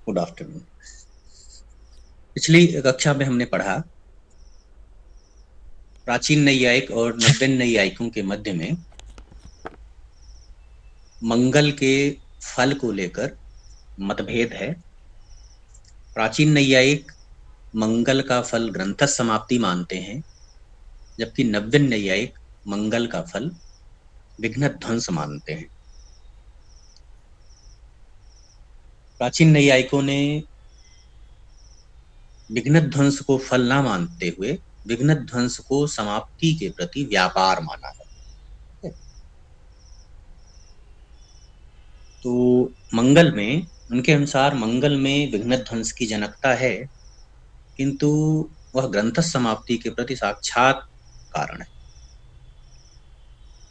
Good afternoon. पिछली कक्षा में हमने पढ़ा प्राचीन नैयायिक और नव्य नैयायिकों के मध्य में मंगल के फल को लेकर मतभेद है। प्राचीन नैयायिक मंगल का फल ग्रंथ समाप्ति मानते हैं, जबकि नव्य नैयायिक मंगल का फल विघ्न ध्वंस मानते हैं। प्राचीन नैयायिकों ने विघ्न ध्वंस को फल ना मानते हुए विघ्न ध्वंस को समाप्ति के प्रति व्यापार माना है। तो मंगल में, उनके अनुसार मंगल में विघ्न ध्वंस की जनकता है, किंतु वह ग्रंथ समाप्ति के प्रति साक्षात कारण है।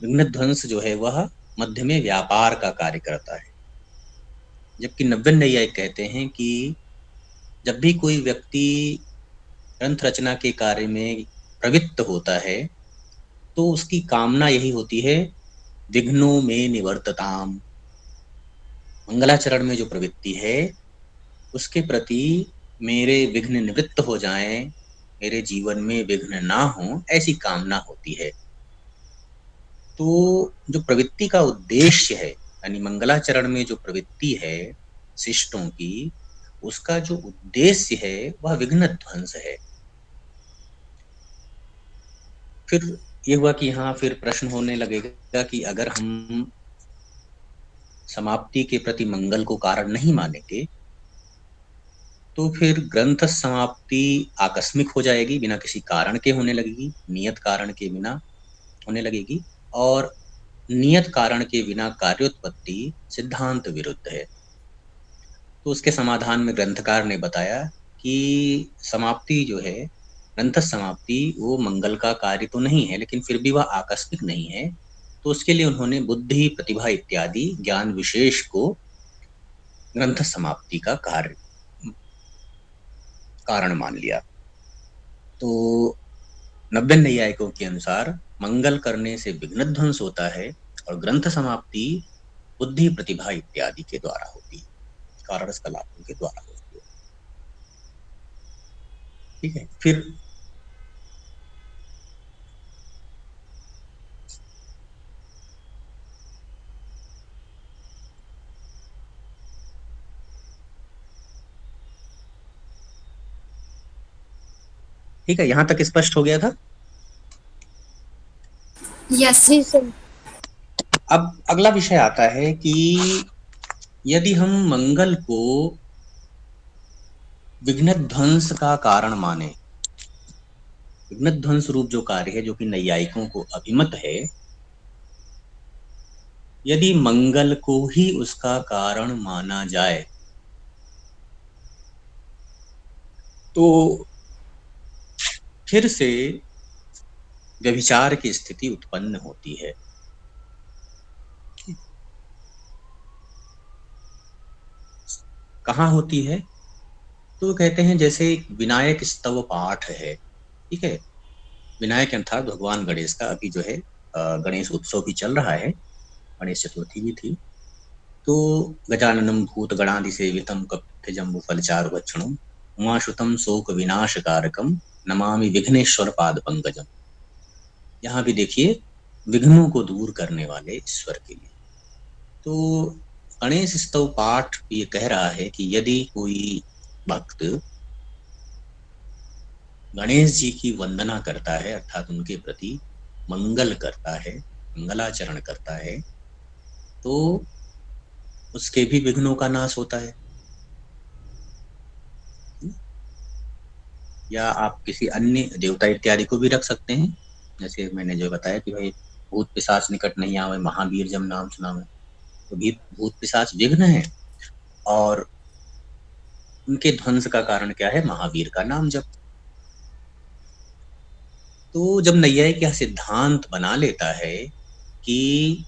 विघ्न ध्वंस जो है वह मध्य में व्यापार का कार्य करता है, जबकि नव्य नैयायिक कहते हैं कि जब भी कोई व्यक्ति ग्रंथ रचना के कार्य में प्रवृत्त होता है तो उसकी कामना यही होती है, विघ्नों में निवर्तताम। मंगलाचरण में जो प्रवृत्ति है उसके प्रति मेरे विघ्न निवृत्त हो जाएं, मेरे जीवन में विघ्न ना हो, ऐसी कामना होती है। तो जो प्रवृत्ति का उद्देश्य है, यानी मंगलाचरण में जो प्रवृत्ति है शिष्टों की, उसका जो उद्देश्य है वह विघ्न ध्वंस है। फिर ये हुआ कि यहाँ फिर प्रश्न होने लगेगा कि अगर हम समाप्ति के प्रति मंगल को कारण नहीं मानेंगे तो फिर ग्रंथ समाप्ति आकस्मिक हो जाएगी, बिना किसी कारण के होने लगेगी, नियत कारण के बिना होने लगेगी, और नियत कारण के बिना कार्योत्पत्ति सिद्धांत विरुद्ध है। तो उसके समाधान में ग्रंथकार ने बताया कि समाप्ति जो है, ग्रंथ समाप्ति, वो मंगल का कार्य तो नहीं है, लेकिन फिर भी वह आकस्मिक नहीं है। तो उसके लिए उन्होंने बुद्धि, प्रतिभा इत्यादि ज्ञान विशेष को ग्रंथ समाप्ति का कारण मान लिया। तो नव्य नैयायिकों के अनुसार मंगल करने से विघ्न ध्वंस होता है और ग्रंथ समाप्ति बुद्धि, प्रतिभा इत्यादि के द्वारा होती है, कारण कलापों के द्वारा होती है। ठीक है। फिर ठीक है, यहां तक स्पष्ट हो गया था। Yes sir. अब अगला विषय आता है कि यदि हम मंगल को विघ्न ध्वंस का कारण माने, विघ्न ध्वंस रूप जो कार्य है जो कि नैयायिकों को अभिमत है, यदि मंगल को ही उसका कारण माना जाए तो फिर से व्यभिचार की स्थिति उत्पन्न होती है। कहाँ होती है? तो कहते हैं जैसे विनायक स्तव पाठ है, ठीक है, विनायक अर्थात भगवान गणेश का अभी जो है गणेश उत्सव भी चल रहा है, गणेश चतुर्थी भी थी। तो गजाननम भूत गणादि सेवितम कपित्थ जम्बू फलचारु भक्षणम उमाशुतम शोक विनाश कारकम नमामि विघ्नेश्वर पाद पंकजम। यहाँ भी देखिए, विघ्नों को दूर करने वाले ईश्वर के लिए। तो गणेश स्तव पाठ ये कह रहा है कि यदि कोई भक्त गणेश जी की वंदना करता है, अर्थात उनके प्रति मंगल करता है, मंगलाचरण करता है, तो उसके भी विघ्नों का नाश होता है। या आप किसी अन्य देवता इत्यादि को भी रख सकते हैं, जैसे मैंने जो बताया कि भाई भूत पिशाच निकट नहीं आवे, महावीर जब नाम सुनावे। तो भी भूत पिशाच विघ्न है, और उनके ध्वंस का कारण क्या है? महावीर का नाम जप। तो जब नैयायिक यह सिद्धांत बना लेता है कि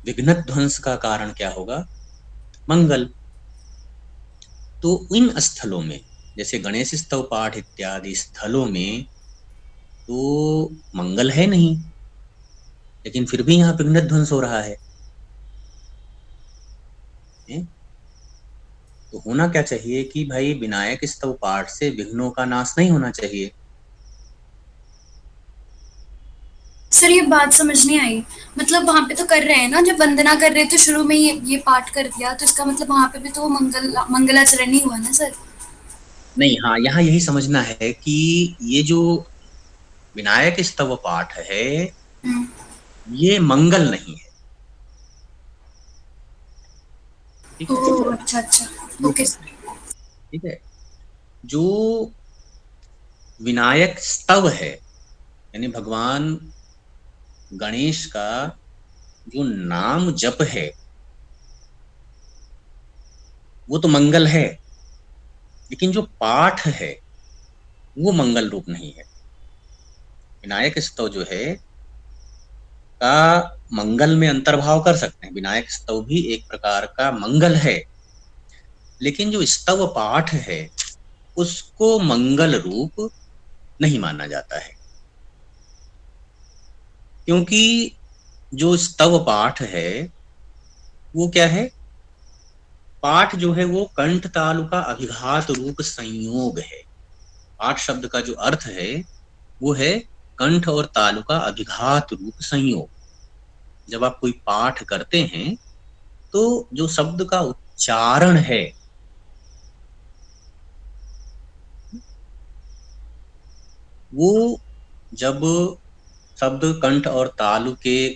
विघ्न ध्वंस का कारण क्या होगा? मंगल। तो इन स्थलों में, जैसे गणेश स्तव पाठ इत्यादि स्थलों में, तो मंगल है नहीं, लेकिन फिर भी यहाँ विघ्न ध्वंस हो रहा है। तो होना क्या चाहिए कि भाई विनायक स्तव पाठ से विघ्नों का नाश नहीं होना चाहिए। सर ये बात समझ नहीं आई। मतलब वहां पे तो कर रहे हैं ना, जब वंदना कर रहे थे शुरू में ये पाठ कर दिया, तो इसका मतलब वहां पे भी तो मंगलाचरण ही हुआ ना सर। नहीं, हाँ, यहाँ यही समझना है कि ये जो विनायक स्तव पाठ है हम्म। ये मंगल नहीं है। ठीक है। ओह अच्छा अच्छा। ये ओके समझना। सर। ठीक है। जो विनायक स्तव है यानी भगवान गणेश का जो नाम जप है वो तो मंगल है, लेकिन जो पाठ है वो मंगल रूप नहीं है। विनायक स्तव जो है का मंगल में अंतर्भाव कर सकते हैं, विनायक स्तव भी एक प्रकार का मंगल है, लेकिन जो स्तव पाठ है उसको मंगल रूप नहीं माना जाता है। क्योंकि जो स्तव पाठ है वो क्या है, पाठ जो है वो कंठ तालु का अभिघात रूप संयोग है। पाठ शब्द का जो अर्थ है वो है कंठ और तालु का अभिघात रूप संयोग। जब आप कोई पाठ करते हैं तो जो शब्द का उच्चारण है वो जब शब्द कंठ और तालु के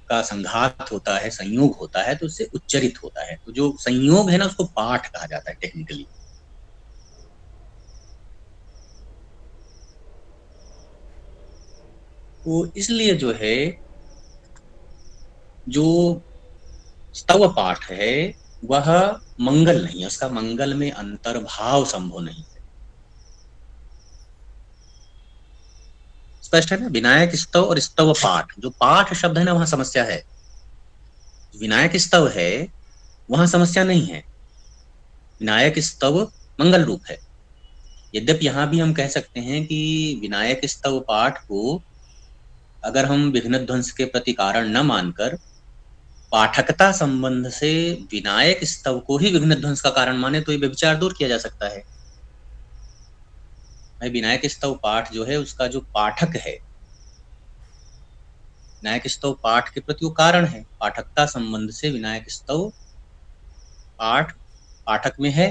का संघात होता है, संयोग होता है, तो उससे उच्चरित होता है। तो जो संयोग है ना उसको पाठ कहा जाता है टेक्निकली। तो इसलिए जो है जो स्तव पाठ है वह मंगल नहीं है, उसका मंगल में अंतर्भाव संभव नहीं है। स्पष्ट है ना। विनायक स्तव और स्तव पाठ, जो पाठ शब्द है ना वहां समस्या है। विनायक स्तव है वहां समस्या नहीं है। विनायक स्तव मंगल रूप है। यद्यपि यहां भी हम कह सकते हैं कि विनायक स्तव पाठ को अगर हम विघ्न ध्वंस के प्रति कारण न मानकर पाठकता संबंध से विनायक स्तव को ही विघ्न ध्वंस का कारण माने तो ये व्यभिचार दूर किया जा सकता है। भाई विनायक स्तव पाठ जो है उसका जो पाठक है, विनायक स्तव पाठ के प्रति वो कारण है, पाठकता संबंध से विनायक स्तव पाठ पाठक में है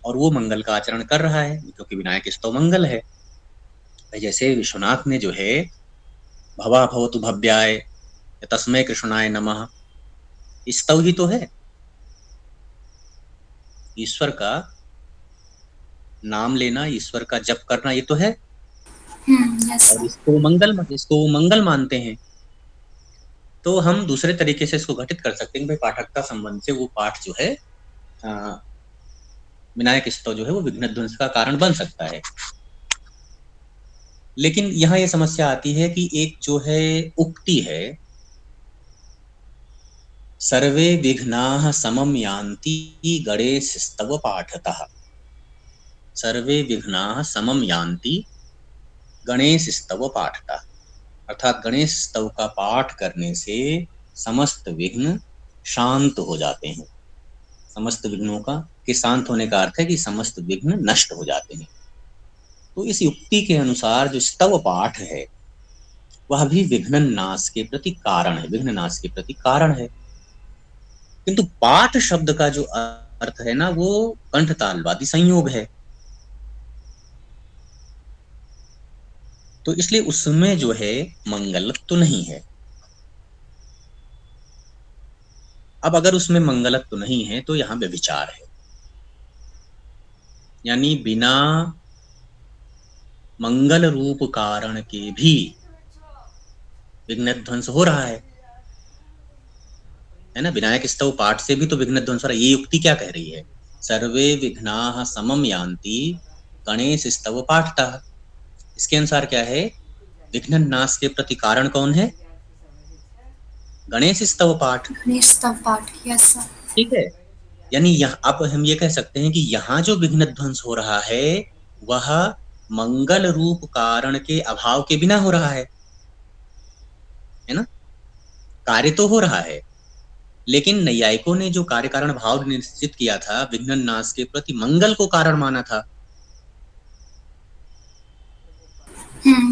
और वो मंगल का आचरण कर रहा है क्योंकि विनायक स्तव मंगल है। जैसे विश्वनाथ ने जो है भवा भवतु भव्याय तस्मै कृष्णाय नमः, स्तव ही तो है। ईश्वर का नाम लेना, ईश्वर का जप करना, ये तो है। यस और सर। इसको मंगल मानते हैं। तो हम दूसरे तरीके से इसको घटित कर सकते हैं भाई पाठकता संबंध से वो पाठ जो है विनायक स्तव जो है वो विघ्न ध्वंस का कारण बन सकता है। लेकिन यहाँ ये समस्या आती है कि एक जो है उक्ति है, सर्वे विघ्नाः समम यान्ति गणेश स्तव पाठतः। सर्वे विघ्नाः समम यान्ति गणेश स्तव पाठतः। अर्थात गणेश स्तव का पाठ करने से समस्त विघ्न शांत हो जाते हैं। समस्त विघ्नों का के शांत होने का अर्थ है कि समस्त विघ्न नष्ट हो जाते हैं। तो इस युक्ति के अनुसार जो स्तव पाठ है वह भी विघ्न नाश के प्रति कारण है, विघ्न नाश के प्रति कारण है। किंतु पाठ शब्द का जो अर्थ है ना वो कंठ तालवादी संयोग है। तो इसलिए उसमें जो है मंगलत्व तो नहीं है। अब अगर उसमें मंगलत्व तो नहीं है तो यहाँ व्यभिचार है, यानी बिना मंगल रूप कारण के भी विघ्न ध्वंस हो रहा है ना। विनायक स्तव पाठ से भी तो विघ्न ध्वंस हो रहा है। ये युक्ति क्या कह रही है, सर्वे विघ्नाः समम यान्ति गणेश स्तव पाठतः। इसके अनुसार क्या है, विघ्न नाश के प्रति कारण कौन है, गणेश स्तव पाठ। गणेश तब पाठ, यस सर। ठीक है। यानी यहाँ अब हम ये कह सकते हैं कि यहाँ जो विघ्न ध्वंस हो रहा है वह मंगल रूप कारण के अभाव के बिना हो रहा है ना। कार्य तो हो रहा है लेकिन नैयायिकों ने जो कार्य कारण भाव निश्चित किया था, विघ्न नाश के प्रति मंगल को कारण माना था।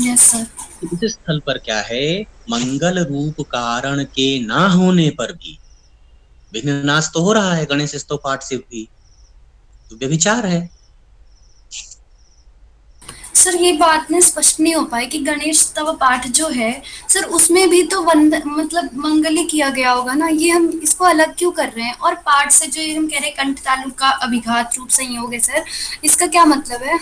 Yes sir. इस स्थल पर क्या है, मंगल रूप कारण के ना होने पर भी विघ्न नाश तो हो रहा है गणेश स्तव पाठ से भी, तो व्यभिचार है। सर ये बात ना स्पष्ट नहीं हो पाई कि गणेश स्तव पाठ जो है सर उसमें भी तो मतलब मंगल ही किया गया होगा ना, ये हम इसको अलग क्यों कर रहे हैं? और पाठ से जो ये हम कह रहे हैं कंठ तालु का अभिघात रूप संयोग है सर, इसका क्या मतलब है?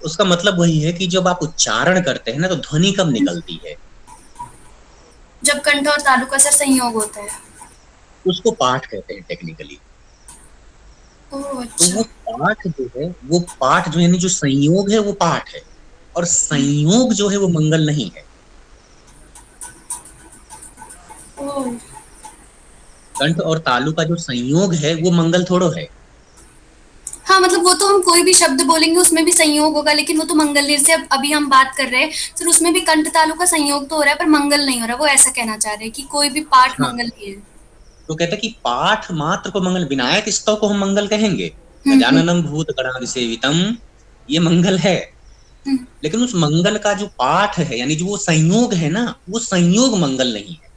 उसका मतलब वही है कि जब आप उच्चारण करते हैं ना, तो ध्वनि कब निकलती है? जब कंठ और तालु का सर संयोग होता है। उसको पाठ कहते हैं टेक्निकली। ओह तो अच्छा। वो पाठ जो है, वो पाठ जो यानी जो संयोग है वो पाठ है, और संयोग जो है वो मंगल नहीं है। ओह। कंठ और तालु का जो संयोग है वो मंगल थोड़ो है। हाँ मतलब वो तो हम कोई भी शब्द बोलेंगे उसमें भी संयोग होगा, लेकिन वो तो मंगल निर् से अभी हम बात कर रहे हैं सर, उसमें भी कंठ तालु का संयोग तो हो रहा है पर मंगल नहीं हो रहा, वो ऐसा कहना चाह रहे हैं कि कोई भी पाठ हाँ, मंगल नहीं है। तो कहते हैं कि पाठ मात्र को मंगल, विनायक स्तव को हम मंगल कहेंगे, हम्म। गजाननम भूत गणाधिसेवितम, ये मंगल है। हम्म। लेकिन उस मंगल का जो पाठ है, यानी जो वो संयोग है ना, वो संयोग मंगल नहीं है।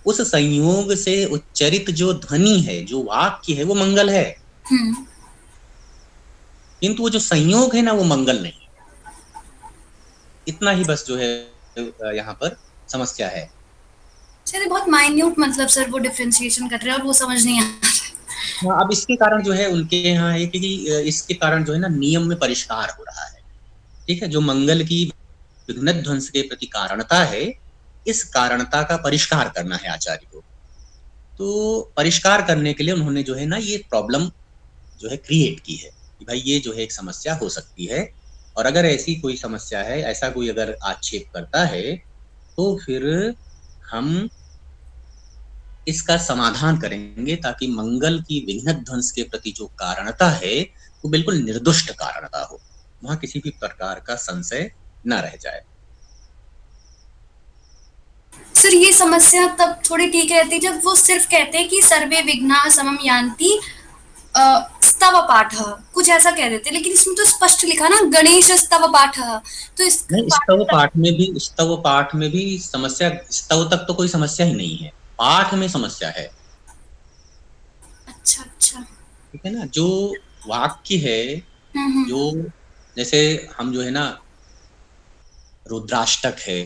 उस संयोग से उच्चरित जो ध्वनि है, जो वाक्य है, वो मंगल है, हम्म। किंतु वो जो संयोग है ना, वो मंगल नहीं। इतना ही बस जो है यहाँ पर समस्या है। सर ये बहुत माइन्यूट मतलब सर वो डिफरेंशिएशन कर रहे हैं और वो समझ नहीं आ रहा। हाँ, अब इसके कारण जो है उनके यहाँ है कि इसके कारण जो है ना नियम में परिष्कार हो रहा है। ठीक है, जो मंगल की विघ्न ध्वंस के प्रति कारणता है, इस कारणता का परिष्कार करना है आचार्य को। तो परिष्कार करने के लिए उन्होंने जो है ना ये प्रॉब्लम जो है क्रिएट की है कि भाई ये जो है एक समस्या हो सकती है, और अगर ऐसी कोई समस्या है, ऐसा कोई अगर आक्षेप करता है, तो फिर हम इसका समाधान करेंगे, ताकि मंगल की विघ्न ध्वंस के प्रति जो कारणता है वो बिल्कुल निर्दुष्ट कारणता हो, वहां किसी भी प्रकार का संशय न रह जाए। सर ये समस्या तब थोड़ी ठीक रहती जब वो सिर्फ कहते हैं कि सर्वे विघ्ना समम यान्ति स्तव पाठ, कुछ ऐसा कह देते, लेकिन इसमें तो स्पष्ट लिखा ना गणेश स्तव पाठ, तो इस नहीं, स्तव पाठ में भी समस्या, स्तव तक तो कोई समस्या ही नहीं है, पाठ में समस्या है। अच्छा अच्छा। ठीक है ना, जो वाक्य है, हम्म। जो जैसे हम जो है ना रुद्राष्टक है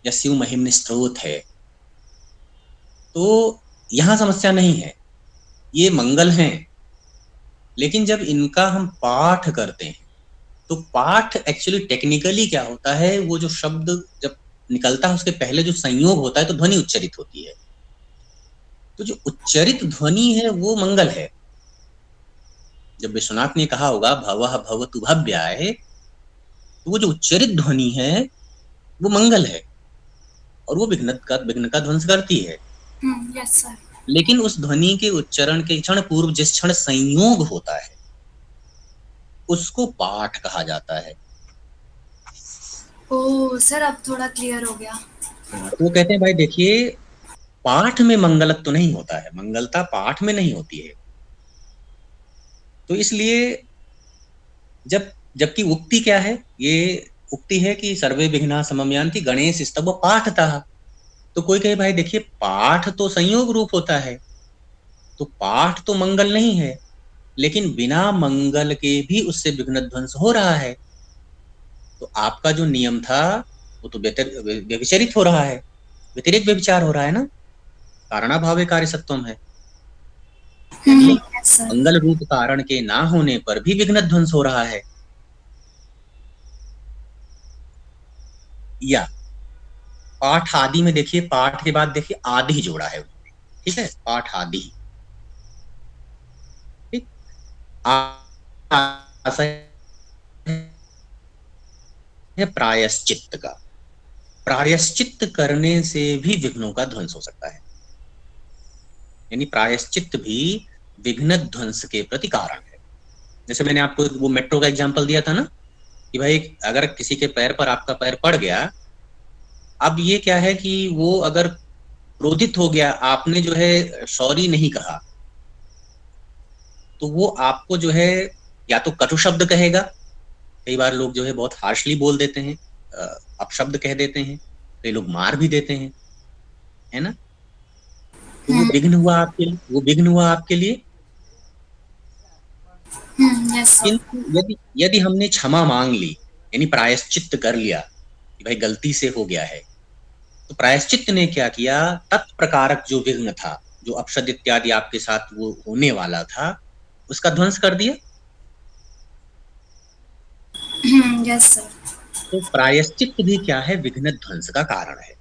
या शिव महिम्न स्त्रोत है, तो यहाँ समस्या नहीं है, ये मंगल हैं। लेकिन जब इनका हम पाठ करते हैं, तो पाठ एक्चुअली टेक्निकली क्या होता है, वो जो शब्द जब निकलता है उसके पहले जो संयोग होता है तो ध्वनि उच्चरित होती है। तो जो उच्चरित ध्वनि है वो मंगल है। जब विश्वनाथ ने कहा होगा भवः भवतु भव्याय, तो वो जो उच्चरित ध्वनि है वो मंगल है, और वो विघ्न का ध्वंस करती है। Yes sir. लेकिन उस ध्वनि के उच्चारण के क्षण पूर्व जिस क्षण संयोग होता है, उसको पाठ कहा जाता है। ओह सर अब थोड़ा क्लियर हो गया। तो वो कहते हैं भाई देखिए, पाठ में मंगलत्व तो नहीं होता है, मंगलता पाठ में नहीं होती है। तो इसलिए जब जबकि उक्ति क्या है, ये उक्ति है कि सर्वे विघ्ना सममयान्ति गणेश स्तव पाठ था। तो कोई कहे भाई देखिए, पाठ तो संयोग रूप होता है, तो पाठ तो मंगल नहीं है, लेकिन बिना मंगल के भी उससे विघ्न ध्वंस हो रहा है। तो आपका जो नियम था वो तो व्यभिचरित हो रहा है, व्यतिरेक व्यभिचार हो रहा है ना, कारणाभावे कार्य सत्वम है। यानी यस सर। मंगल रूप कारण के ना होने पर भी विघ्न ध्वंस हो रहा है। या पाठ आदि में देखिए, पाठ के बाद देखिए आदि जोड़ा है उन्होंने। ठीक है, पाठ आदि। ठीक, है प्रायश्चित्त का, प्रायश्चित्त करने से भी विघ्नों का ध्वंस हो सकता है। यानी प्रायश्चित्त भी विघ्न ध्वंस के प्रति कारण है। जैसे मैंने आपको वो मेट्रो का एग्जांपल दिया था ना, कि भाई अगर किसी के पैर पर आपका पैर पड़ गया, अब ये क्या है कि वो अगर क्रोधित हो गया, आपने जो है सॉरी नहीं कहा, तो वो आपको जो है या तो कटु शब्द कहेगा, कई बार लोग जो है बहुत हार्शली बोल देते हैं, अपशब्द कह देते हैं, कई लोग मार भी देते हैं, है ना। तो वो विघ्न हुआ आपके लिए, वो विघ्न हुआ आपके लिए। Yes sir. किंतु यदि यदि हमने क्षमा मांग ली, यानी प्रायश्चित कर लिया कि भाई गलती से हो गया है, तो प्रायश्चित ने क्या किया, तत्प्रकारक जो विघ्न था, जो अपशब्द इत्यादि आपके साथ वो होने वाला था, उसका ध्वंस कर दिया। Yes sir. तो प्रायश्चित भी क्या है, विघ्न ध्वंस का कारण है।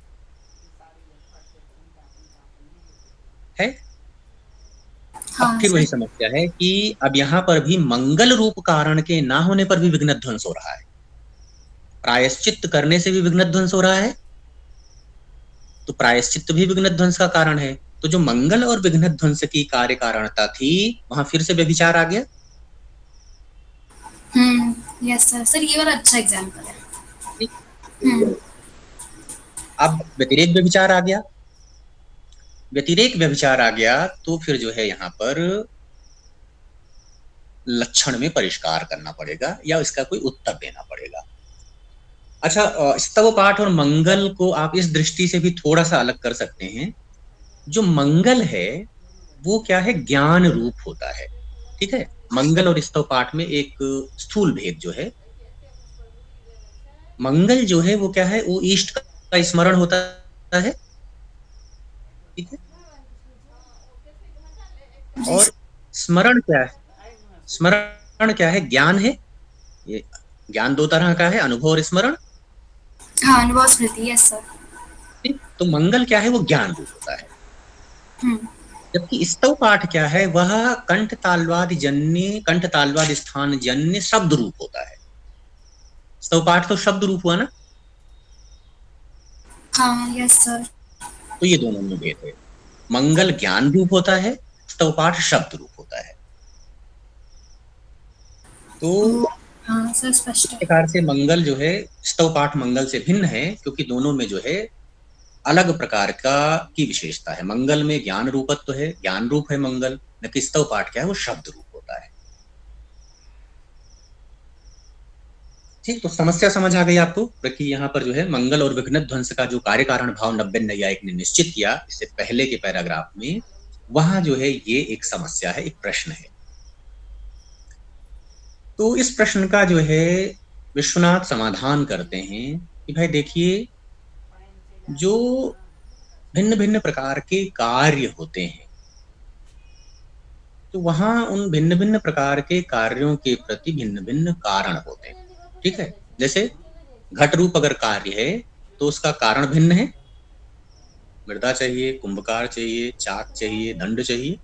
अब हाँ फिर वही सर। समस्या है कि अब यहां पर भी मंगल रूप कारण के ना होने पर भी विघ्न ध्वंस हो रहा है, प्रायश्चित करने से भी विघ्न ध्वंस हो रहा है, तो प्रायश्चित भी विघ्न ध्वंस का कारण है। तो जो मंगल और विघ्न ध्वंस की कार्य कारणता थी, वहां फिर से व्यभिचार आ गया। Yes sir. सर ये वाला अच्छा एग्जाम्पल है। ठीक। हम्म। अब व्यतिरेक व्यभिचार आ गया, व्यतिरेक व्यभिचार आ गया, तो फिर जो है यहाँ पर लक्षण में परिष्कार करना पड़ेगा या इसका कोई उत्तर देना पड़ेगा। अच्छा, स्तव पाठ और मंगल को आप इस दृष्टि से भी थोड़ा सा अलग कर सकते हैं। जो मंगल है वो क्या है, ज्ञान रूप होता है। ठीक है, मंगल और स्तव पाठ में एक स्थूल भेद जो है, मंगल जो है वो क्या है, वो इष्ट का स्मरण होता है। ठीक है, जी और स्मरण क्या है, स्मरण क्या है, ज्ञान है। ये ज्ञान दो तरह का है, अनुभव और स्मरण। हाँ, अनुभव स्मृति, यस सर। ठीक, तो मंगल क्या है, वो ज्ञान रूप होता है। हम्म। जबकि स्तव पाठ क्या है, वह कंठ तालवाद जन्य, कंठ तालवाद स्थान जन्य शब्द रूप होता है। स्तव पाठ तो शब्द रूप हुआ ना। हाँ, यस सर। तो ये दोनों में भेद है, मंगल ज्ञान रूप होता है, स्तव पाठ शब्द रूप होता है। तो वो, हाँ सर, इस स्पष्ट है। प्रकार से मंगल जो है, स्तव पाठ मंगल से भिन्न है, क्योंकि दोनों में जो है अलग प्रकार का की विशेषता है। मंगल में ज्ञान रूपत्व है, ज्ञान रूप है मंगल, न कि स्तव पाठ क्या है, वो शब्द रूप होता है। ठीक, तो समस्या समझ आ गई आपको कि यहाँ पर जो है मंगल और विघ्न ध्वंस का जो कार्य कारण भाव नब्बे नैयायिक ने निश्चित किया इससे पहले के पैराग्राफ में, वहां जो है ये एक समस्या है, एक प्रश्न है। तो इस प्रश्न का जो है विश्वनाथ समाधान करते हैं कि भाई देखिए, जो भिन्न भिन्न प्रकार के कार्य होते हैं, तो वहां उन भिन्न भिन्न प्रकार के कार्यों के प्रति भिन्न भिन्न कारण होते हैं। ठीक है, जैसे घट रूप अगर कार्य है तो उसका कारण भिन्न है, मृदा चाहिए, कुंभकार चाहिए, चाक चाहिए, दंड चाहिए।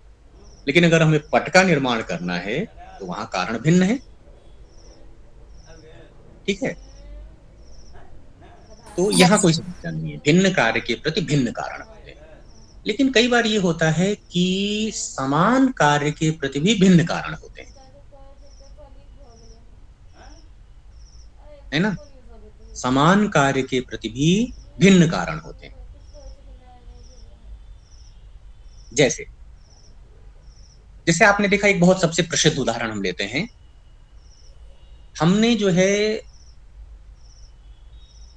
लेकिन अगर हमें पट का निर्माण करना है तो वहां कारण भिन्न है। ठीक है, तो यहाँ यस। कोई समस्या नहीं है, भिन्न कार्य के प्रति भिन्न कारण होते हैं। लेकिन कई बार ये होता है कि समान कार्य के प्रति भी भिन्न कारण होते हैं, है ना। समान कार्य के प्रति भी भिन्न कारण होते हैं। जैसे जैसे आपने देखा, एक बहुत सबसे प्रसिद्ध उदाहरण हम लेते हैं। हमने जो है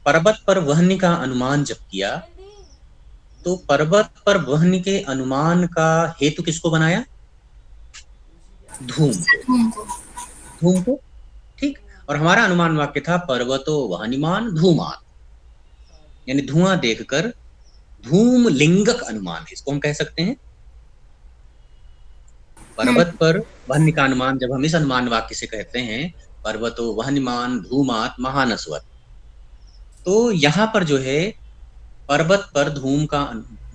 पर्वत पर वहनी का अनुमान जब किया, तो पर्वत पर वहनी के अनुमान का हेतु किसको बनाया, धूम को, धूम को। धूम को। ठीक, और हमारा अनुमान वाक्य था पर्वतो वहनिमान धूमान, यानी धुआं देखकर धूम लिंगक अनुमान है, इसको हम कह सकते हैं। पर्वत पर वहनी का अनुमान जब हम इस अनुमान वाक्य से कहते हैं, पर्वतो वहनिमान धूमात महानस्वत, तो यहां पर जो है पर्वत पर धूम का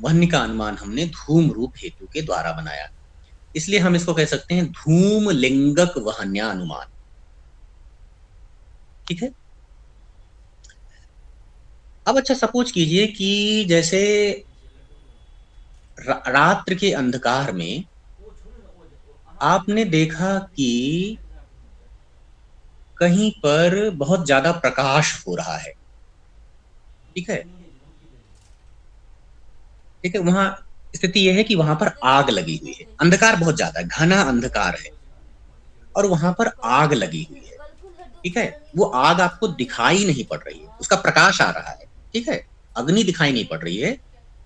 वहनी का अनुमान हमने धूम रूप हेतु के द्वारा बनाया, इसलिए हम इसको कह सकते हैं धूम लिंगक वहन्या अनुमान। ठीक है, अब अच्छा सपोज कीजिए कि जैसे रात्र के अंधकार में आपने देखा कि कहीं पर बहुत ज्यादा प्रकाश हो रहा है। ठीक है, ठीक है, वहां स्थिति यह है कि वहां पर आग लगी हुई है, अंधकार बहुत ज्यादा है, घना अंधकार है, और वहां पर आग लगी हुई है। ठीक है, वो आग आपको दिखाई नहीं पड़ रही है, उसका प्रकाश आ रहा है। ठीक है, अग्नि दिखाई नहीं पड़ रही है,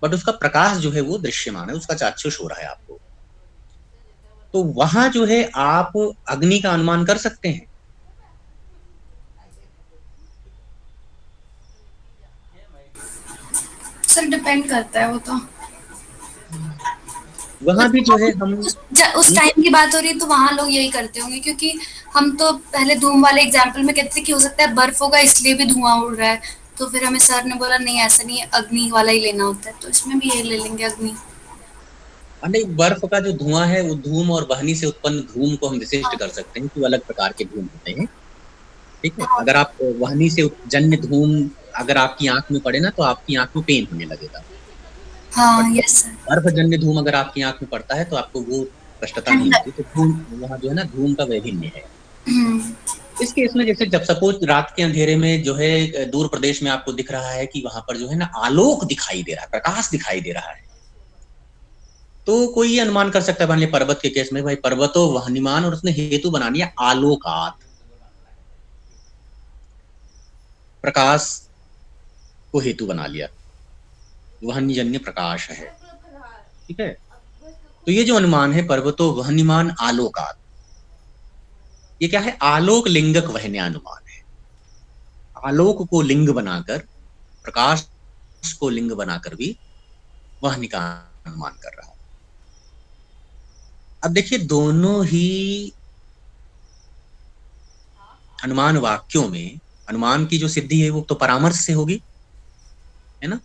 बट उसका प्रकाश जो है वो दृश्यमान है, उसका चाक्षुष हो रहा है आपको। तो वहां जो है आप अग्नि का अनुमान कर सकते हैं। सर डिपेंड करता है वो तो। वहां भी जो है हम उस टाइम की बात हो रही है तो वहां लोग यही करते होंगे, क्योंकि हम तो पहले धूम वाले एग्जाम्पल में कहते थे कि हो सकता है बर्फ होगा इसलिए भी धुआं उड़ रहा है। तो फिर हमें सर ने बोला नहीं ऐसा नहीं है, अग्नि वाला ही लेना होता है, तो इसमें भी यही ले लेंगे, अग्नि। नहीं, बर्फ का जो धुआं है वो धूम और वहनी से उत्पन्न धूम को हम विशिष्ट हाँ कर सकते हैं कि वो अलग प्रकार के धूम होते हैं। ठीक है, हाँ अगर आप वहनी से जन्य धूम अगर आपकी आंख में पड़े ना तो आपकी आंख में पेन होने लगेगा। बट हाँ, यस सर। बर्फ जन्य धूम अगर आपकी आंख में पड़ता है तो आपको वो कष्टता नहीं ठंडक। होती। तो धूम वहाँ जो है ना, धूम का वैभिन्य है। हम्म। इस केस में जैसे जब सपोज रात के अंधेरे में जो है दूर प्रदेश में आपको दिख रहा है कि वहां पर जो है ना आलोक दिखाई दे रहा है, प्रकाश दिखाई दे रहा है, तो कोई ये अनुमान कर सकता है। मान लिया पर्वत के केस में, भाई पर्वतो वहनिमान, और उसने हेतु बना लिया आलोकात, प्रकाश को हेतु बना लिया, वहनीजन्य प्रकाश है। ठीक है, तो ये जो अनुमान है पर्वतो वहनिमान आलोकात, ये क्या है? आलोक लिंगक वहन्यानुमान है। आलोक को लिंग बनाकर, प्रकाश को लिंग बनाकर भी वहनी का अनुमान कर रहा है। अब देखिए, दोनों ही अनुमान वाक्यों में अनुमान की जो सिद्धि है वो तो परामर्श से होगी, है ना।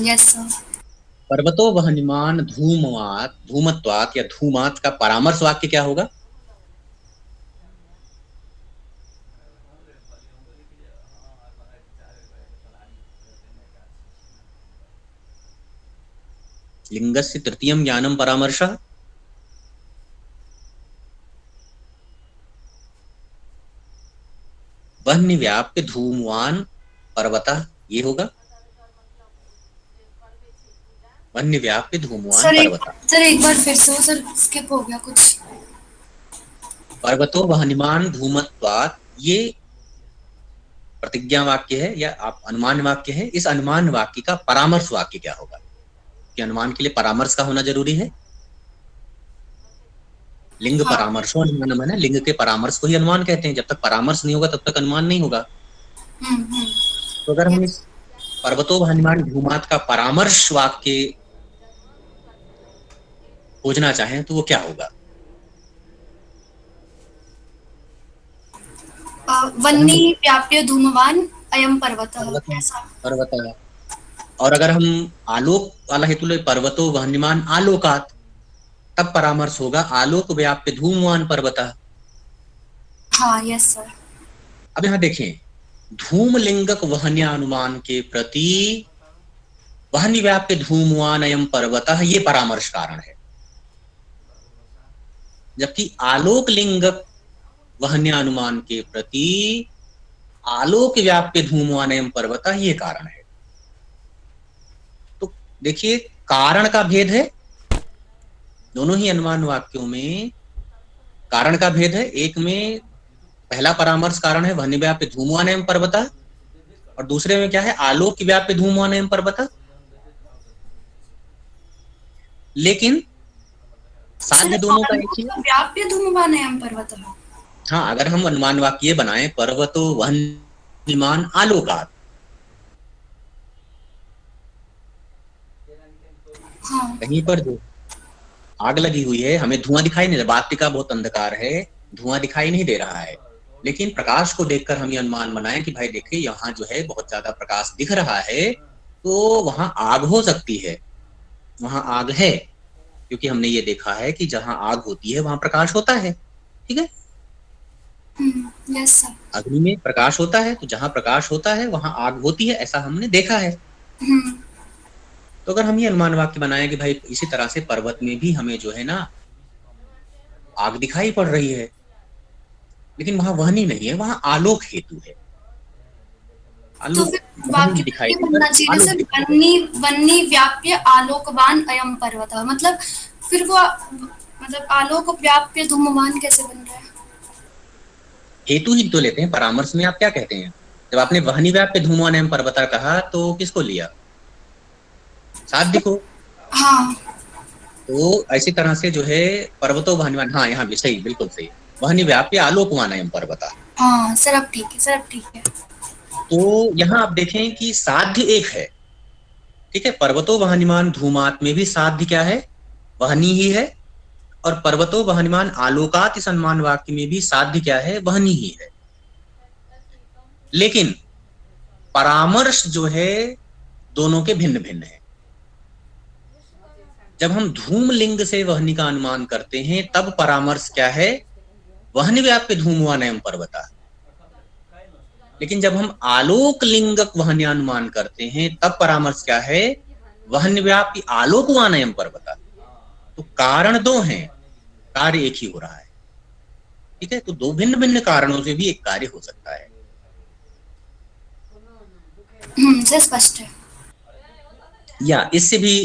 Yes sir. पर्वतो वहनिमान धूमवात, धूमत्वात या धूमात का परामर्श वाक्य क्या होगा? लिंगस्य तृतीयम ज्ञानम परामर्शः। वह्नि व्याप्य धूमवान पर्वतः, ये होगा वह्नि व्याप्य धूमवान पर्वतः। सर एक बार फिर से, वो सर स्किप हो गया कुछ। पर्वतो वहनिमान धूमत्वात, ये प्रतिज्ञा वाक्य है या आप अनुमान वाक्य है। इस अनुमान वाक्य का परामर्श वाक्य क्या होगा? कि अनुमान के लिए परामर्श का होना जरूरी है। लिंग हाँ। परामर्शो अनुमानम है ना, लिंग के परामर्श को ही अनुमान कहते हैं। जब तक परामर्श नहीं होगा तब तक अनुमान नहीं होगा। हम्म। तो अगर हम इस पर्वतो वहनिमान धूमात का परामर्श वाक्य खोजना चाहें तो वो क्या होगा? तो हम वन्नी व्याप्य धूमवान अयम पर्वतः, पर्वत ऐसा। पर्वत, और अगर हम आलोक वाला हेतु ले, पर्वतो वहनिमान आलोकात, तब परामर्श होगा आलोक व्याप्य धूमवान पर्वतः। हाँ, यस सर। अब यहां देखें, धूम लिंगक वहन्यानुमान के प्रति वहनि व्याप्य धूमवान अयम पर्वतः, ये परामर्श कारण है। जबकि आलोक लिंगक वहन्यानुमान के प्रति आलोक व्याप्य धूमवान अयम पर्वतः, ये कारण है। तो देखिए, कारण का भेद है दोनों ही अनुमान वाक्यों में। कारण का भेद है, एक में पहला परामर्श कारण है वहनि व्याप्य धूमवान एवं पर्वतः, और दूसरे में क्या है? आलोक व्याप्य धूमवान एवं पर्वतः। लेकिन सर साध्य दोनों का एक ही है। आलोक व्याप्य धूमवान अयम पर्वतः। हाँ, अगर हम अनुमान वाक्य बनाए पर्वतो वहनिमान आलोकात, हाँ। कहीं पर जो आग लगी हुई है, हमें धुआं दिखाई नहीं दे रहा, वाटिका बहुत अंधकार है, धुआं दिखाई नहीं दे रहा है, लेकिन प्रकाश को देखकर हम ये अनुमान बनाए कि भाई देखिए यहाँ जो है बहुत ज्यादा प्रकाश दिख रहा है, तो वहां आग हो सकती है, वहां आग है, क्योंकि हमने ये देखा है कि जहां आग होती है वहां प्रकाश होता है। ठीक है, यस सर। अग्नि में प्रकाश होता है, तो जहां प्रकाश होता है वहां आग होती है, ऐसा हमने देखा है। हम्म। तो अगर हम ये अनुमान वाक्य बनाए कि भाई इसी तरह से पर्वत में भी हमें जो है ना आग दिखाई पड़ रही है, लेकिन वहां वहनी नहीं है, वहां आलोक हेतु है। तो आलोक फिर वहनी वाक्य में दिखाई ये देकर बनना चाहिए आलोक जैसे दिखाई देगा। वन्नी वन्नी व्याप्य आलोकवान अयम पर्वतः, मतलब फिर वो मतलब आलोक व्याप्य धूमवान कैसे बन रहा है? हेतु ही तो लेते हैं, परामर्श में आप क्या कहते हैं? जब आपने वहनी व्याप्य धूमवान एवं पर्वता कहा तो किसको लिया? साध्य को। हाँ। तो ऐसी तरह से जो है पर्वतो वहनीवान, हाँ यहाँ भी सही, बिल्कुल सही। वहनी व्याप्य आलोकवान एवं पर्वता। हाँ सर अब ठीक है, सर अब ठीक है। तो यहाँ आप देखें कि साध्य एक है, ठीक है। पर्वतो वहनीमान धूमात में भी साध्य क्या है? वहनी ही है। और पर्वतो वहनीमान आलोकात सम्मान वाक्य में भी साध्य क्या है? वहनी ही है। लेकिन परामर्श जो है दोनों के भिन्न भिन्न है। जब हम धूम लिंग से वहनी का अनुमान करते हैं तब परामर्श क्या है? वहन व्याप्य धूमवान एवं पर्वता। लेकिन जब हम आलोक लिंगक वहनी अनुमान करते हैं तब परामर्श क्या है? वहन व्याप्य आलोकवान एवं पर्वता। तो कारण दो हैं, कार्य एक ही हो रहा है, ठीक है। तो दो भिन्न भिन्न कारणों से भी एक कार्य हो सकता है। सर स्पष्ट है। या इससे भी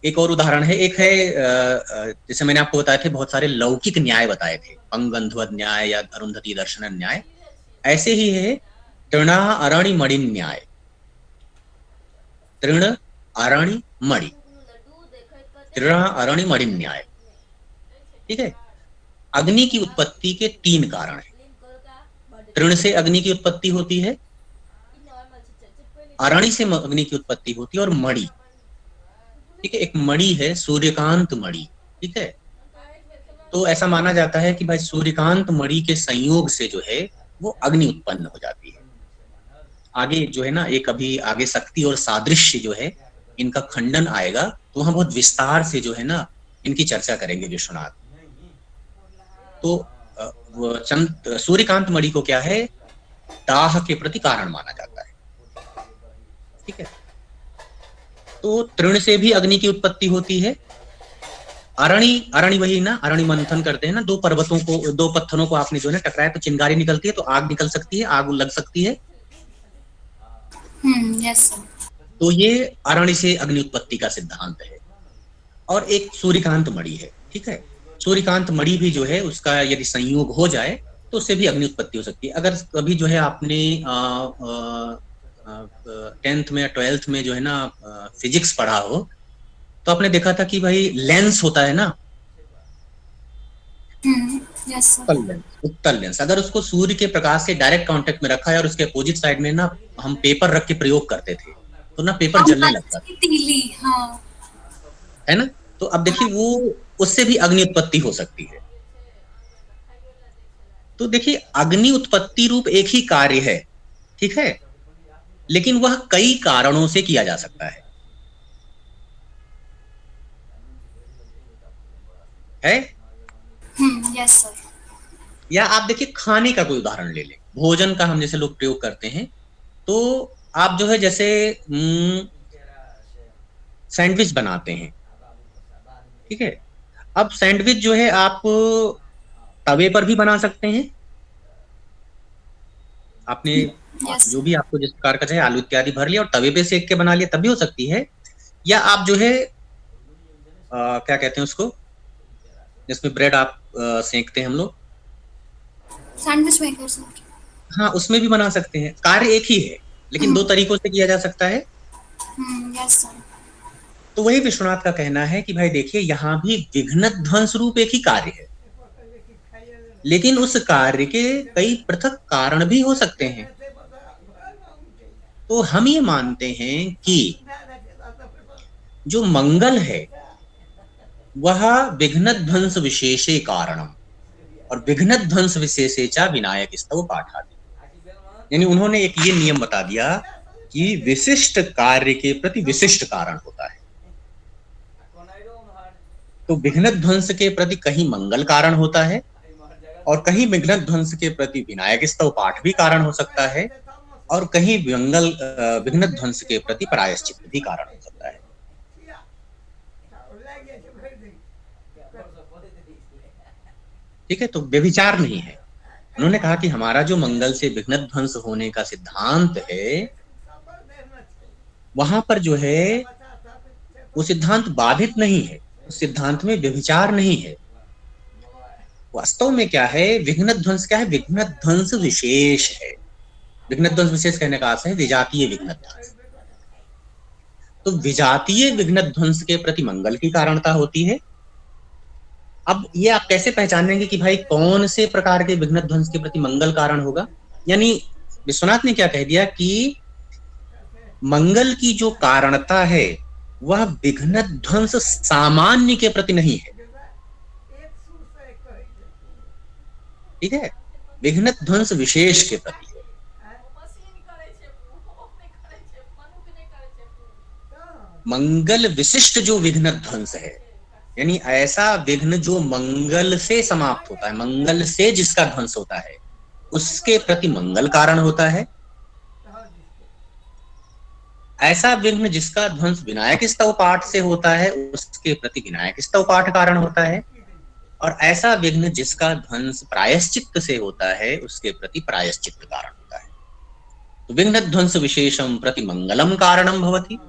एक और उदाहरण है, एक है जैसे मैंने आपको बताए थे बहुत सारे लौकिक न्याय बताए थे, पंगंधवद न्याय या अरुंधति दर्शन न्याय। ऐसे ही है तृणा अरणि मणि न्याय। तृण अरणि मणि, तृणा अरणि मणि न्याय, ठीक है। अग्नि की उत्पत्ति के तीन कारण है। तृण से अग्नि की उत्पत्ति होती है, अरणि से अग्नि की उत्पत्ति होती है, और मणि, ठीक है। एक मणि है सूर्यकांत मणि, ठीक है। तो ऐसा माना जाता है कि भाई सूर्यकांत मणि के संयोग से जो है वो अग्नि उत्पन्न हो जाती है। आगे जो है ना, एक अभी आगे शक्ति और सादृश्य जो है इनका खंडन आएगा, तो हम बहुत विस्तार से जो है ना इनकी चर्चा करेंगे विश्वनाथ। तो सूर्यकांत मणि को क्या है? दाह के प्रति कारण माना जाता है, ठीक है। तो तृण से भी अग्नि की उत्पत्ति होती है। अरणि, अरणि वही ना, अरणि मंथन करते हैं ना, दो पर्वतों को, दो पत्थरों को आपने जो है टकराया तो चिंगारी निकलती है, तो आग निकल सकती है, आग लग सकती है। Yes sir. तो ये अरणि से अग्नि उत्पत्ति का सिद्धांत है। और एक सूर्यकांत मणि है, ठीक है। सूर्यकांत मणि भी जो है उसका यदि संयोग हो जाए तो उससे भी अग्नि उत्पत्ति हो सकती है। अगर कभी जो है आपने 10th में या 12th में जो है ना फिजिक्स पढ़ा हो तो आपने देखा था कि भाई लेंस होता है ना, यस सर। उत्तल लेंस, उत्तल लेंस, अगर उसको सूर्य के प्रकाश से डायरेक्ट कांटेक्ट में रखा है और उसके अपोजिट साइड में ना हम पेपर रख के प्रयोग करते थे तो ना पेपर हाँ जलने कांच लगता था, की तीली, हाँ। है ना। तो अब देखिए वो, उससे भी अग्नि उत्पत्ति हो सकती है। तो देखिए अग्नि उत्पत्ति रूप एक ही कार्य है, ठीक है, लेकिन वह कई कारणों से किया जा सकता है। Yes sir. या आप देखिए खाने का कोई उदाहरण ले लें, भोजन का हम जैसे लोग प्रयोग करते हैं, तो आप जो है जैसे सैंडविच बनाते हैं, ठीक है। अब सैंडविच जो है आप तवे पर भी बना सकते हैं। आपने यस जो भी आपको जिस प्रकार का चाहे आलू इत्यादि भर लिया और तवे पे सेक के बना लिया तब भी हो सकती है। या आप जो है क्या कहते हैं उसको, जिसमें ब्रेड आप सेकते हैं हम लोग, सैंडविच मेकर सर। हाँ उसमें भी बना सकते हैं। कार्य एक ही है लेकिन दो तरीकों से किया जा सकता है। Yes sir. तो वही विश्वनाथ का कहना है कि भाई देखिए यहां भी विघ्न ध्वंस रूप एक ही कार्य है, लेकिन उस कार्य के कई पृथक कारण भी हो सकते हैं। तो हम ये मानते हैं कि जो मंगल है वह विघ्न ध्वंस विशेषे कारणम, और विघ्न ध्वंस विशेषे चा विनायक स्तव पाठादि। यानी उन्होंने एक ये नियम बता दिया कि विशिष्ट कार्य के प्रति विशिष्ट कारण होता है। तो विघ्न ध्वंस के प्रति कहीं मंगल कारण होता है और कहीं विघ्न ध्वंस के प्रति विनायक स्तव पाठ भी कारण हो सकता है, और कहीं विघ्न ध्वंस के प्रति प्रायश्चित भी कारण हो सकता है, ठीक है। तो व्यभिचार नहीं है, उन्होंने कहा कि हमारा जो मंगल से विघ्न ध्वंस होने का सिद्धांत है, वहां पर जो है वो सिद्धांत बाधित नहीं है, उस सिद्धांत में व्यभिचार नहीं है। वास्तव में क्या है, विघ्न ध्वंस क्या है, विघ्न ध्वंस विशेष है। विघ्न ध्वंस विशेष कहने का अर्थ है विजातीय विघ्न ध्वंस। तो विजातीय विघ्न ध्वंस के प्रति मंगल की कारणता होती है। अब ये आप कैसे पहचानेंगे कि भाई कौन से प्रकार के विघ्न ध्वंस के प्रति मंगल कारण होगा? यानी विश्वनाथ ने क्या कह दिया कि मंगल की जो कारणता है वह विघ्न ध्वंस सामान्य के प्रति नहीं है। ठीक है, विघ्न ध्वंस विशेष के प्रति है। मंगल विशिष्ट जो विघ्न ध्वंस है, यानी ऐसा विघ्न जो मंगल से समाप्त होता है, मंगल से जिसका ध्वंस होता है, उसके प्रति मंगल कारण होता है। ऐसा विघ्न जिसका ध्वंस विनायक स्तव पाठ से होता है, उसके प्रति विनायक स्तव पाठ कारण होता है। और ऐसा विघ्न जिसका ध्वंस प्रायश्चित्त से होता है, उसके प्रति प्रायश्चित्त कारण होता है। तो विघ्न ध्वंस विशेषम प्रति मंगलम कारणम भवति,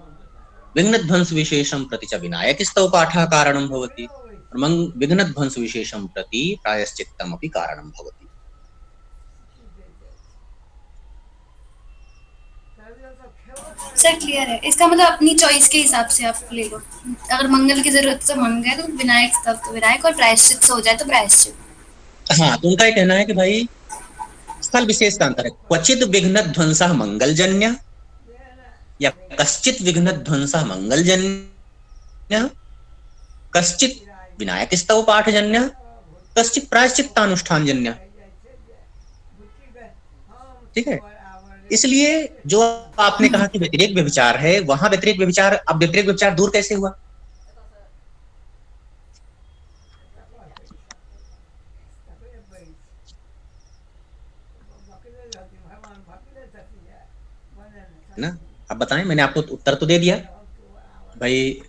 विघ्न ध्वंस विशेषम प्रति च विनायक स्तव पाठः कारणम भवति, विघ्न ध्वंस विशेषम प्रति प्रायश्चित्तम अपि कारणम भवति। सर क्लियर है, इसका मतलब अपनी चॉइस के हिसाब से आप ले लो। अगर मंगल की जरूरत तो मंगल, विनायक तब तो विनायक, और प्रायश्चित से हो जाए तो प्रायश्चित। हाँ, तो उनका ये कहना है कि भाई स्थल विशेष का अंतर है। क्वचित विघ्न ध्वंस मंगलजन्य या कश्चित विघ्न ध्वंस मंगलजन्य, कश्चित विनायक स्तव पाठजन्य, कश्चित प्रायश्चित्तानुष्ठानजन्य। ठीक है, इसलिए जो आपने कहा कि व्यतिरेक व्यभिचार है, वहां व्यतिरेक व्यभिचार, अब व्यतिरेक व्यभिचार दूर कैसे हुआ? ना, अब बताएं, मैंने आपको उत्तर तो दे दिया भाई,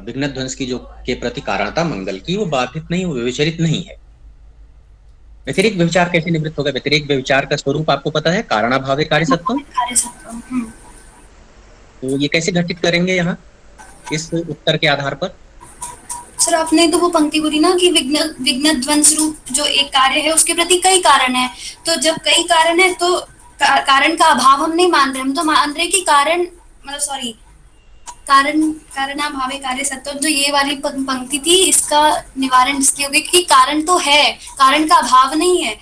विघ्न ध्वंस की जो के प्रति कारणता मंगल की, वो बाधित नहीं, वो व्यभिचरित नहीं है। व्यतिरेक व्यभिचार कैसे निवृत्त होगा? व्यतिरेक व्यभिचार का स्वरूप आपको पता है, कारणाभावे कार्यसत्वम। तो ये कैसे घटित करेंगे यहाँ इस उत्तर के आधार पर? सर आपने तो वो पंक्ति बोली ना कि विघ्न विघ्न ध्वंस रूप जो एक कार्य है उसके प्रति कई कारण है। तो जब कई कारण है तो कारण का अभाव हम नहीं मान रहे, हम तो मान रहे कि कारण, मतलब सॉरी, कारणाभावे कार्य सत्व, जो ये वाली पंक्ति थी, इसका निवारण इसलिए हो गया कि कारण तो है, कारण का अभाव नहीं है।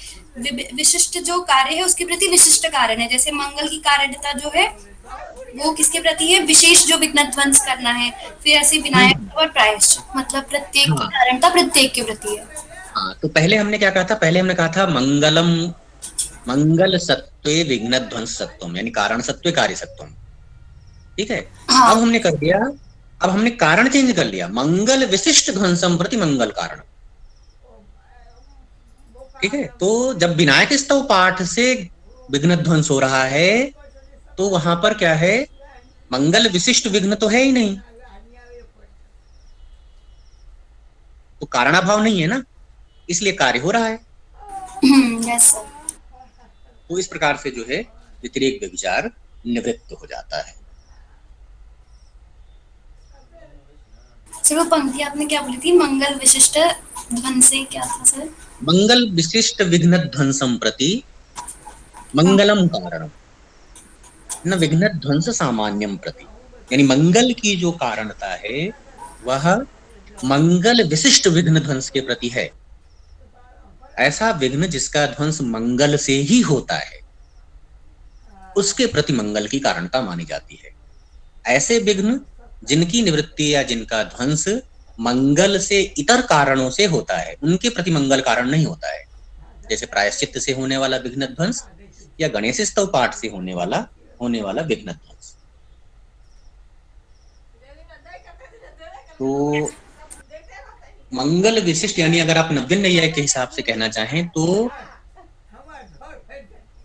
विशिष्ट जो कार्य है उसके प्रति विशिष्ट कारण है। जैसे मंगल की कार्यता जो है वो किसके प्रति है? विशेष जो विघ्न ध्वंस करना है। फिर ऐसे विनायक और प्रायश्चित, मतलब प्रत्येक की कारणता प्रत्येक के प्रति है। हाँ, तो पहले हमने क्या कहा था? पहले हमने कहा था मंगलम, मंगल सत्वे विघ्न ध्वंस सत्वम, यानी कारण सत्वे कार्य सत्वम। ठीक है, हाँ। अब हमने कर दिया, अब हमने कारण चेंज कर लिया, मंगल विशिष्ट ध्वंसम प्रति मंगल कारण। ठीक है, तो जब विनायक स्तव पाठ से विघ्न ध्वंस हो रहा है तो वहां पर क्या है? मंगल विशिष्ट विघ्न तो है ही नहीं, तो कारणाभाव नहीं है ना, इसलिए कार्य हो रहा है। Yes sir. तो इस प्रकार से जो है व्यतिरेक व्यभिचार निवृत्त हो जाता है। सर वो पंक्ति आपने क्या बोली थी? मंगल विशिष्ट ध्वंस से क्या था सर? मंगल विशिष्ट विघ्न ध्वंसम प्रति मंगलम कारणम न विघ्न ध्वंस सामान्यम प्रति, यानी मंगल की जो कारणता है वह मंगल विशिष्ट विघ्न ध्वंस के प्रति है। ऐसा विघ्न जिसका ध्वंस मंगल से ही होता है, उसके प्रति मंगल की कारणता मानी जाती है। ऐसे विघ्न जिनकी निवृत्ति या जिनका ध्वंस मंगल से इतर कारणों से होता है, उनके प्रति मंगल कारण नहीं होता है। जैसे प्रायश्चित्त से होने वाला विघ्न ध्वंस या गणेश स्तव पाठ से होने वाला विघ्न ध्वंस। तो मंगल विशिष्ट, यानी अगर आप नव्य न्याय के हिसाब से कहना चाहें तो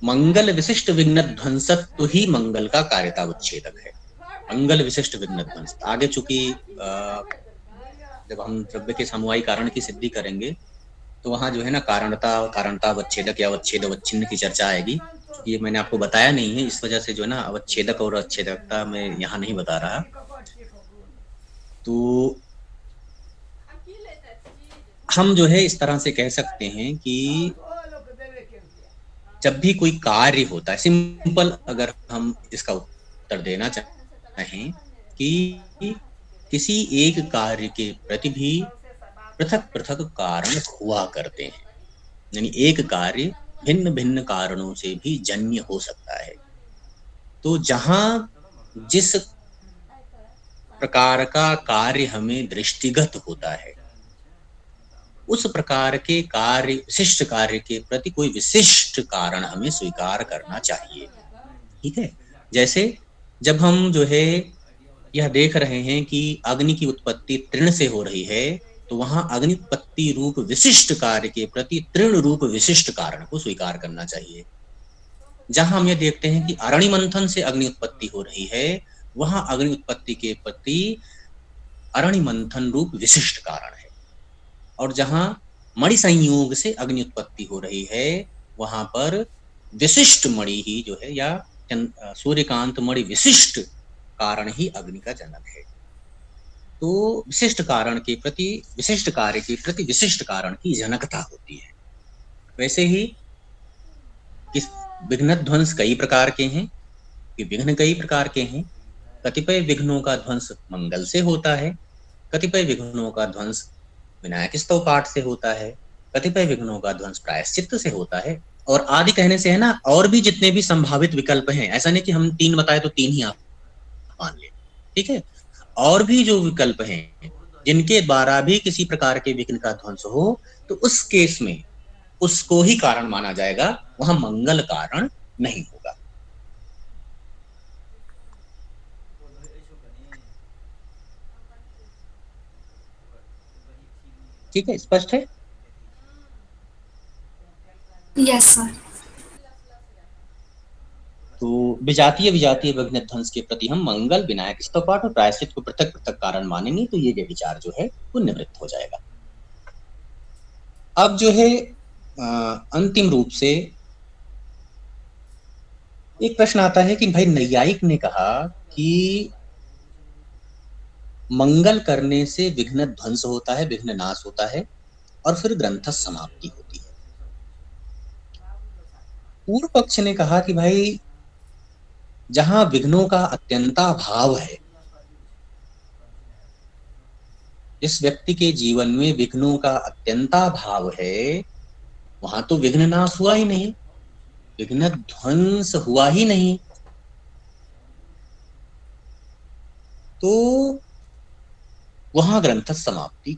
मंगल विशिष्ट विघ्न ध्वंसत्व ही मंगल का कार्यता उच्छेदक है। मंगल विशिष्ट विघ्न ध्वंस, आगे चूंकि जब हम द्रव्य के समवायी कारण की सिद्धि करेंगे तो वहां जो है ना कारणता अवच्छेदक या अवच्छेद अवच्छिन्न की चर्चा आएगी। ये मैंने आपको बताया नहीं है, इस वजह से जो है ना अवच्छेदक और अवच्छेदकता मैं यहाँ नहीं बता रहा। तो हम जो है इस तरह से कह सकते हैं कि जब भी कोई कार्य होता है, सिंपल अगर हम इसका उत्तर देना चाहें कि किसी एक कार्य के प्रति भी पृथक पृथक कारण हुआ करते हैं, यानी एक कार्य भिन्न भिन्न कारणों से भी जन्य हो सकता है। तो जहां जिस प्रकार का कार्य हमें दृष्टिगत होता है, उस प्रकार के कार्य, विशिष्ट कार्य के प्रति कोई विशिष्ट कारण हमें स्वीकार करना चाहिए। ठीक है, जैसे जब हम जो है यह देख रहे हैं कि अग्नि की उत्पत्ति तृण से हो रही है, तो वहां अग्निपत्ति रूप विशिष्ट कार्य के प्रति तृण रूप विशिष्ट कारण को स्वीकार करना चाहिए। जहां हम ये देखते हैं कि अरणि मंथन से अग्नि उत्पत्ति हो रही है, वहां अग्नि उत्पत्ति के प्रति अरणि मंथन रूप विशिष्ट कारण है। और जहां मणि संयोग से अग्नि उत्पत्ति हो रही है, वहां पर विशिष्ट मणि ही जो है या सूर्यकांत मणि विशिष्ट कारण ही अग्नि का जनक है। तो विशिष्ट कारण के प्रति, विशिष्ट कार्य के प्रति विशिष्ट कारण की जनकता होती है। वैसे ही किस विघ्न ध्वंस कई प्रकार के हैं, कि विघ्न कई प्रकार के हैं। कतिपय विघ्नों का ध्वंस मंगल से होता है, कतिपय विघ्नों का ध्वंस विनायक स्तव पाठ से होता है, कतिपय विघ्नों का ध्वंस प्रायश्चित्त से होता है। और आदि कहने से है ना, और भी जितने भी संभावित विकल्प हैं, ऐसा नहीं कि हम 3 बताए तो 3 ही आप मान ले। ठीक है, और भी जो विकल्प हैं जिनके द्वारा भी किसी प्रकार के विघ्न का ध्वंस हो, तो उस केस में उसको ही कारण माना जाएगा, वहां मंगल कारण नहीं होगा। ठीक है, स्पष्ट है। Yes sir. तो विजातीय विजातीय विघ्न ध्वंस के प्रति हम मंगल, विनायक स्तव पाठ और प्रायश्चित को पृथक पृथक कारण मानेंगे, तो ये विचार जो है वो निवृत्त हो जाएगा। अब जो है अंतिम रूप से एक प्रश्न आता है कि भाई नैयायिक ने कहा कि मंगल करने से विघ्न ध्वंस होता है, विघ्न नाश होता है और फिर ग्रंथ समाप्ति होती है। पूर्व पक्ष ने कहा कि भाई जहां विघ्नों का अत्यंता भाव है, जिस व्यक्ति के जीवन में विघ्नों का अत्यंता भाव है, वहां तो विघ्न नाश हुआ ही नहीं, विघ्न ध्वंस हुआ ही नहीं। तो वहां ग्रंथ समाप्ति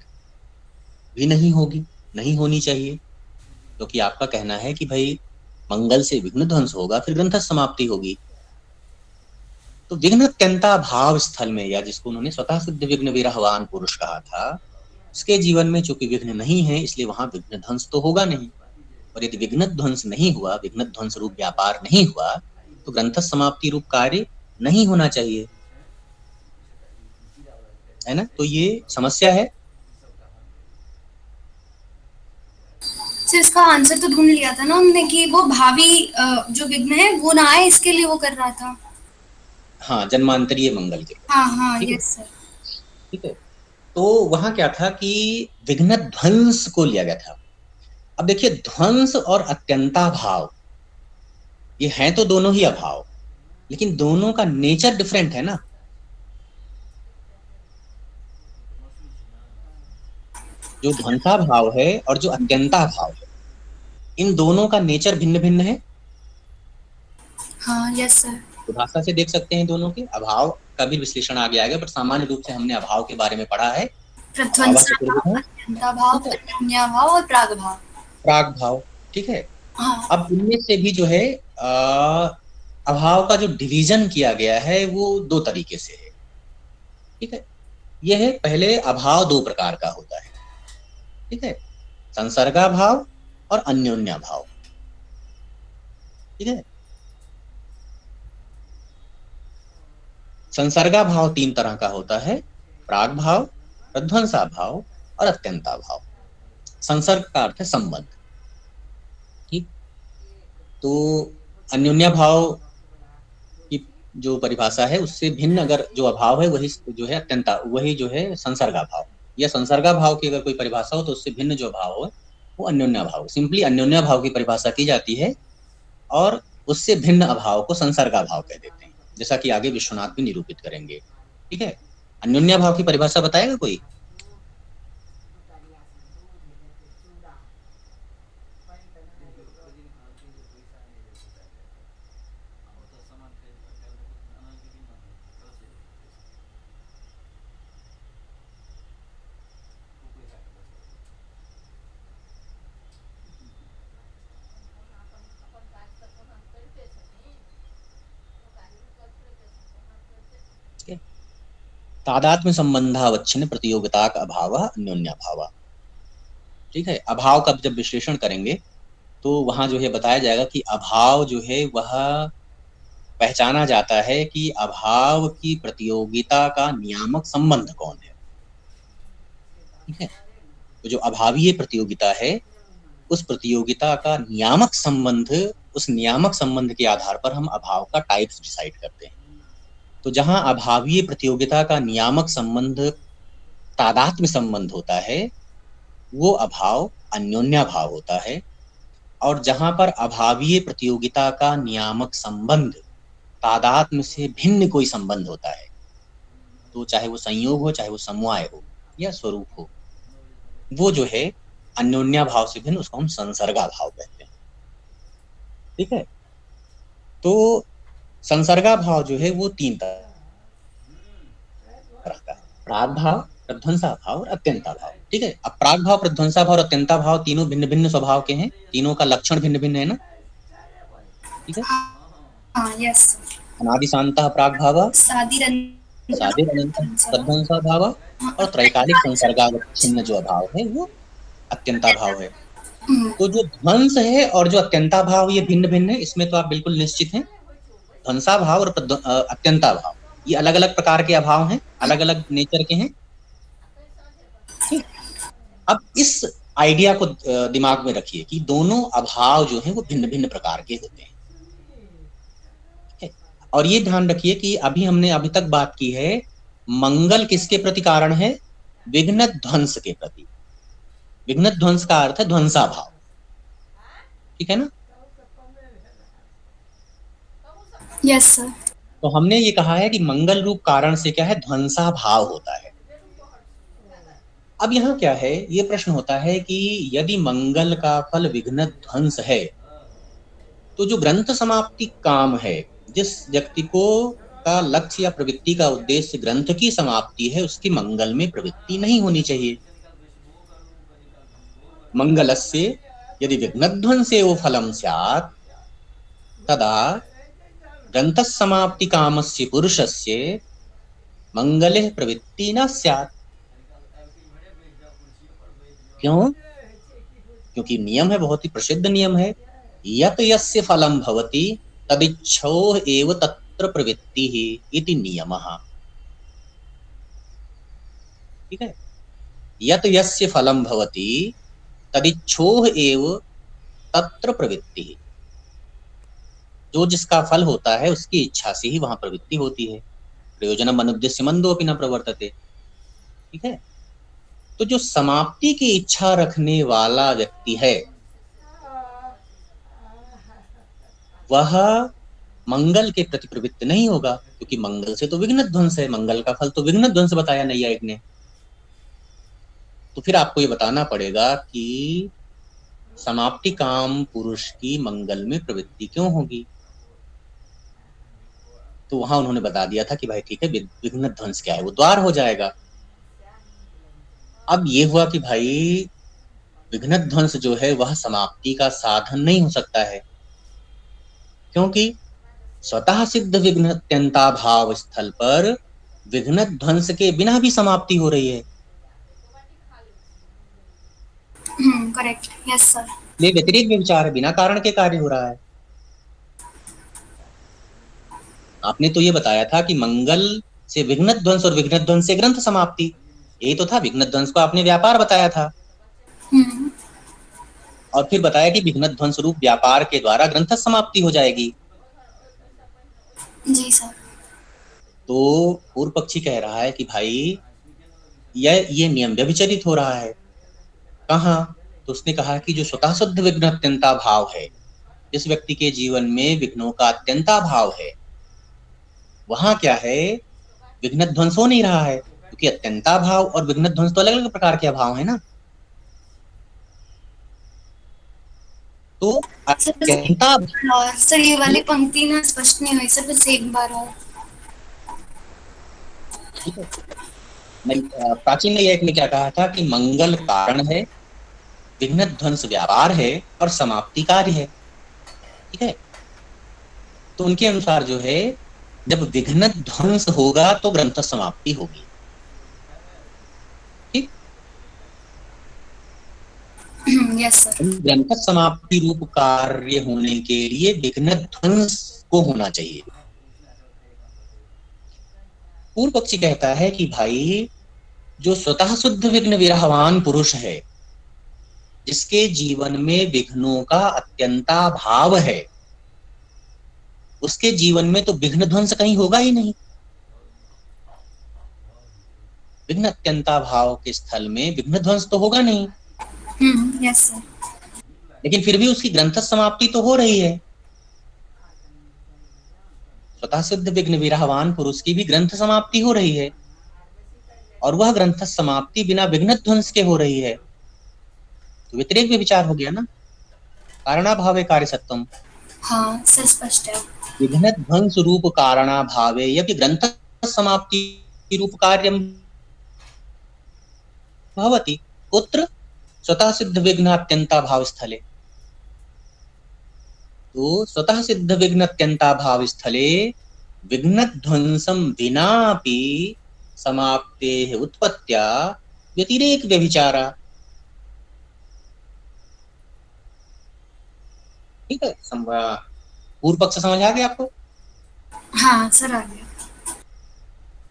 भी नहीं होगी, नहीं होनी चाहिए, क्योंकि आपका कहना है कि भाई मंगल से विघ्न ध्वंस होगा, फिर ग्रंथ समाप्ति होगी। तो विघ्न अत्यंता भाव स्थल में, या जिसको उन्होंने स्वतः सिद्ध विघ्न विरहवान पुरुष कहा था, उसके जीवन में चूंकि विघ्न नहीं है, इसलिए वहां विघ्न ध्वंस तो होगा नहीं। और यदि विघ्न ध्वंस नहीं हुआ, विघ्न ध्वंस रूप व्यापार नहीं हुआ, तो ग्रंथ समाप्ति रूप कार्य नहीं होना चाहिए, है ना। तो ये समस्या है। सर इसका आंसर तो ढूंढ लिया था ना हमने कि वो भावी जो विघ्न है वो ना आए, इसके लिए वो कर रहा था। हाँ, जन्मांतरीय मंगल के। हाँ हाँ, ठीक है, यस सर। ठीक है। तो वहां क्या था कि विघ्न ध्वंस को लिया गया था। अब देखिए, ध्वंस और अत्यंता भाव ये हैं तो दोनों ही अभाव, लेकिन दोनों का नेचर डिफरेंट है ना। जो ध्वंसा भाव है और जो अत्यंता भाव है, इन दोनों का नेचर भिन्न भिन्न है। हाँ यस सर। तो भाषा से देख सकते हैं दोनों के अभाव का भी विश्लेषण आगे आएगा, बट सामान्य रूप से हमने अभाव के बारे में पढ़ा है। अभाव प्रध्वंसा भाव, चतुर्विध, अत्यंता भाव, ठीक है, अन्योन्या भाव और प्राग भाव। प्राग भाव। ठीक है, हाँ। अब इनमें से भी जो है अभाव का जो डिवीजन किया गया है वो 2 तरीके से है। ठीक है, यह है, पहले अभाव 2 प्रकार का होता है। ठीक है, संसर्गा भाव और अन्योन्या भाव। ठीक है, संसर्गा भाव 3 तरह का होता है, प्राग भाव, प्रध्वंसा भाव और अत्यंता भाव। संसर्ग का अर्थ है संबंध। ठीक, तो अन्योन्याभाव की जो परिभाषा है उससे भिन्न अगर जो अभाव है वही जो है अत्यंता, वही जो है संसर्गाभाव, या संसर्गाभाव की अगर कोई परिभाषा हो तो उससे भिन्न जो भाव हो वो अन्योन्याभाव, सिंपली अन्योन्याभाव की परिभाषा की जाती है और उससे भिन्न अभाव को संसर्गाभाव कह देते हैं, जैसा कि आगे विश्वनाथ भी निरूपित करेंगे। ठीक है, अन्योन्याभाव की परिभाषा बताएगा कोई? तादात्म्य संबंधावच्छिन्न प्रतियोगिता का अभाव अन्योन्याभाव। ठीक है, अभाव का जब विश्लेषण करेंगे तो वहां जो है बताया जाएगा कि अभाव जो है वह पहचाना जाता है कि अभाव की प्रतियोगिता का नियामक संबंध कौन है। ठीक है, तो जो अभावीय प्रतियोगिता है उस प्रतियोगिता का नियामक संबंध, उस नियामक संबंध के आधार पर हम अभाव का टाइप्स डिसाइड करते हैं। तो जहां अभावीय प्रतियोगिता का नियामक संबंध तादात्म्य संबंध होता है वो अभाव अन्योन्याभाव होता है, और जहां पर अभावीय प्रतियोगिता का नियामक संबंध तादात्म्य से भिन्न कोई संबंध होता है, तो चाहे वो संयोग हो, चाहे वो समवाय हो या स्वरूप हो, वो जो है अन्योन्याभाव से भिन्न, उसको हम संसर्गाभाव कहते हैं। ठीक है, तो संसर्गाभाव जो है वो तीन तरह का है, प्रागभाव, प्रध्वंसाभाव और अत्यंताभाव। ठीक है, अब प्रागभाव, प्रध्वंसाभाव और अत्यंताभाव तीनों भिन्न भिन्न स्वभाव के हैं, तीनों का लक्षण भिन्न भिन्न है ना। ठीक है, यस, अनादि शांतः प्रागभाव, सादिर अनंतः प्रध्वंसाभाव और त्रैकालिक संसर्गावच्छिन्न जो अभाव है वो अत्यंताभाव है। तो जो ध्वंस है और जो अत्यंताभाव ये भिन्न भिन्न है, इसमें तो आप बिल्कुल निश्चित हैं। ध्वंसाभाव और अत्यंताभाव ये अलग अलग प्रकार के अभाव हैं, अलग अलग नेचर के हैं। ठीक, अब इस आइडिया को दिमाग में रखिए कि दोनों अभाव जो हैं वो भिन्न भिन्न प्रकार के होते हैं। और ये ध्यान रखिए कि अभी तक बात की है मंगल किसके प्रति कारण है? विघ्न ध्वंस के प्रति। विघ्न ध्वंस का अर्थ है ध्वंसाभाव। ठीक है ना? Yes sir. तो हमने ये कहा है कि मंगल रूप कारण से क्या है? ध्वंसाभाव होता है। अब यहाँ क्या है, ये प्रश्न होता है कि यदि मंगल का फल विघ्न ध्वंस है तो जो ग्रंथ समाप्ति काम है, जिस व्यक्ति को का लक्ष्य या प्रवृत्ति का उद्देश्य ग्रंथ की समाप्ति है, उसकी मंगल में प्रवृत्ति नहीं होनी चाहिए। मंगलस्य यदि विघ्नध्वंसे वो फलम स्यात् तदा ग्रंथ समाप्ति कामस्य पुरुषस्य मंगले प्रवृत्ति न स्यात्। क्यों? क्योंकि नियम है, बहुत ही प्रसिद्ध नियम है, यत यस्य फलम भवति तदिच्छोः एव तत्र प्रवृत्तिः इति नियमः। ठीक है, यत यस्य फलम भवति तदिच्छोः एव तत्र प्रवृत्तिः, जो जिसका फल होता है उसकी इच्छा से ही वहां प्रवृत्ति होती है। प्रयोजनम अनुद्देश्य मंदोपि न प्रवर्तते। ठीक है, तो जो समाप्ति की इच्छा रखने वाला व्यक्ति है वह मंगल के प्रति प्रवृत्त नहीं होगा, क्योंकि मंगल से तो विघ्न ध्वंस है, मंगल का फल तो विघ्न ध्वंस बताया नैयायिक ने। तो फिर आपको ये बताना पड़ेगा कि समाप्ति काम पुरुष की मंगल में प्रवृत्ति क्यों होगी। तो वहां उन्होंने बता दिया था कि भाई ठीक है, विघ्न ध्वंस क्या है, वो द्वार हो जाएगा। अब ये हुआ कि भाई विघ्न ध्वंस जो है वह समाप्ति का साधन नहीं हो सकता है, क्योंकि स्वतः सिद्ध विघ्न अत्यंता भाव स्थल पर विघ्न ध्वंस के बिना भी समाप्ति हो रही है। Correct, yes sir. ये व्यतिरिक्त विचार है, बिना कारण के कार्य हो रहा है। आपने तो ये बताया था कि मंगल से विघ्न ध्वंस और विघ्न ध्वंस से ग्रंथ समाप्ति, यही तो था। विघ्न ध्वंस को आपने व्यापार बताया था। और फिर बताया कि विघ्न ध्वंस रूप व्यापार के द्वारा ग्रंथ समाप्ति हो जाएगी। जी सर। तो पूर्व पक्षी कह रहा है कि भाई ये नियम व्यभिचरित हो रहा है। कहाँ? तो उसने कहा कि जो स्वतः शुद्ध विघ्न अत्यंता भाव है, जिस व्यक्ति के जीवन में विघ्नों का अत्यंता भाव है, वहां क्या है, विघ्न ध्वंस हो नहीं रहा है, क्योंकि अत्यंता भाव और विघ्न ध्वंस तो अलग अलग प्रकार के अभाव है ना। तो सर अत्यंता, और सर ये वाली पंक्ति ना स्पष्ट नहीं हुई सर, बस एक बार और। ठीक है, प्राचीन न्यायिक ने क्या कहा था कि मंगल कारण है, विघ्न ध्वंस व्यापार है और समाप्ति कार्य है। ठीक है, तो उनके अनुसार जो है, जब विघ्न ध्वंस होगा तो ग्रंथ समाप्ति होगी। ठीक, यस सर। ग्रंथ समाप्ति रूप कार्य होने के लिए विघ्न ध्वंस को होना चाहिए। पूर्व पक्षी कहता है कि भाई जो स्वतः शुद्ध विघ्न विरहवान पुरुष है, जिसके जीवन में विघ्नों का अत्यंता भाव है, उसके जीवन में तो विघ्न ध्वंस कहीं होगा ही नहीं। विघ्न अत्यंता भाव के स्थल में विघ्न ध्वंस तो होगा नहीं, यस सर। लेकिन फिर भी उसकी ग्रंथ समाप्ति तो हो रही है। स्वतः सिद्ध विघ्न विरहवान पुरुष की भी ग्रंथ समाप्ति हो रही है, और वह ग्रंथ समाप्ति बिना विघ्न ध्वंस के हो रही है। तो व्यतिरेक में विचार हो गया ना, कारणाभावे कार्य सत्वम। हाँ सर स्पष्ट है। विघ्न ध्वंस रूप कारणाभावे यदि ग्रंथ समाप्ति रूप कार्यम भवति, कुत्र? स्वतः सिद्ध विघ्न अत्यंता भाव स्थले। तो स्वतः सिद्ध विघ्न अत्यंता भाव स्थले विघ्न ध्वंसम विनापि समाप्ते उत्पत्त्या व्यतिरेक व्यभिचारा। ठीक है, पूर्व पक्ष समझ आ गया आपको? हाँ सर आ गया।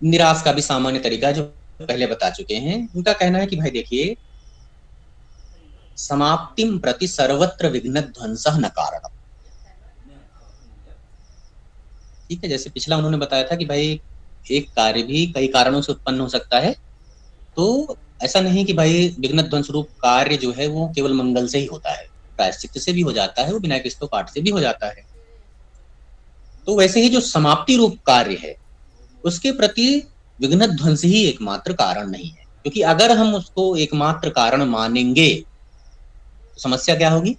निराश का भी सामान्य तरीका जो पहले बता चुके हैं। उनका कहना है कि भाई देखिए, समाप्तिम प्रति सर्वत्र विघ्न ध्वंस न कारण। ठीक है, जैसे पिछला उन्होंने बताया था कि भाई एक कार्य भी कई कारणों से उत्पन्न हो सकता है, तो ऐसा नहीं कि भाई विघ्न ध्वंस रूप कार्य जो है वो केवल मंगल से ही होता है, प्रायश्चित से भी हो जाता है, वो बिना किस्तों पाठ से भी हो जाता है। तो वैसे ही जो समाप्ति रूप कार्य है, उसके प्रति विघ्न ध्वंस ही एकमात्र कारण नहीं है, क्योंकि अगर हम उसको एकमात्र कारण मानेंगे तो समस्या क्या होगी?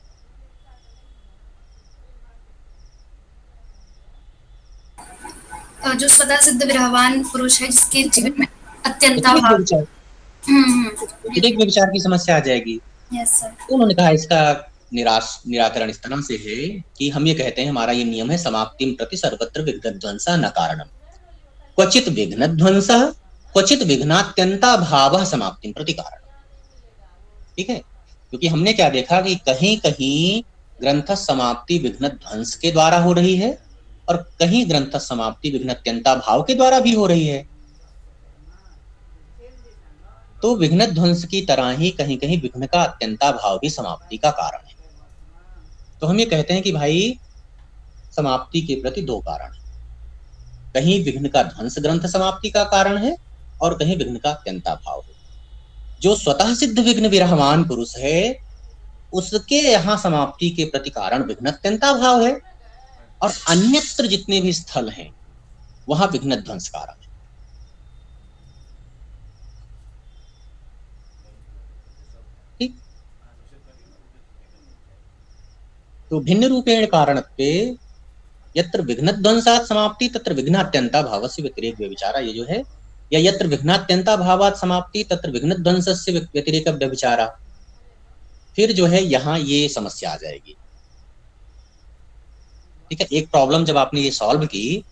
जो सदा सिद्ध विरहवान पुरुष है जिसके जीवन में अत्यंता व्यतिरेक भाव। व्यभिचार, व्यतिरेक व्यभिचार की समस्या आ जाएगी। Yes sir. तो उन्होंने कहा इसका निराकरण इस तरह से है कि हम ये कहते हैं, हमारा ये नियम है, समाप्तिम प्रति सर्वत्र विघ्न ध्वंस न कारणम, क्वचित विघ्न ध्वंस क्वचित विघ्नात्यंता भाव समाप्तिम प्रति कारण। ठीक है, क्योंकि हमने क्या देखा कि कहीं कहीं ग्रंथ समाप्ति विघ्न ध्वंस के द्वारा हो रही है, और कहीं ग्रंथ समाप्ति विघ्न अत्यंता भाव के द्वारा भी हो रही है। तो विघ्न ध्वंस की तरह ही कहीं कहीं विघ्न का अत्यंता भाव भी समाप्ति का कारण है। तो हम ये कहते हैं कि भाई समाप्ति के प्रति दो कारण है, कहीं विघ्न का ध्वंस ग्रंथ समाप्ति का कारण है, और कहीं विघ्न का अत्यंता भाव है। जो स्वतः सिद्ध विघ्न विरहवान पुरुष है, उसके यहाँ समाप्ति के प्रति कारण विघ्न अत्यंता भाव है, और अन्यत्र जितने भी स्थल हैं वहां विघ्न ध्वंस कारण है। ठीक, तो भिन्न रूपेण कारणत्वे यत्र विघ्न ध्वंसात् समाप्ति तत्र विघ्न अत्यंता भावस्य व्यतिरेक व्यभिचारा, ये जो है, या यत्र विघ्नात्यंता भावात् समाप्ति तत्र विघ्न ध्वंसस्य व्यतिरेक व्यभिचारा। फिर जो है यहाँ ये समस्या आ जाएगी। ठीक है, एक प्रॉब्लम जब आपने ये सॉल्व की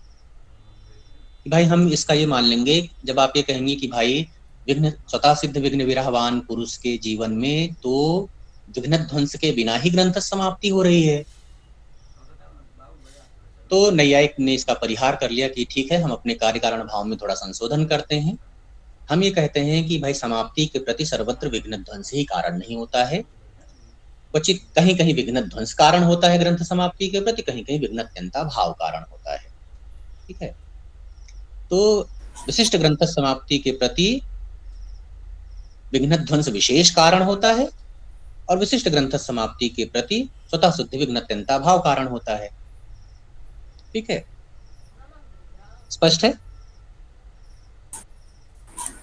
कि भाई हम इसका ये मान लेंगे, जब आप ये कहेंगे कि भाई विघ्न स्वतः सिद्ध विघ्न विरहवान पुरुष के जीवन में तो विघ्न ध्वंस के बिना ही ग्रंथ समाप्ति हो रही है, तो नैयायिक ने इसका परिहार कर लिया कि ठीक है, हम अपने कार्य कारण भाव में थोड़ा संशोधन करते हैं। हम ये कहते हैं कि भाई समाप्ति के प्रति सर्वत्र विघ्न ध्वंस ही कारण नहीं होता है, क्वचित कहीं कहीं विघ्न ध्वंस कारण होता है ग्रंथ समाप्ति के प्रति, कहीं कहीं विघ्न अत्यंता भाव कारण होता है। ठीक है, तो विशिष्ट ग्रंथ समाप्ति के प्रति विघ्न ध्वंस विशेष कारण होता है, और विशिष्ट ग्रंथ समाप्ति के प्रति स्वतः शुद्धि विघ्न अत्यंता भाव कारण होता है। ठीक है, स्पष्ट है?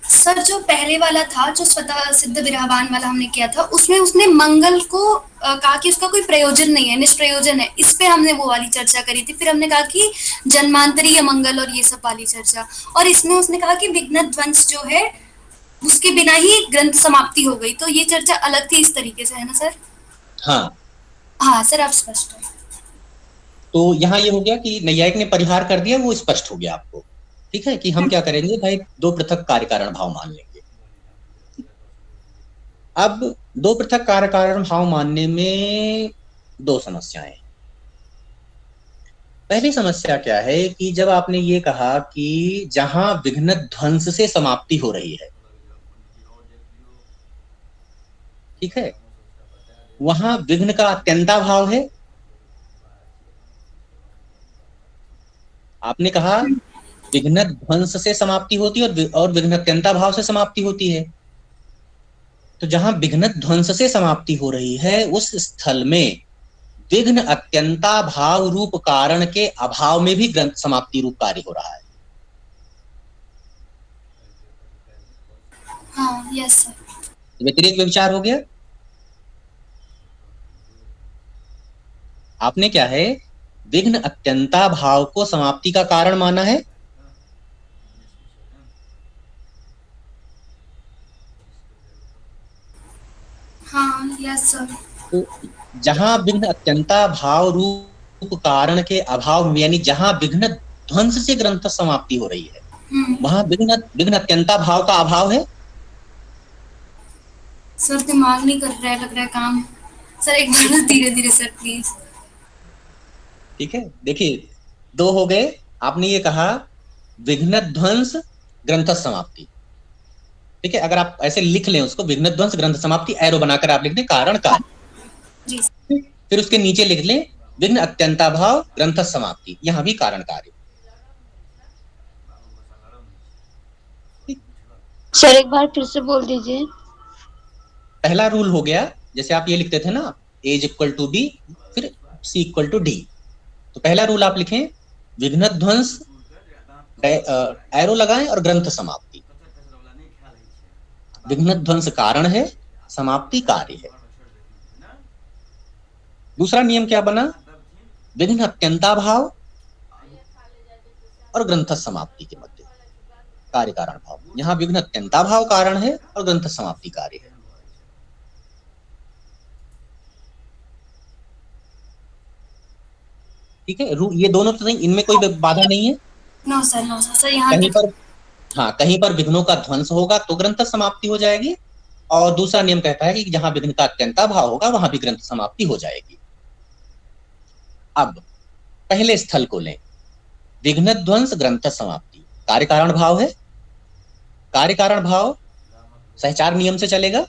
सर जो पहले वाला था, जो स्वतः सिद्ध विरहवान वाला हमने किया था, उसमें उसने मंगल को कहा कि उसका कोई प्रयोजन नहीं है, निष्प्रयोजन है। इस पे हमने वो वाली चर्चा करी थी। फिर हमने कहा कि जन्मांतरीय मंगल और ये सब वाली चर्चा। और इसमें उसने कहा कि विघ्न ध्वंस जो है उसके बिना ही ग्रंथ समाप्ति हो गई। तो ये चर्चा अलग थी इस तरीके से, है ना सर? हाँ हाँ सर, आप स्पष्ट है। तो यहाँ ये हो गया कि नैयायिक ने परिहार कर दिया, वो स्पष्ट हो गया आपको। ठीक है, कि हम क्या करेंगे भाई, दो पृथक कार्य कारण भाव मान लेंगे। अब दो पृथक कार्य कारण भाव मानने में दो समस्याएं। पहली समस्या क्या है कि जब आपने ये कहा कि जहां विघ्न ध्वंस से समाप्ति हो रही है, ठीक है, वहां विघ्न का अत्यंता भाव है। आपने कहा विघ्न ध्वंस से समाप्ति होती है और विघ्न अत्यंता भाव से समाप्ति होती है। तो जहां विघ्न ध्वंस से समाप्ति हो रही है, उस स्थल में विघ्न अत्यंता भाव रूप कारण के अभाव में भी ग्रंथ समाप्ति रूप कार्य हो रहा है। हाँ, यस सर। व्यतिरेक विचार हो गया। आपने क्या है, विघ्न अत्यंता भाव को समाप्ति का कारण माना है। हाँ, यस सर। तो जहां विघ्न अत्यंता भाव रूप कारण के अभाव में, यानी जहां विघ्न ध्वंस से ग्रंथ समाप्ति हो रही है, वहां विघ्न विघ्न अत्यंता भाव का अभाव है। सर दिमाग नहीं कर रहा है, लग रहा है काम। सर एक बार धीरे धीरे सर प्लीज। ठीक है, देखिए दो हो गए। आपने ये कहा विघ्न ध्वंस ग्रंथ समाप्ति। ठीक है, अगर आप ऐसे लिख लें उसको, विघ्न ध्वंस ग्रंथ समाप्ति, एरो बनाकर आप लिख दें कारण कार्य। जी। फिर उसके नीचे लिख लें विघ्न अत्यंता भाव ग्रंथ समाप्ति, यहां भी कारण कार्य। सर एक बार फिर से बोल दीजिए। पहला रूल हो गया, जैसे आप ये लिखते थे ना, A इक्वल टू बी, फिर C इक्वल टू डी। तो पहला रूल आप लिखें विघ्न ध्वंस, एरो लगाएं और ग्रंथ समाप्ति। विघ्न ध्वंस कारण है, समाप्ति कार्य है। दूसरा नियम क्या बना, विघ्न अत्यंता भाव और ग्रंथ समाप्ति के मध्य कार्य कारण भाव। यहां विघ्न अत्यंता भाव कारण है और ग्रंथ समाप्ति कार्य है। ठीक है, ये दोनों तो नहीं, इनमें कोई बाधा नहीं है। No sir, no sir. Sir यहाँ कहीं तक। पर, हाँ, कहीं पर विघ्नों का ध्वंस होगा तो ग्रंथ समाप्ति हो जाएगी, और दूसरा नियम कहता है कि जहां विघ्न का अत्यंता भाव होगा वहां भी ग्रंथ समाप्ति हो जाएगी। अब पहले स्थल को लें, विघ्न ध्वंस ग्रंथ समाप्ति, कार्य कारण भाव है। कार्य कारण भाव सहचार नियम से चलेगा,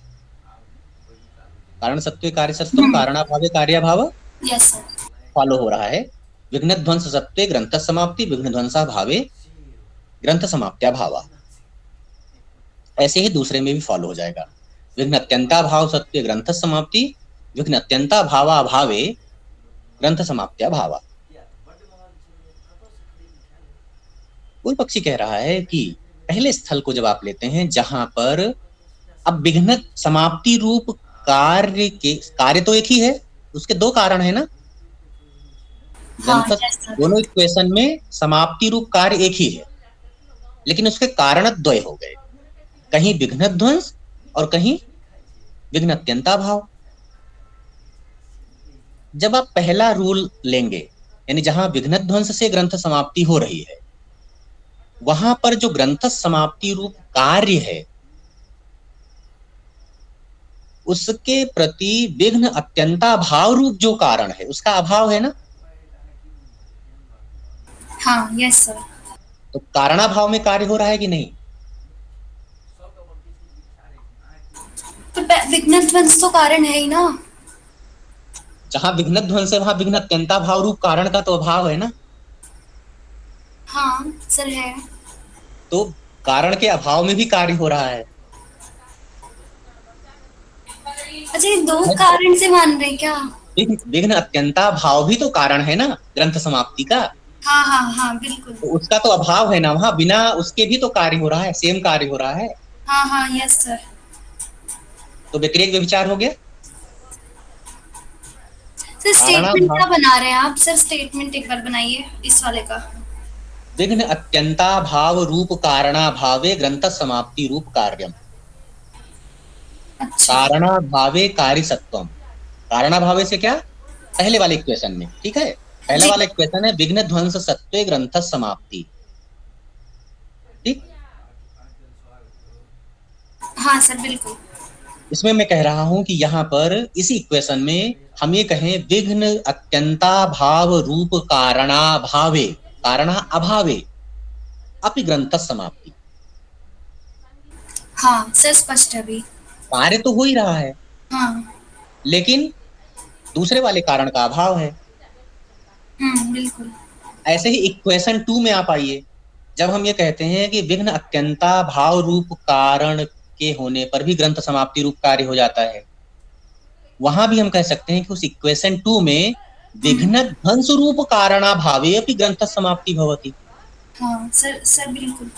कारण सत्वे कार्य सत्वम, कारणाभावे कार्याभाव, यस सर। फॉलो हो रहा है। विघ्न ध्वंस सत्वे ग्रंथ समाप्ति, विघ्न ध्वंसा भावे ग्रंथ समाप्त्या भावा। ऐसे ही दूसरे में भी फॉलो हो जाएगा। विघ्न अत्यंता भाव सत्वे ग्रंथ समाप्ति, विघ्न अत्यंता भावा भावे ग्रंथ समाप्त्या भावा। कोई पक्षी कह रहा है कि पहले स्थल को जब आप लेते हैं जहां पर अब विघ्न समाप्ति रूप कार्य के, कार्य तो एक ही है, उसके दो कारण है ना। हाँ, दोनों इक्वेशन में समाप्ति रूप कार्य एक ही है, लेकिन उसके कारण द्वय हो गए, कहीं विघ्न ध्वंस और कहीं विघ्न अत्यंता भाव। जब आप पहला रूल लेंगे, यानी जहां विघ्न ध्वंस से ग्रंथ समाप्ति हो रही है, वहां पर जो ग्रंथ समाप्ति रूप कार्य है उसके प्रति विघ्न अत्यंता भाव रूप जो कारण है उसका अभाव है ना। हाँ, यस सर। तो कारणाभाव में कार्य हो रहा है कि नहीं। तो विघ्न ध्वंस तो कारण है ही ना। जहां विघ्न ध्वंस है वहां विघ्न अत्यंता भाव रूप कारण का तो अभाव है ना। हाँ सर है। तो कारण के अभाव में भी कार्य हो रहा है। अच्छा, ये दो कारण से मान रहे हैं क्या? विघ्न अत्यंता भाव भी तो कारण है ना ग्रंथ समाप्ति का। हाँ हाँ हाँ बिल्कुल। तो उसका तो अभाव है ना वहां, बिना उसके भी तो कार्य हो रहा है, सेम कार्य हो रहा है। हाँ हाँ यस सर। तो व्यतिरेक व्यभिचार हो गया। सर स्टेटमेंट कारणाभाव क्या बना रहे हैं आप? सर स्टेटमेंट एक बार बनाइए इस वाले का। विघ्न अत्यंता भाव रूप कारणाभावे ग्रंथ समाप्ति रूप कार्यम। अच्छा। कारणाभावे कार्य सत्वम। कारणाभावे से क्या, पहले वाले इक्वेशन में, ठीक है। पहला जी। वाला इक्वेशन है विघ्न ध्वंस सत्वे ग्रंथ समाप्ति, ठीक। हाँ सर बिल्कुल। इसमें मैं कह रहा हूं कि यहाँ पर इसी इक्वेशन में हम ये कहें विघ्न अत्यंता भाव रूप कारणाभावे, कारणा अभावे अपि ग्रंथ समाप्ति। हाँ सर स्पष्ट है अभी। कार्य तो हो ही रहा है, हाँ। लेकिन दूसरे वाले कारण का अभाव है। बिल्कुल। ऐसे ही इक्वेशन 2 में आप आइए, जब हम ये कहते हैं कि विघ्न अत्यंता भाव रूप कारण के होने पर भी ग्रंथ समाप्ति रूप कार्य हो जाता है, वहां भी हम कह सकते हैं कि उस इक्वेशन 2 में हम्म। विघ्न ध्वंस रूप कारणाभावे अपनी ग्रंथ समाप्ति भवति। हाँ सर सर बिल्कुल।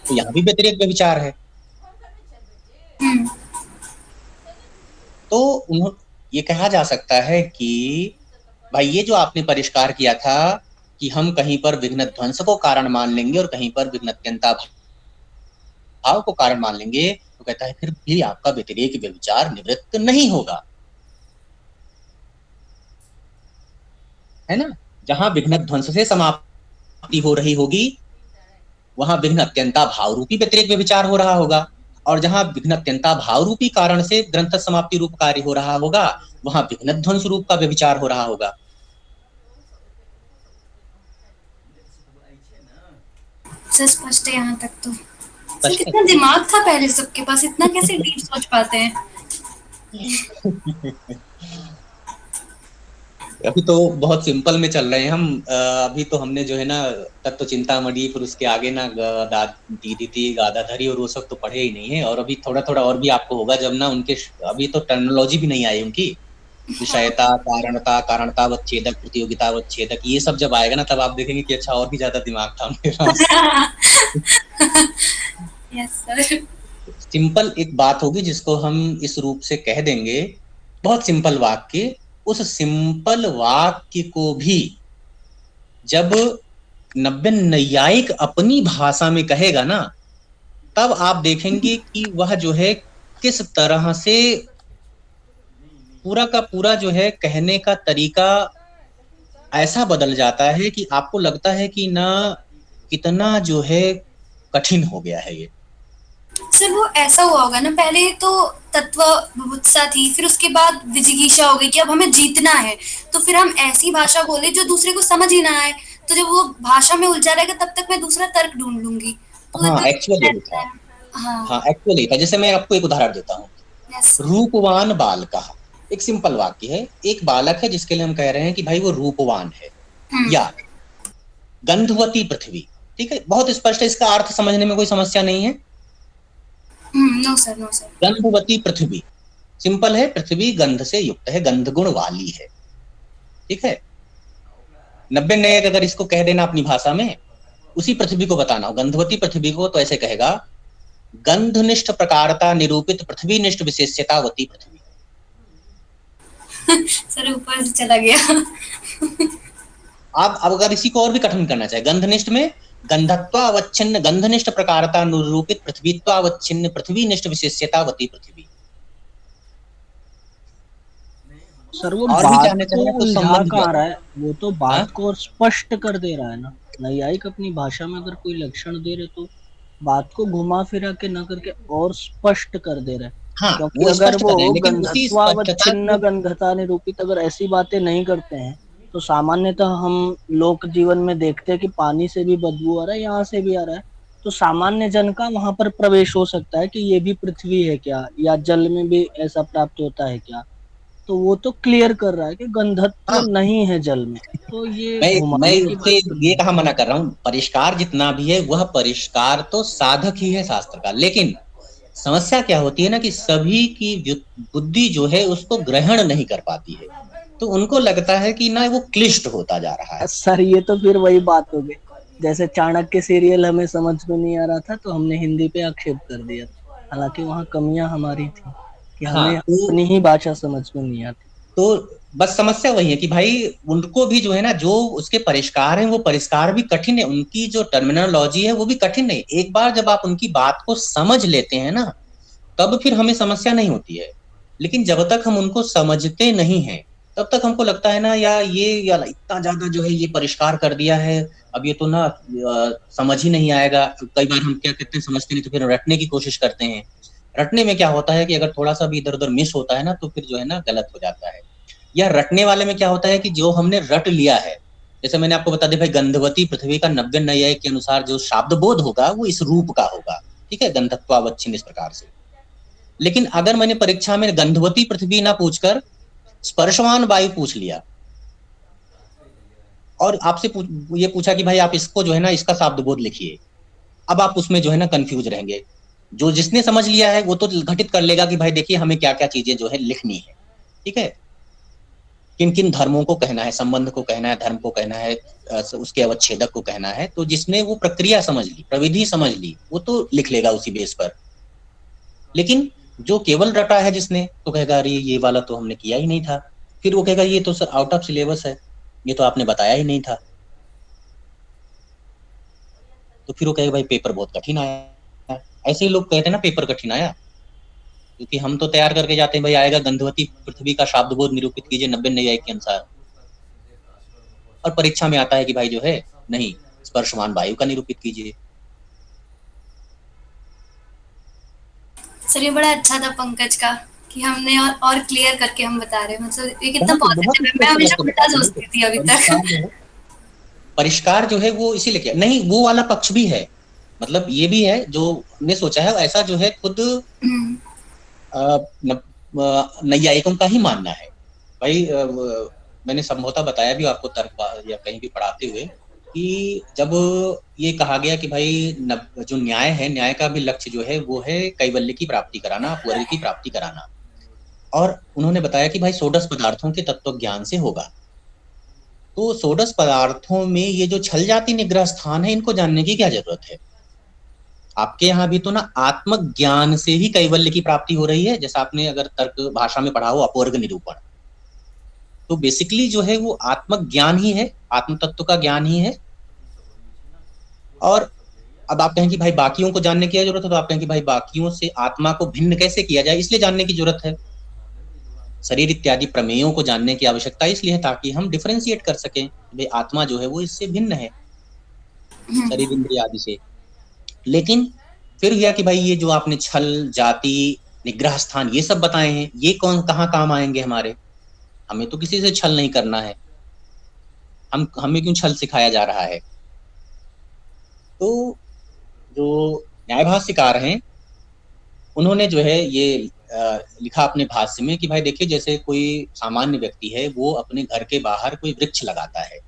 तो यहाँ भी व्यतिरेक व्यभिचार है। हम्म। तो ये कहा जा सकता है कि भाई ये जो आपने परिष्कार किया था कि हम कहीं पर विघ्न ध्वंस को कारण मान लेंगे और कहीं पर विघ्न अत्यंता भाव को कारण मान लेंगे, तो कहता है फिर भी आपका व्यतिरेक व्यभिचार निवृत्त नहीं होगा, है ना। जहां विघ्न ध्वंस से समाप्ति हो रही होगी वहां विघ्न अत्यंता भाव रूपी व्यतिरेक व्यभिचार हो रहा होगा, और जहां विघ्न अत्यंता भाव रूपी कारण से ग्रंथ समाप्ति रूप कार्य हो रहा होगा वहां विघ्न ध्वंस रूप का व्यभिचार हो रहा होगा। सर स्पष्ट है यहाँ तक तो। सर स्पष्ट है। कितना दिमाग था पहले सबके पास, इतना कैसे डीप सोच पाते हैं? अभी तो बहुत सिंपल में चल रहे हैं हम। अभी तो हमने जो है ना तत्व चिंतामणि, फिर उसके आगे ना दीदी गादाधरी और वो सब तो पढ़े ही नहीं है, और अभी थोड़ा थोड़ा और भी आपको होगा जब ना उनके, अभी तो टर्मिनोलॉजी भी नहीं आई उनकी, विषयता कारणता कारणतावच्छेदक प्रतियोगितावच्छेदक, ये सब जब आएगा ना तब आप देखेंगे कि अच्छा और भी ज्यादा दिमाग था उनके पास। Yes sir. सिंपल एक बात होगी जिसको हम इस रूप से कह देंगे, बहुत सिंपल वाक्य, उस सिंपल वाक्य को भी जब नब्बे नैयायिक अपनी भाषा में कहेगा ना, तब आप देखेंगे कि वह जो है किस तरह से पूरा का पूरा जो है कहने का तरीका ऐसा बदल जाता है कि आपको लगता है कि ना कितना जो है कठिन हो गया है ये। सर वो ऐसा हुआ होगा ना, पहले तो तत्व बुभुत्सा थी, फिर उसके बाद विजिगीषा हो गई कि अब हमें जीतना है, तो फिर हम ऐसी भाषा बोले जो दूसरे को समझ ही ना आए। तो जब वो भाषा में उलझा रहेगा तब तक मैं दूसरा तर्क ढूंढ लूंगी। तो हाँ तो एक्चुअली यही रहता था। है। हाँ। हाँ एक्चुअली था, जैसे मैं आपको एक उदाहरण देता हूँ। यस। रूपवान बालकः, एक सिंपल वाक्य है, एक बालक है जिसके लिए हम कह रहे हैं कि भाई वो रूपवान है। हम्म। या गंधवती पृथ्वी, ठीक है, बहुत स्पष्ट है, इसका अर्थ समझने में कोई समस्या नहीं है। No sir no sir. गंधवती पृथ्वी सिंपल है, पृथ्वी गंध से युक्त है, गंध गुण वाली है, ठीक है। 90 नये अगर इसको कह देना अपनी भाषा में, उसी पृथ्वी को बताना हो गंधवती पृथ्वी को, तो ऐसे कहेगा गंधनिष्ठ प्रकारता निरूपित पृथ्वी निष्ठ विशेष्यतावती पृथ्वी। सर ऊपर से चला गया। आप अब अगर इसी को और भी कठिन करना चाहे, गंधनिष्ठ में गंधत्वावच्छिन्न गंधनिष्ठ प्रकारता निरूपित पृथ्वीत्वावच्छिन्न पृथ्वी निष्ठ विशेष्यतावती पृथ्वी। सर वो और भी बात जानना को चाहें तो उलझा संबंध कहाँ रहा है, वो तो हाँ? बात को और स्पष्ट कर दे रहा है ना। नैयायिक अपनी भाषा में अगर कोई लक्षण दे रहे तो बात को घुमा फिरा के न करके और स्पष्ट कर दे रहे। हाँ, क्योंकि वो अगर स्पष्ट वो कर रहे हैं, लेकिन उसी स्पष्टता गंधत्वावच्छिन्न को गंधता निरूपित अगर ऐसी बातें नहीं करते हैं तो सामान्यतः हम लोक जीवन में देखते हैं कि पानी से भी बदबू आ रहा है, यहाँ से भी आ रहा है, तो सामान्य जन का वहां पर प्रवेश हो सकता है कि ये भी पृथ्वी है क्या, या जल में भी ऐसा प्राप्त होता है क्या। तो वो तो क्लियर कर रहा है कि गंधत्व हाँ, नहीं है जल में। तो ये मैं घुमाने की इससे बात तो ये नहीं। कहा मना कर रहा हूँ, परिष्कार जितना भी है वह परिष्कार तो साधक ही है शास्त्र का, लेकिन समस्या क्या होती है ना कि सभी की बुद्धि जो है उसको ग्रहण नहीं कर पाती है, तो उनको लगता है कि ना वो क्लिष्ट होता जा रहा है। सर ये तो फिर वही बात हो गई, जैसे चाणक्य सीरियल हमें समझ में नहीं आ रहा था तो हमने हिंदी पे आक्षेप कर दिया, हालांकि वहाँ कमियां हमारी थी कि हाँ, हमें अपनी ही भाषा समझ में नहीं आती। तो बस समस्या वही है कि भाई उनको भी जो है ना, जो उसके परिष्कार हैं वो परिष्कार भी कठिन है, उनकी जो टर्मिनोलॉजी है वो भी कठिन है। एक बार जब आप उनकी बात को समझ लेते हैं ना, तब फिर हमें समस्या नहीं होती है। लेकिन जब तक हम उनको समझते नहीं हैं, तब तक हमको लगता है ना यार इतना ज्यादा जो है ये परिष्कार कर दिया है, अब ये तो ना समझ ही नहीं आएगा। कई बार हम क्या करते हैं, समझते नहीं तो फिर रटने की कोशिश करते हैं। रटने में क्या होता है कि अगर थोड़ा सा भी इधर उधर मिस होता है ना, तो फिर जो है ना गलत हो जाता है। या रटने वाले में क्या होता है कि जो हमने रट लिया है, जैसे मैंने आपको बता दिया भाई, गंधवती पृथ्वी का नव्य न्याय के अनुसार जो शाब्द बोध होगा वो इस रूप का होगा, ठीक है, गंधत्वावच्छिन्न इस प्रकार से। लेकिन अगर मैंने परीक्षा में गंधवती पृथ्वी ना पूछकर स्पर्शवान वायु पूछ लिया और आपसे ये पूछा कि भाई आप इसको जो है ना इसका शाब्द बोध लिखिए, अब आप उसमें जो है ना कंफ्यूज रहेंगे। जो जिसने समझ लिया है वो तो घटित कर लेगा कि भाई देखिए हमें क्या क्या चीजें जो है लिखनी है, ठीक है, किन किन धर्मों को कहना है, संबंध को कहना है, धर्म को कहना है, उसके अवच्छेदक को कहना है। तो जिसने वो प्रक्रिया समझ ली, प्रविधि समझ ली, वो तो लिख लेगा उसी बेस पर। लेकिन जो केवल रटा है जिसने, तो कहेगा अरे ये वाला तो हमने किया ही नहीं था, फिर वो कहेगा ये तो सर आउट ऑफ सिलेबस है, ये तो आपने बताया ही नहीं था। तो फिर वो कहेगा भाई पेपर बहुत कठिन आया। ऐसे ही लोग कहते हैं ना पेपर कठिन आया, क्योंकि हम तो तैयार करके जाते हैं भाई आएगा गंधवती पृथ्वी का शाब्दबोध निरूपित कीजिए नब्बे न्याय के अनुसार, और परीक्षा में आता है कि भाई जो है नहीं, स्पर्शवान वायु का निरूपित कीजिए। सर ये बड़ा अच्छा था पंकज का कि हमने और क्लियर करके हम बता रहे हैं, मतलब ये कितना बहुत पॉजिटिव है। मैं अच्छे हमेशा करके उल्टा बताते हैं। सोचती थी अभी परिष्कार तक। जो है, परिष्कार जो है वो इसीलिए किया नहीं, वो वाला पक्ष भी है, मतलब ये भी है जो ने सोचा है ऐसा जो है खुद नैयायिकों का ही मानना है। भाई मैंने संभवतः बताया भी आपको तर्क या कहीं भी पढ़ाते हुए कि जब ये कहा गया कि भाई जो न्याय है, न्याय का भी लक्ष्य जो है वो है कैवल्य की प्राप्ति कराना, अपवर्ग की प्राप्ति कराना, और उन्होंने बताया कि भाई षोडश पदार्थों के तत्व ज्ञान से होगा। तो षोडश पदार्थों में ये जो छल जाति निग्रह स्थान है, इनको जानने की क्या जरूरत है? आपके यहाँ भी तो ना आत्मज्ञान से ही कैवल्य की प्राप्ति हो रही है, जैसा आपने अगर तर्क भाषा में पढ़ा हो अपवर्ग निरूपण। तो बेसिकली जो है वो आत्मज्ञान ही है, आत्म तत्व का ज्ञान ही है। और अब आप कहें कि भाई बाकियों को जानने की जरूरत है, तो आप कहें कि भाई बाकियों से आत्मा को भिन्न कैसे किया जाए, इसलिए जानने की जरूरत है। शरीर इत्यादि प्रमेयों को जानने की आवश्यकता इसलिए है ताकि हम डिफरेंशिएट कर सकें, भाई आत्मा जो है वो इससे भिन्न है शरीर इंद्रिय आदि से। लेकिन फिर यह कि भाई ये जो आपने छल जाति निग्रह स्थान ये सब बताए हैं, ये कौन कहाँ काम आएंगे हमारे? हमें तो किसी से छल नहीं करना है, हमें क्यों छल सिखाया जा रहा है? तो जो न्यायभाष्यकार हैं उन्होंने जो है ये लिखा अपने भाष्य में कि भाई देखिए जैसे कोई सामान्य व्यक्ति है, वो अपने घर के बाहर कोई वृक्ष लगाता है,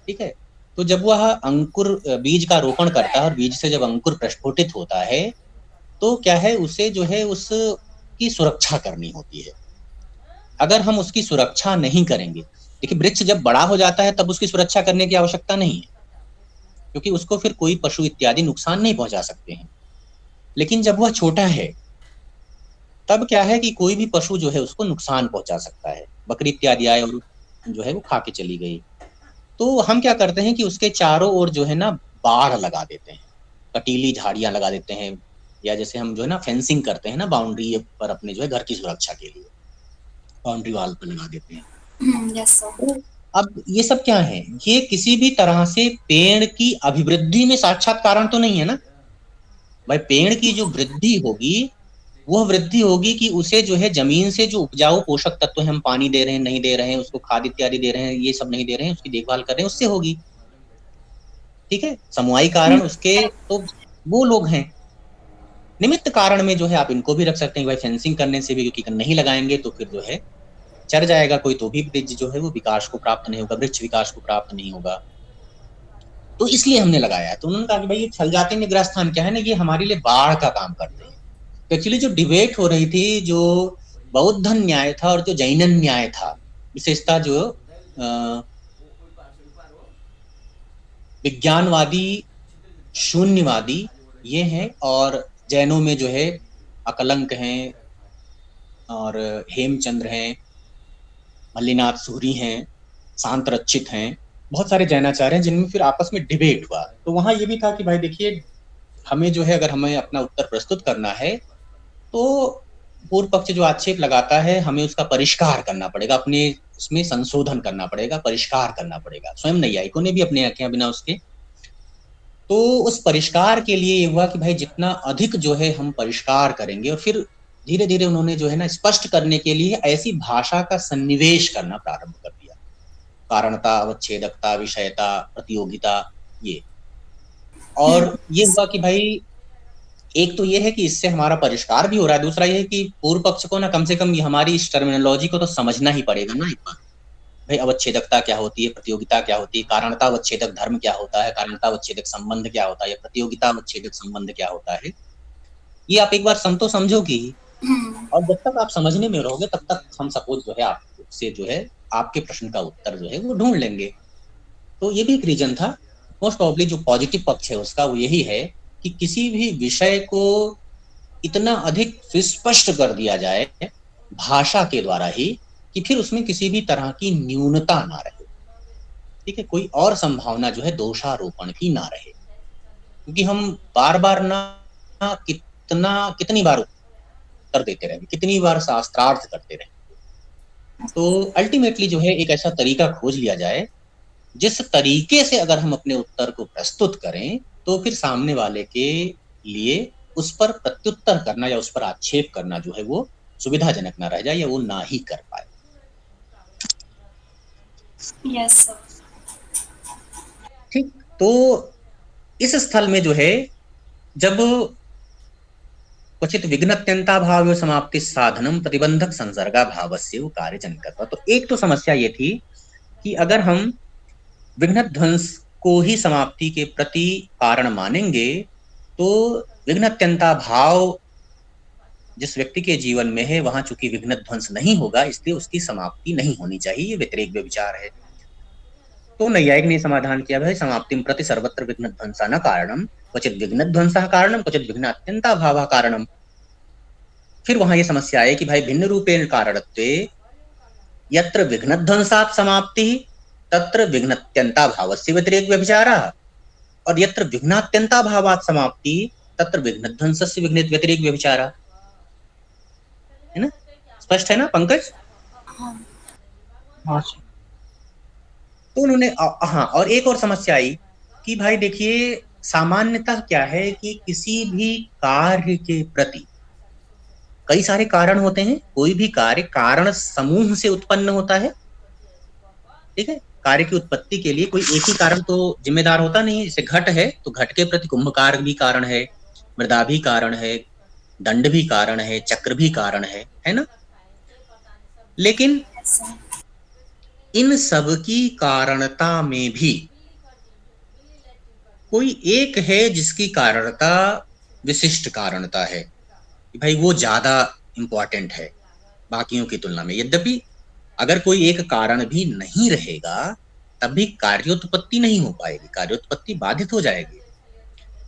ठीक है, तो जब वह अंकुर बीज का रोपण करता है और बीज से जब अंकुर प्रस्फुटित होता है, तो क्या है उसे जो है उसकी सुरक्षा करनी होती है। अगर हम उसकी सुरक्षा नहीं करेंगे, देखिए वृक्ष जब बड़ा हो जाता है तब उसकी सुरक्षा करने की आवश्यकता नहीं है, क्योंकि उसको फिर कोई पशु इत्यादि नुकसान नहीं पहुंचा सकते हैं। लेकिन जब वह छोटा है तब क्या है कि कोई भी पशु जो है उसको नुकसान पहुंचा सकता है, बकरी इत्यादि आए और जो है वो खा के चली गई। तो हम क्या करते हैं कि उसके चारों ओर जो है ना बाढ़ लगा देते हैं, कटीली झाड़ियां लगा देते हैं, या जैसे हम जो है ना फेंसिंग करते हैं ना बाउंड्री पर अपने जो है घर की सुरक्षा के लिए बाउंड्री वाल पर लगा देते हैं। Yes sir. तो अब ये सब क्या है, ये किसी भी तरह से पेड़ की अभिवृद्धि में साक्षात कारण तो नहीं है ना। भाई पेड़ की जो वृद्धि होगी वह वृद्धि होगी कि उसे जो है जमीन से जो उपजाऊ पोषक तत्व हम पानी दे रहे हैं, नहीं दे रहे हैं, उसको खाद इत्यादि दे रहे हैं, ये सब नहीं दे रहे हैं, उसकी देखभाल कर रहे हैं, उससे होगी, ठीक है। समवायी कारण उसके तो वो लोग हैं। निमित्त कारण में जो है आप इनको भी रख सकते हैं भाई फेंसिंग करने से भी, क्योंकि नहीं लगाएंगे तो फिर जो है चर जाएगा कोई तो भी वृक्ष जो है वो विकास को प्राप्त नहीं होगा, वृक्ष विकास को प्राप्त नहीं होगा। तो इसलिए हमने लगाया। तो उन्होंने कहा कि भाई ये छल जाति निग्रह स्थान क्या है ना, ये हमारे लिए बाढ़ का काम करते हैं। तो एक्चुअली जो डिबेट हो रही थी, जो बौद्ध न्याय था और जो जैन न्याय था, विशेषता जो विज्ञानवादी शून्यवादी ये हैं, और जैनों में जो है अकलंक हैं और हेमचंद्र हैं, मल्लिनाथ सूरी हैं, शांतरक्षित हैं, बहुत सारे जैनाचार्य हैं जिनमें फिर आपस में डिबेट हुआ। तो वहां ये भी था कि भाई देखिए, हमें जो है अगर हमें अपना उत्तर प्रस्तुत करना है तो पूर्व पक्ष जो आक्षेप लगाता है हमें उसका परिष्कार करना पड़ेगा, अपने उसमें संशोधन करना पड़ेगा, परिष्कार करना पड़ेगा। स्वयं नैयायिकों ने भी अपने आंखें बिना उसके। तो उस परिष्कार के लिए ये हुआ कि भाई जितना अधिक जो है हम परिष्कार करेंगे, और फिर धीरे धीरे उन्होंने जो है ना स्पष्ट करने के लिए ऐसी भाषा का सन्निवेश करना प्रारंभ कर दिया, कारणता, अवच्छेदकता, विषयता, प्रतियोगिता, ये। और ये हुआ कि भाई एक तो ये है कि इससे हमारा परिष्कार भी हो रहा है, दूसरा ये है कि पूर्व पक्ष को ना कम से कम हमारी इस टर्मिनोलॉजी को तो समझना ही पड़ेगा ना एक बार। भाई अवच्छेदकता क्या होती है, प्रतियोगिता क्या होती है, कारणता अवच्छेदक धर्म क्या होता है, कारणता अवच्छेदक संबंध क्या होता है, या प्रतियोगिता अवच्छेदक संबंध क्या होता है, ये आप एक बार तो समझोगी। और जब तक आप समझने में रहोगे तब तक हम सपोज जो है आपसे जो है आपके प्रश्न का उत्तर जो है वो ढूंढ लेंगे। तो ये भी एक रीजन था। मोस्ट प्रॉब्ली जो पॉजिटिव पक्ष है उसका वो यही है कि किसी भी विषय को इतना अधिक सुस्पष्ट कर दिया जाए भाषा के द्वारा ही कि फिर उसमें किसी भी तरह की न्यूनता ना रहे, ठीक है, कोई और संभावना जो है दोषारोपण की ना रहे। क्योंकि हम बार बार ना कितनी बार उत्तर देते रहेंगे, कितनी बार शास्त्रार्थ करते रहेंगे। तो अल्टीमेटली जो है एक ऐसा तरीका खोज लिया जाए जिस तरीके से अगर हम अपने उत्तर को प्रस्तुत करें तो फिर सामने वाले के लिए उस पर प्रत्युत्तर करना या उस पर आक्षेप करना जो है वो सुविधाजनक ना रह जाए, या वो ना ही कर पाए। Yes sir. ठीक। तो इस स्थल में जो है जब क्वचित विघ्नत्यंता भाव समाप्ति साधनम प्रतिबंधक संसर्गा भावस्य कार्य जनकत्व। तो एक तो समस्या ये थी कि अगर हम विघ्न ध्वंस को ही समाप्ति के प्रति कारण मानेंगे तो विघ्नत्यंता भाव जिस व्यक्ति के जीवन में है वहां चूंकि विघ्न ध्वंस नहीं होगा, इसलिए उसकी समाप्ति नहीं होनी चाहिए, ये व्यतिरेक व्यभिचार है। तो नैयायिक ने समाधान किया, भाई समाप्तिम प्रति सर्वत्र विघ्न ध्वंसा न कारणम क्वचित विघ्न ध्वंसा कारणम क्वचित विघ्न अत्यंता भाव कारणम। फिर वहां ये समस्या है कि भाई भिन्न रूपेण कारणत्वे यत्र विघ्न ध्वंसात् समाप्ति तत्र विघ्नत्यंता भावस्य व्यतिरेक व्यभिचारः, और यत्र विघ्नात्यंता भावात् समाप्ति तत्र विघ्न ध्वंसस्य व्यतिरेक व्यभिचारः। है ना, स्पष्ट है ना पंकज? हाँ। तो उन्होंने हाँ, और एक और समस्या आई कि भाई देखिए सामान्यतः क्या है कि किसी भी कार्य के प्रति कई सारे कारण होते हैं। कोई भी कार्य कारण समूह से उत्पन्न होता है, ठीक है। कार्य की उत्पत्ति के लिए कोई एक ही कारण तो जिम्मेदार होता नहीं है। जैसे घट है तो घट के प्रति कुंभकार भी कारण है, मृदा भी कारण है, दंड भी कारण है, चक्र भी कारण है ना। लेकिन इन सब की कारणता में भी कोई एक है जिसकी कारणता विशिष्ट कारणता है, भाई वो ज्यादा इंपॉर्टेंट है बाकियों की तुलना में। यद्यपि अगर कोई एक कारण भी नहीं रहेगा तब भी कार्योत्पत्ति नहीं हो पाएगी, कार्योत्पत्ति बाधित हो जाएगी।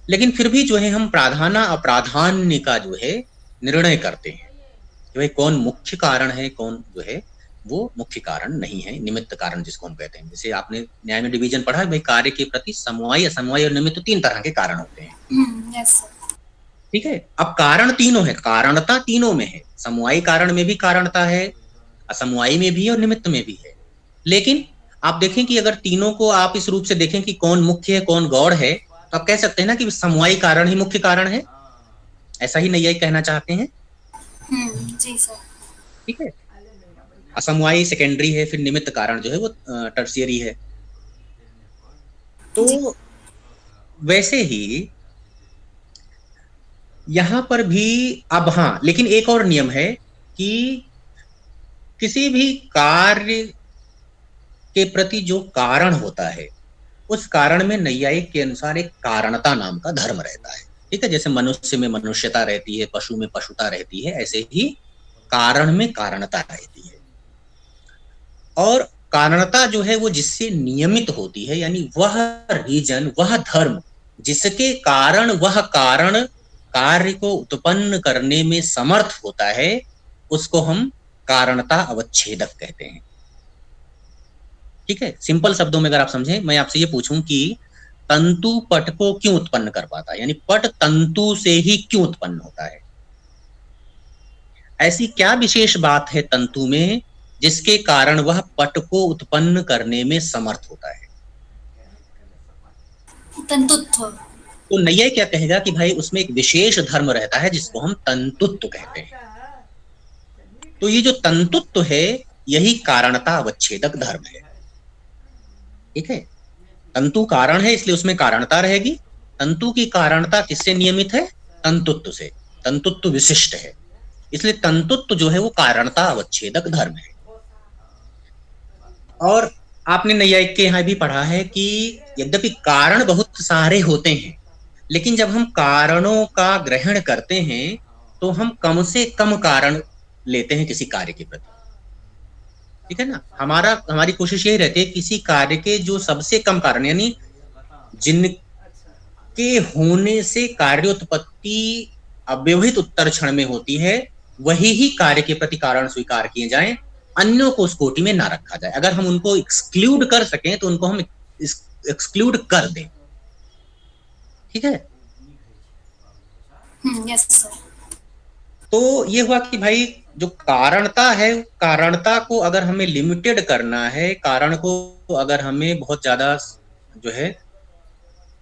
लेकिन फिर भी जो है हम प्राधान्य अप्राधान्य का जो है निर्णय करते हैं कि भाई कौन मुख्य कारण है, कौन जो है वो मुख्य कारण नहीं है, निमित्त कारण जिसको हम कहते हैं। जैसे आपने न्याय में डिवीजन पढ़ा है, भाई कार्य के प्रति समवायी, असमवायी और निमित्त तीन तरह के कारण होते हैं। यस। ठीक है। अब कारण तीनों है, कारणता तीनों में है, समवायी कारण में भी कारणता है, असमवायी में भी और निमित्त में भी है। लेकिन आप देखें कि अगर तीनों को आप इस रूप से देखें कि कौन मुख्य है कौन गौड़ है, तो आप कह सकते हैं ना कि समवायी कारण ही मुख्य कारण है। ऐसा ही नैयायिक कहना चाहते हैं। जी सर। ठीक है। असमवायी सेकेंडरी है, फिर निमित्त कारण जो है वो टर्शियरी है। तो वैसे ही यहां पर भी अब हाँ, लेकिन एक और नियम है कि किसी भी कार्य के प्रति जो कारण होता है, उस कारण में नैयायिक के अनुसार एक कारणता नाम का धर्म रहता है। ठीक है, जैसे मनुष्य में मनुष्यता रहती है, पशु में पशुता रहती है, ऐसे ही कारण में कारणता रहती है। और कारणता जो है वो जिससे नियमित होती है, यानी वह रीजन, वह धर्म जिसके कारण वह कारण कार्य को उत्पन्न करने में समर्थ होता है, उसको हम कारणता अवच्छेदक कहते हैं। ठीक है, सिंपल शब्दों में अगर आप समझें, मैं आपसे ये पूछूं कि तंतु पट को क्यों उत्पन्न कर पाता है, यानी पट तंतु से ही क्यों उत्पन्न होता है? ऐसी क्या विशेष बात है तंतु में जिसके कारण वह पट को उत्पन्न करने में समर्थ होता है? तंतुत्व। तो नैयायी क्या कहेगा कि भाई उसमें एक विशेष धर्म रहता है जिसको हम तंतुत्व कहते हैं। तो ये जो तंतुत्व है यही कारणता अवच्छेदक धर्म है। ठीक है, तंतु कारण है इसलिए उसमें कारणता रहेगी। तंतु की कारणता किससे नियमित है? तंतुत्व से। तंतुत्व विशिष्ट है, इसलिए तंतुत्व जो है वो कारणता अवच्छेदक धर्म है। और आपने नैयायिक के यहाँ भी पढ़ा है कि यद्यपि कारण बहुत सारे होते हैं, लेकिन जब हम कारणों का ग्रहण करते हैं तो हम कम से कम कारण लेते हैं किसी कार्य के प्रति। ठीक है ना, हमारी कोशिश यही रहती है किसी कार्य के जो सबसे कम कारण, यानी जिनके होने से कार्योत्पत्ति अव्यवहित उत्तर क्षण में होती है, वही ही कार्य के प्रति कारण स्वीकार किए जाएं, अन्यों को उस कोटि में ना रखा जाए। अगर हम उनको एक्सक्लूड कर सकें तो उनको हम एक्सक्लूड कर दें। ठीक है, यस सर। तो ये हुआ कि भाई जो कारणता है, कारणता को अगर हमें लिमिटेड करना है, कारण को अगर हमें बहुत ज्यादा जो है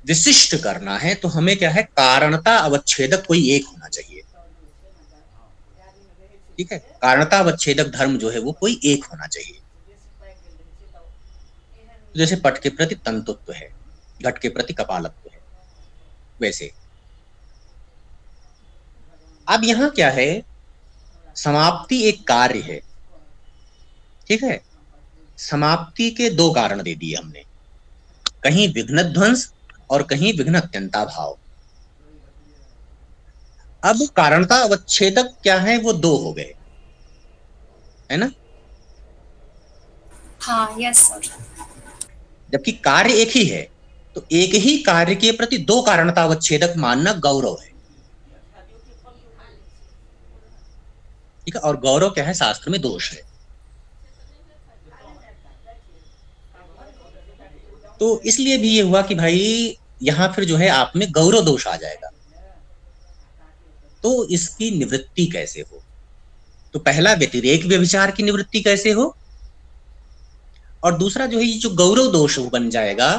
विशिष्ट करना है, तो हमें क्या है, कारणता अवच्छेदक कोई एक होना चाहिए। ठीक है, कारणता अवच्छेदक धर्म जो है वो कोई एक होना चाहिए। जैसे पट के प्रति तंतुत्व है, घट के प्रति कपालत्व है, वैसे अब यहां क्या है, समाप्ति एक कार्य है। ठीक है, समाप्ति के दो कारण दे दिए हमने, कहीं विघ्न ध्वंस और कहीं विघ्न अत्यंता भाव। अब कारणता अवच्छेदक क्या है, वो दो हो गए, है ना? हाँ, यस सर। जबकि कार्य एक ही है, तो एक ही कार्य के प्रति दो कारणता अवच्छेदक मानना गौरव है। ठीक है, और गौरव क्या है, शास्त्र में दोष है। तो इसलिए भी ये हुआ कि भाई यहां फिर जो है आप में गौरव दोष आ जाएगा। तो इसकी निवृत्ति कैसे हो? तो पहला व्यतिरेक व्यभिचार की निवृत्ति कैसे हो, और दूसरा जो है ये जो गौरव दोष बन जाएगा,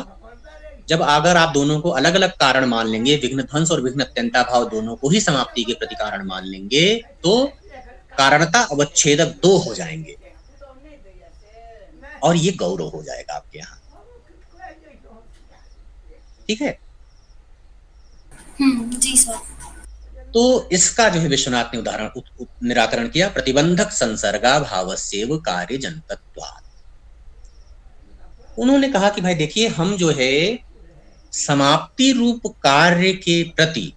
जब अगर आप दोनों को अलग अलग कारण मान लेंगे, विघ्न ध्वंस और विघ्न अत्यंता भाव दोनों को ही समाप्ति के प्रति कारण मान लेंगे, तो कारणता अवच्छेदक दो हो जाएंगे और ये गौरव हो जाएगा आपके यहाँ। ठीक है, जी सर। तो इसका जो है विश्वनाथ ने उदाहरण निराकरण किया, प्रतिबंधक संसर्गा भावस्यैव कार्य जनकत्वात्। उन्होंने कहा कि भाई देखिए, हम जो है समाप्ति रूप कार्य के प्रति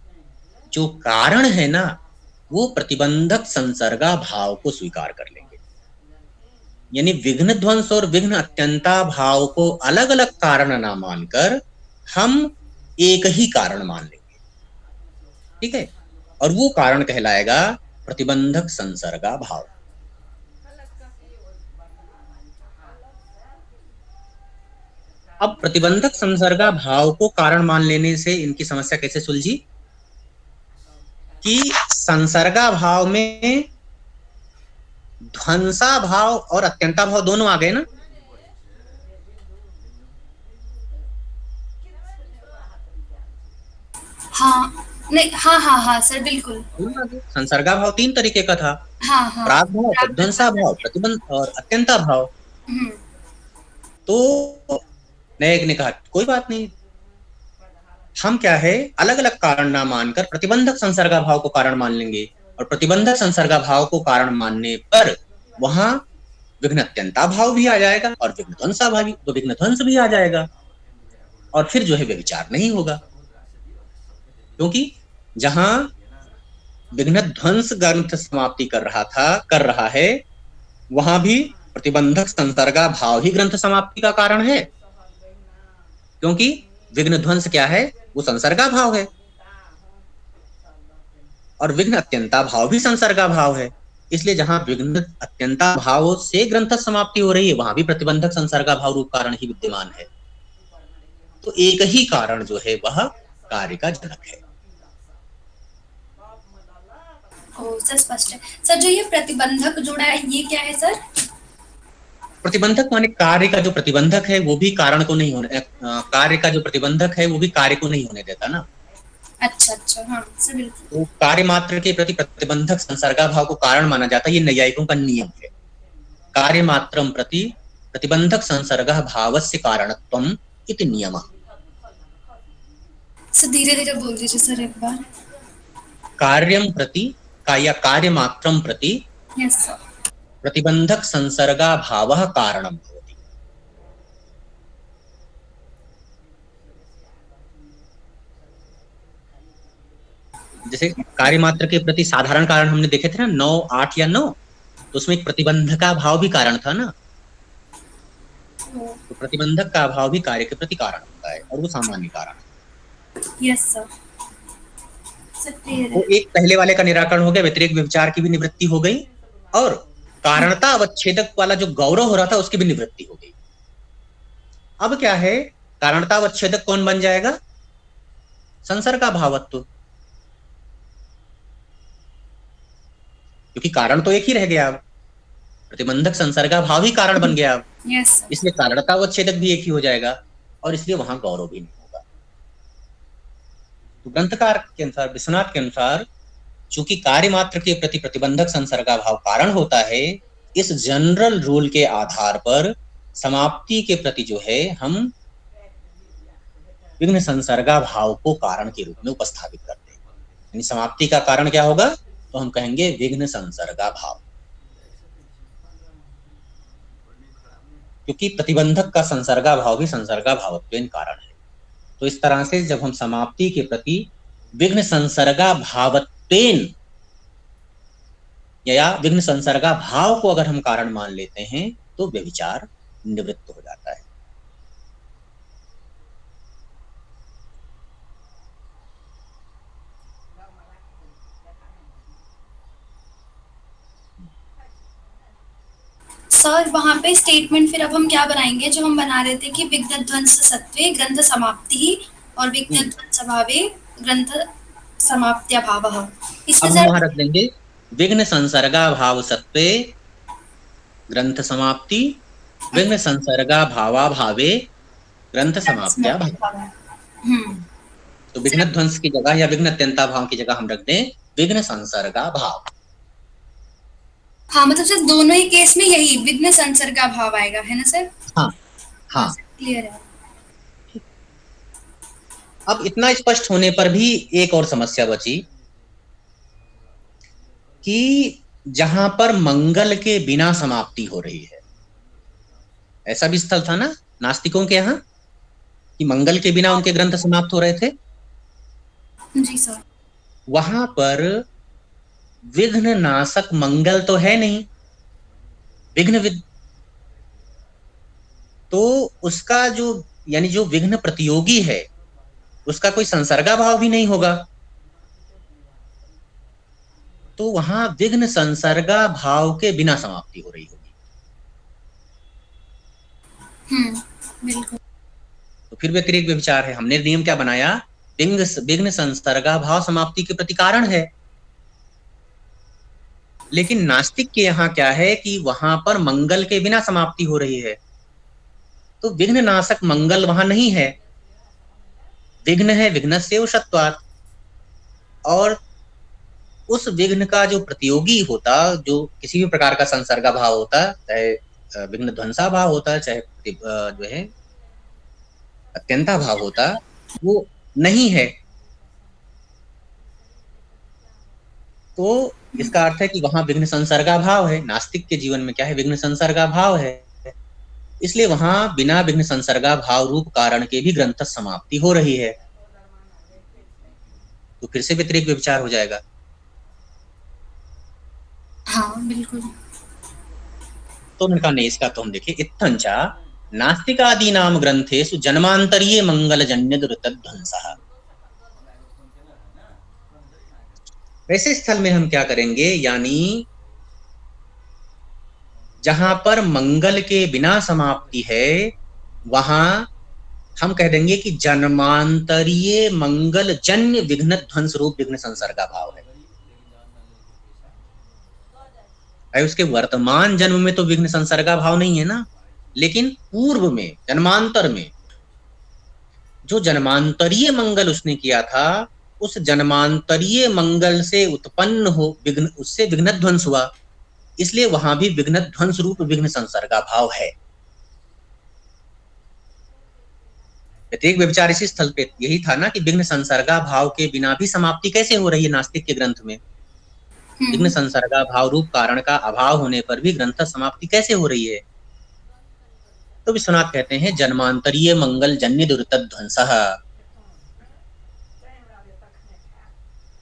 जो कारण है ना, वो प्रतिबंधक संसर्गा भाव को स्वीकार कर लेंगे। यानी विघ्न ध्वंस और विघ्न अत्यंता भाव को अलग अलग कारण ना मानकर हम एक ही कारण मान लेंगे। ठीक है, और वो कारण कहलाएगा प्रतिबंधक संसर्गा भाव। अब प्रतिबंधक संसर्गा भाव को कारण मान लेने से इनकी समस्या कैसे सुलझी कि संसर्गा भाव में ध्वंसा भाव और अत्यंता भाव दोनों आ गए ना। हाँ, नहीं, हाँ सर, बिल्कुल। संसर्गा भाव तीन तरीके का था, हाँ, प्राग भाव, प्रध्वंसा भाव, प्रतिबंध और अत्यंता भाव। तो नायक ने कहा कोई बात नहीं, हम क्या है अलग अलग कारण ना मानकर प्रतिबंधक संसर्गा भाव को कारण मान लेंगे, और प्रतिबंधक संसर्गा भाव को कारण मानने पर वहां विघ्न अत्यंता भाव भी आ जाएगा और विघ्न ध्वंसा भावी तो विघ्न ध्वंस भी आ जाएगा, और फिर जो है व्यभिचार नहीं होगा, क्योंकि जहां विघ्न ध्वंस ग्रंथ समाप्ति कर रहा है, वहां भी प्रतिबंधक संसर्गा भाव ही ग्रंथ समाप्ति का कारण है, क्योंकि विघ्न ध्वंस क्या है, वो संसर्गा भाव है, और विघ्न अत्यंता भाव भी संसर्गा भाव है। इसलिए जहां विघ्न अत्यंता भाव से ग्रंथ समाप्ति हो रही है, वहां भी प्रतिबंधक संसर्गा भाव रूप कारण ही विद्यमान है। तो एक ही कारण जो है वह कार्य का जनक है। सर स्पष्ट है। सर जो ये प्रतिबंधक जुड़ा है ये क्या है सर? प्रतिबंधक माने कार्य का जो प्रतिबंधक है वो भी कारण को नहीं होने, कार्य का जो प्रतिबंधक है वो भी कार्य को नहीं होने देता ना। अच्छा, हाँ सर बिल्कुल। तो कार्य मात्र के प्रति प्रतिबंधक संसर्गा भाव को कारण माना जाता है, ये नैयायिकों का नियम है। कार्य मात्रम प्रति प्रतिबंधक संसर्गा भावस्य कारणत्वम इति नियमः। सर धीरे-धीरे बोल दीजिए सर एक बार। कार्यम प्रति या कार्य मात्रम प्रति यस सर। प्रतिबंधक संसर्गा भावः कारणम भवति। जैसे कार्य मात्र के प्रति साधारण कारण हमने देखे थे ना, 9, 8 या 9, तो उसमें एक प्रतिबंधक का भाव भी कारण था ना। तो प्रतिबंधक का भाव भी कार्य के प्रति कारण होता है और वो सामान्य कारण है। Yes sir. तो एक पहले वाले का निराकरण हो गया, व्यतिरेक व्यभिचार की भी निवृत्ति हो गई, और कारणता अवच्छेदक वाला जो गौरव हो रहा था उसकी भी निवृत्ति हो गई। अब क्या है, कारणता अवच्छेदक कौन बन जाएगा? संसर्गा भावत्व, क्योंकि कारण तो एक ही रह गया, अब प्रतिबंधक संसर्गा भाव ही कारण बन गया अब। यस। इसलिए कारणता अवच्छेदक भी एक ही हो जाएगा और इसलिए वहां गौरव भी नहीं होगा। तो ग्रंथकार के अनुसार, विश्वनाथ के अनुसार, चूंकि कार्य मात्र के प्रति प्रतिबंधक संसर्गा भाव कारण होता है, इस जनरल रूल के आधार पर समाप्ति के प्रति जो है हम विघ्न संसर्गा भाव को कारण के रूप में उपस्थापित करते हैं। यानी समाप्ति का कारण क्या होगा, तो हम कहेंगे विघ्न संसर्गा भाव, क्योंकि प्रतिबंधक का संसर्गा भाव भी संसर्गा भावत्वेन कारण है। तो इस तरह से जब हम समाप्ति के प्रति विघ्न संसर्गा भावत्वेन या विघ्न संसर्गा भाव को अगर हम कारण मान लेते हैं तो व्यभिचार निवृत्त हो जाता है। सर वहां पे स्टेटमेंट फिर अब हम क्या बनाएंगे, जो हम बना रहे थे कि विघ्न ध्वंस सत्वे ग्रंथ समाप्ति और विघ्न ध्वंस भावे ग्रंथ समाप्त्या भावः। अब हम वहां रख देंगे विघ्न संसर्गा भाव सत्वे ग्रंथ समाप्ति, विघ्न संसर्गा भावा भावे ग्रंथ समाप्त्या भावः। तो विघ्न ध्वंस की जगह या विघ्न अत्यंता भाव की जगह हम रख दें विघ्न संसर्गा भाव। हाँ मतलब सर दोनों ही केस में यही विघ्न संसर्गा भाव आएगा, है ना सर? हाँ क्लियर है। अब इतना स्पष्ट होने पर भी एक और समस्या बची कि जहां पर मंगल के बिना समाप्ति हो रही है, ऐसा भी स्थल था ना नास्तिकों के यहाँ कि मंगल के बिना उनके ग्रंथ समाप्त हो रहे थे। जी सर। वहां पर विघ्न नाशक मंगल तो है नहीं, तो उसका जो यानी जो विघ्न प्रतियोगी है उसका कोई संसर्गा भाव भी नहीं होगा, तो वहां विघ्न संसर्गा भाव के बिना समाप्ति हो रही होगी। बिल्कुल। तो फिर व्यतिरेक व्यभिचार है। हमने नियम क्या बनाया, विघ्न संसर्गा भाव समाप्ति के प्रति कारण है, लेकिन नास्तिक के यहाँ क्या है कि वहां पर मंगल के बिना समाप्ति हो रही है, तो विघ्न नाशक मंगल वहां नहीं है, विघ्न है विघ्नस्य वशत्वात्, और उस विघ्न का जो प्रतियोगी होता, जो किसी भी प्रकार का संसर्गा भाव होता, चाहे विघ्न ध्वंसा भाव होता, चाहे जो है अत्यंता भाव होता, वो नहीं है। तो इसका अर्थ है कि वहां विघ्न संसर्गा भाव है। नास्तिक के जीवन में क्या है? विघ्न संसर्गा भाव है। इसलिए वहां बिना विघ्न संसर्गा भाव रूप कारण के भी ग्रंथ समाप्ति हो रही है, तो फिर से व्यतिरेक व्यभिचार हो जाएगा। हाँ बिल्कुल। तो उन्होंने कहा नहीं, इसका तो हम देखिए, इत्थंचा नास्तिकादीनाम ग्रंथेषु जन्मांतरीय मंगलजन्य दुर्तध्वंसः। वैसे स्थल में हम क्या करेंगे, यानी जहां पर मंगल के बिना समाप्ति है वहां हम कह देंगे कि जन्मांतरीय मंगल जन्य विघ्न ध्वंस रूप विघ्न संसर्गा भाव है। भाई उसके वर्तमान जन्म में तो विघ्न संसर्गा भाव नहीं है ना, लेकिन पूर्व में जन्मांतर में जो जन्मांतरीय मंगल उसने किया था, उस जन्मांतरीय मंगल से उत्पन्न हो विघ्न, उससे विघ्न ध्वंस हुआ, इसलिए वहां भी विघ्न ध्वंस रूप विघ्न संसर्गा भाव है। प्रत्येक व्यभिचार इसी स्थल पे यही था ना कि विघ्न संसर्गा भाव के बिना भी समाप्ति कैसे हो रही है नास्तिक के ग्रंथ में। विघ्न संसर्गा भाव रूप कारण का अभाव होने पर भी ग्रंथ समाप्ति कैसे हो रही है। तो विश्वनाथ कहते हैं जन्मांतरीय मंगल जन्य दुर्तध्वंसः।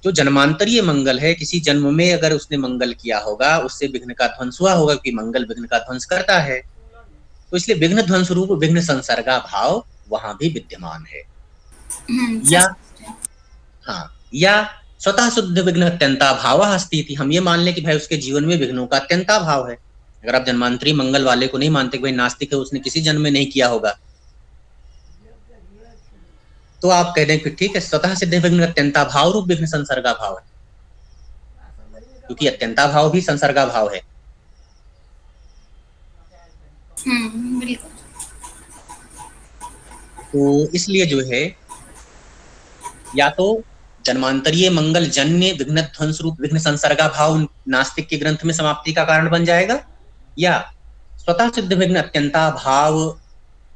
जो जन्मांतरीय मंगल है, किसी जन्म में अगर उसने मंगल किया होगा उससे विघ्न का ध्वंस हुआ होगा, क्योंकि मंगल विघ्न का ध्वंस करता है, तो इसलिए विघ्न ध्वंस रूप विघ्न संसर्गा भाव वहां भी विद्यमान है। या हाँ, या स्वतः शुद्ध विघ्न अत्यंता भाव अस्ति, हम ये मान लें कि भाई उसके जीवन में विघ्नों का अत्यंता भाव है। अगर आप जन्मांतरी मंगल वाले को नहीं मानते कि भाई नास्तिक है, उसने किसी जन्म में नहीं किया होगा, तो आप कह दें कि ठीक है, स्वतः सिद्ध विघ्न अत्यंता भाव रूप विघ्न संसर्गा भाव है, क्योंकि अत्यंता भाव भी संसर्गा भाव है। बिल्कुल। तो इसलिए जो है, या तो जन्मांतरीय मंगल जन्य विघ्न ध्वंस रूप विघ्न संसर्गा भाव नास्तिक के ग्रंथ में समाप्ति का कारण बन जाएगा, या स्वतः सिद्ध विघ्न अत्यंता भाव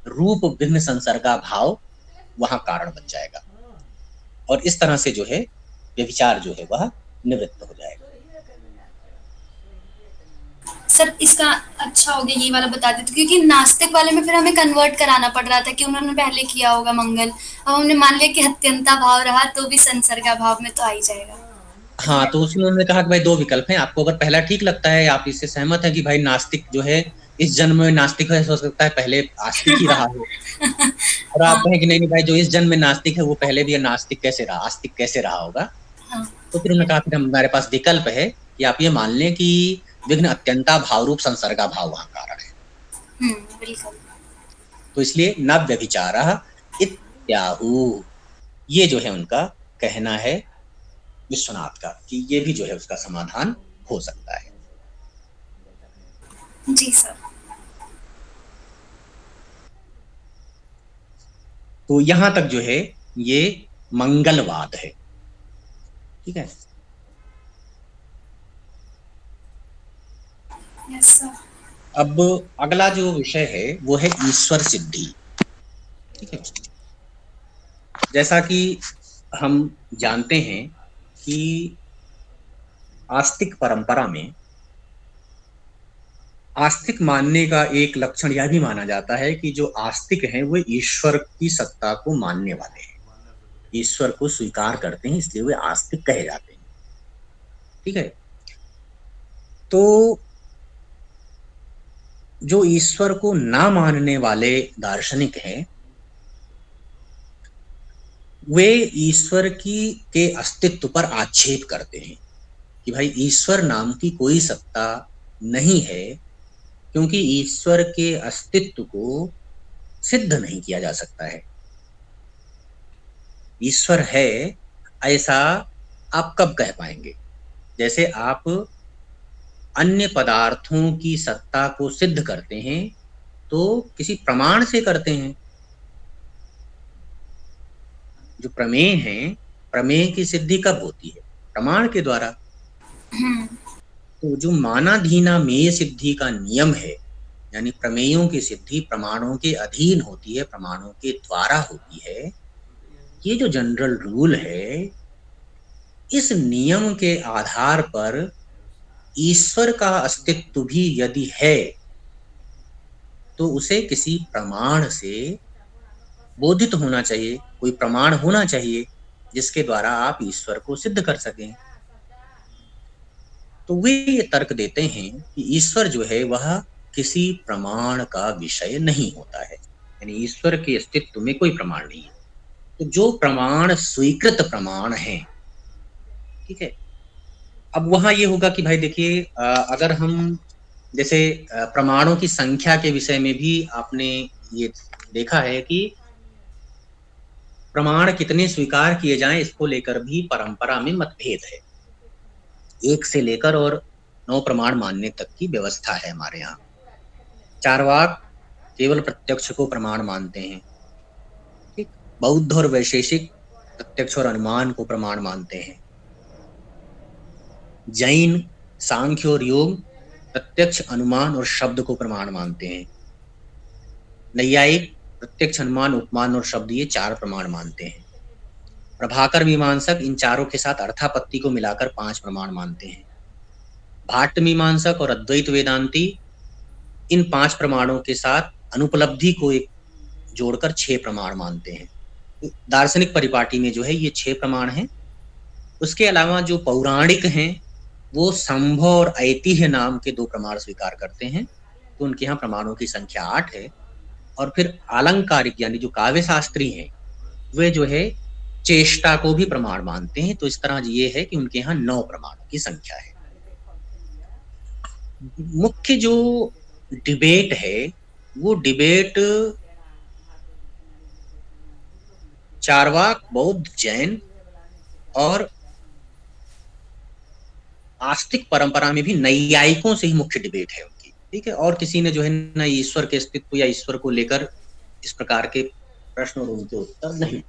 रूप विघ्न संसर्गा भाव वहां कारण बन जाएगा, और इस तरह से जो है व्यभिचार जो है वह निवृत्त हो जाएगा। सर इसका अच्छा हो गया ये वाला बता देते, क्योंकि नास्तिक वाले में फिर हमें कन्वर्ट कराना पड़ रहा था कि उन्होंने पहले किया होगा मंगल, अब हमने मान लिया कि अत्यंता भाव रहा तो भी संसर्गा भाव में तो आ ही जाएगा। हाँ, तो उसमें उन्होंने कहा कि भाई दो विकल्प हैं, आपको अगर पहला ठीक लगता है, आप इससे सहमत हैं कि भाई नास्तिक जो है इस जन्म में नास्तिक है, हो सकता है पहले आस्तिक ही रहा हो, और आप कहें कि नहीं नहीं भाई जो इस जन्म में नास्तिक है वो पहले भी नास्तिक कैसे रहा, आस्तिक कैसे रहा होगा। तो फिर उन्होंने कहा फिर हमारे पास विकल्प है कि आप ये मान लें कि विघ्न अत्यंता भाव रूप संसर्गा भाव वहां कारण है। बिल्कुल। तो इसलिए न व्यभिचारः इत्याहु, ये जो है उनका कहना है विश्वनाथ का, कि ये भी जो है उसका समाधान हो सकता है। जी सर। तो यहां तक जो है ये मंगलवाद है, ठीक है। Yes sir. अब अगला जो विषय है वो है ईश्वर सिद्धि, ठीक है। जैसा कि हम जानते हैं कि आस्तिक परंपरा में आस्तिक मानने का एक लक्षण यह भी माना जाता है कि जो आस्तिक हैं वो ईश्वर की सत्ता को मानने वाले हैं, ईश्वर को स्वीकार करते हैं, इसलिए वे आस्तिक कहे जाते हैं, ठीक है। तो जो ईश्वर को ना मानने वाले दार्शनिक हैं वे ईश्वर के अस्तित्व पर आक्षेप करते हैं कि भाई ईश्वर नाम की कोई सत्ता नहीं है, क्योंकि ईश्वर के अस्तित्व को सिद्ध नहीं किया जा सकता है। ईश्वर है ऐसा आप कब कह पाएंगे? जैसे आप अन्य पदार्थों की सत्ता को सिद्ध करते हैं तो किसी प्रमाण से करते हैं। जो प्रमेय है, प्रमेय की सिद्धि कब होती है? प्रमाण के द्वारा। तो जो मानाधीना मेय सिद्धि का नियम है, यानी प्रमेयों की सिद्धि प्रमाणों के अधीन होती है, प्रमाणों के द्वारा होती है, ये जो जनरल रूल है इस नियम के आधार पर ईश्वर का अस्तित्व भी यदि है तो उसे किसी प्रमाण से बोधित होना चाहिए, कोई प्रमाण होना चाहिए जिसके द्वारा आप ईश्वर को सिद्ध कर सकें। तो वे ये तर्क देते हैं कि ईश्वर जो है वह किसी प्रमाण का विषय नहीं होता है, यानी ईश्वर के अस्तित्व में कोई प्रमाण नहीं है। तो जो प्रमाण स्वीकृत प्रमाण है, ठीक है, अब वहां ये होगा कि भाई देखिए, अगर हम जैसे प्रमाणों की संख्या के विषय में भी आपने ये देखा है कि प्रमाण कितने स्वीकार किए जाएं, इसको लेकर भी परंपरा में मतभेद है। 1 से लेकर और 9 प्रमाण मानने तक की व्यवस्था है हमारे यहाँ। चारवाक केवल प्रत्यक्ष को प्रमाण मानते हैं, ठीक। बौद्ध और वैशेषिक प्रत्यक्ष और अनुमान को प्रमाण मानते हैं। जैन, सांख्य और योग प्रत्यक्ष, अनुमान और शब्द को प्रमाण मानते हैं। नैयायिक प्रत्यक्ष, अनुमान, उपमान और शब्द, ये 4 प्रमाण मानते हैं। प्रभाकर मीमांसक इन चारों के साथ अर्थापत्ति को मिलाकर 5 प्रमाण मानते हैं। भाट्ट मीमांसक और अद्वैत वेदांती इन 5 प्रमाणों के साथ अनुपलब्धि को एक जोड़कर 6 प्रमाण मानते हैं। दार्शनिक परिपाटी में जो है ये 6 प्रमाण हैं। उसके अलावा जो पौराणिक हैं वो संभव और ऐतिह्य नाम के 2 प्रमाण स्वीकार करते हैं। तो उनके यहाँ प्रमाणों की संख्या 8 है। और फिर आलंकारिक यानी जो काव्य शास्त्री हैं वे जो है चेष्टा को भी प्रमाण मानते हैं। तो इस तरह ये है कि उनके यहाँ 9 प्रमाणों की संख्या है। मुख्य जो डिबेट है वो डिबेट चारवाक, बौद्ध, जैन और आस्तिक परंपरा में भी नैयायिकों से ही मुख्य डिबेट है उनकी, ठीक है। और किसी ने जो है ना ईश्वर के अस्तित्व या ईश्वर को लेकर इस प्रकार के प्रश्न और उनके उत्तर नहीं।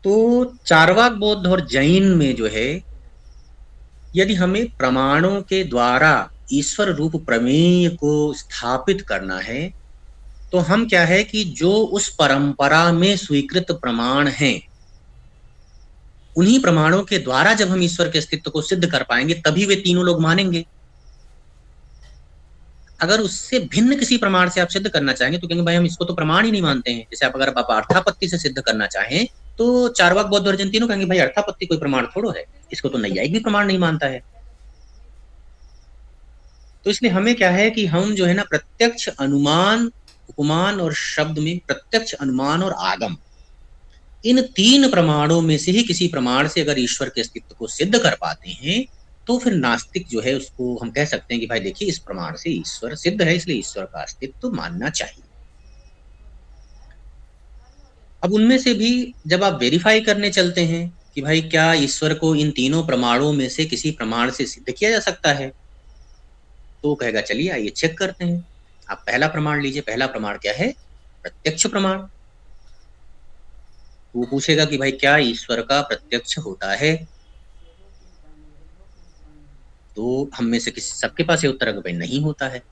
तो चारवाक, बौद्ध और जैन में जो है यदि हमें प्रमाणों के द्वारा ईश्वर रूप प्रमेय को स्थापित करना है तो हम क्या है कि जो उस परंपरा में स्वीकृत प्रमाण हैं उन्हीं प्रमाणों के द्वारा जब हम ईश्वर के अस्तित्व को सिद्ध कर पाएंगे तभी वे तीनों लोग मानेंगे। अगर उससे भिन्न किसी प्रमाण से आप सिद्ध करना चाहेंगे तो कहेंगे भाई हम इसको तो प्रमाण ही नहीं मानते हैं। जैसे आप अगर आप अर्थापत्ति से सिद्ध करना चाहें तो चारवाक, बौद्ध और जैन तीनों कहेंगे भाई अर्थापत्ति कोई प्रमाण थोड़ो है, इसको तो नैयायिक भी प्रमाण नहीं मानता है। तो इसलिए हमें क्या है कि हम जो है ना प्रत्यक्ष, अनुमान, उपमान और शब्द में प्रत्यक्ष, अनुमान और आगम, इन 3 प्रमाणों में से ही किसी प्रमाण से अगर ईश्वर के अस्तित्व को सिद्ध कर पाते हैं तो फिर नास्तिक जो है उसको हम कह सकते हैं कि भाई देखिए इस प्रमाण से ईश्वर सिद्ध है, इसलिए ईश्वर का अस्तित्व मानना चाहिए। अब उनमें से भी जब आप वेरीफाई करने चलते हैं कि भाई क्या ईश्वर को इन तीनों प्रमाणों में से किसी प्रमाण से सिद्ध किया जा सकता है, तो कहेगा चलिए आइए चेक करते हैं। आप पहला प्रमाण लीजिए। पहला प्रमाण क्या है? प्रत्यक्ष प्रमाण। वो पूछेगा कि भाई क्या ईश्वर का प्रत्यक्ष होता है, तो हम में से किसी सबके पास ये उत्तर है कि भाई नहीं होता है,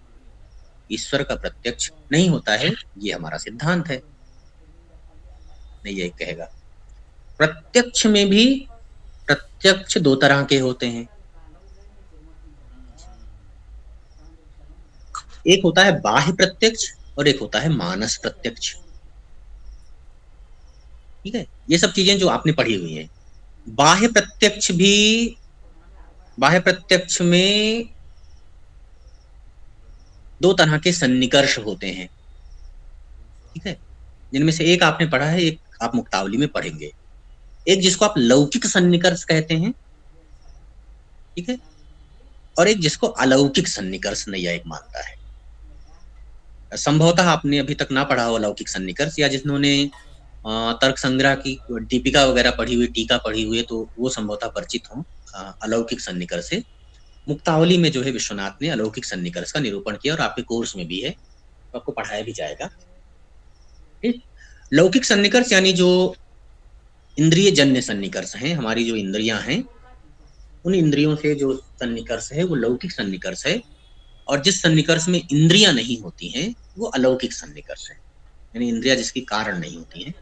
ईश्वर का प्रत्यक्ष नहीं होता है, ये हमारा सिद्धांत है। नहीं, ये कहेगा प्रत्यक्ष में भी प्रत्यक्ष 2 तरह के होते हैं। एक होता है बाह्य प्रत्यक्ष और एक होता है मानस प्रत्यक्ष। ठीक है, ये सब चीजें जो आपने पढ़ी हुई हैं। बाह्य प्रत्यक्ष में 2 तरह के सन्निकर्ष होते हैं। ठीक है, जिनमें से एक आपने पढ़ा है, एक आप मुक्तावली में पढ़ेंगे। एक जिसको आप लौकिक सन्निकर्ष कहते हैं, ठीक है, और एक जिसको अलौकिक सन्निकर्ष नैयायिक मानता है। संभवतः आपने अभी तक ना पढ़ा हो अलौकिक सन्निकर्ष, या जिन्होंने तर्क संग्रह की दीपिका वगैरह पढ़ी हुई, टीका पढ़ी हुई है, तो वो संभवतः परिचित हो अलौकिक सन्निकर्ष से। मुक्तावली में जो है विश्वनाथ ने अलौकिक सन्निकर्ष का निरूपण किया और आपके कोर्स में भी है, तो आपको पढ़ाया भी जाएगा। लौकिक सन्निकर्ष यानी जो इंद्रिय जन्य सन्निकर्ष हैं, हमारी जो इंद्रियां हैं उन इंद्रियों से जो सन्निकर्ष है वो लौकिक सन्निकर्ष है, और जिस सन्निकर्ष में इंद्रियां नहीं होती हैं वो अलौकिक सन्निकर्ष है, यानी इंद्रियां जिसकी कारण नहीं होती हैं।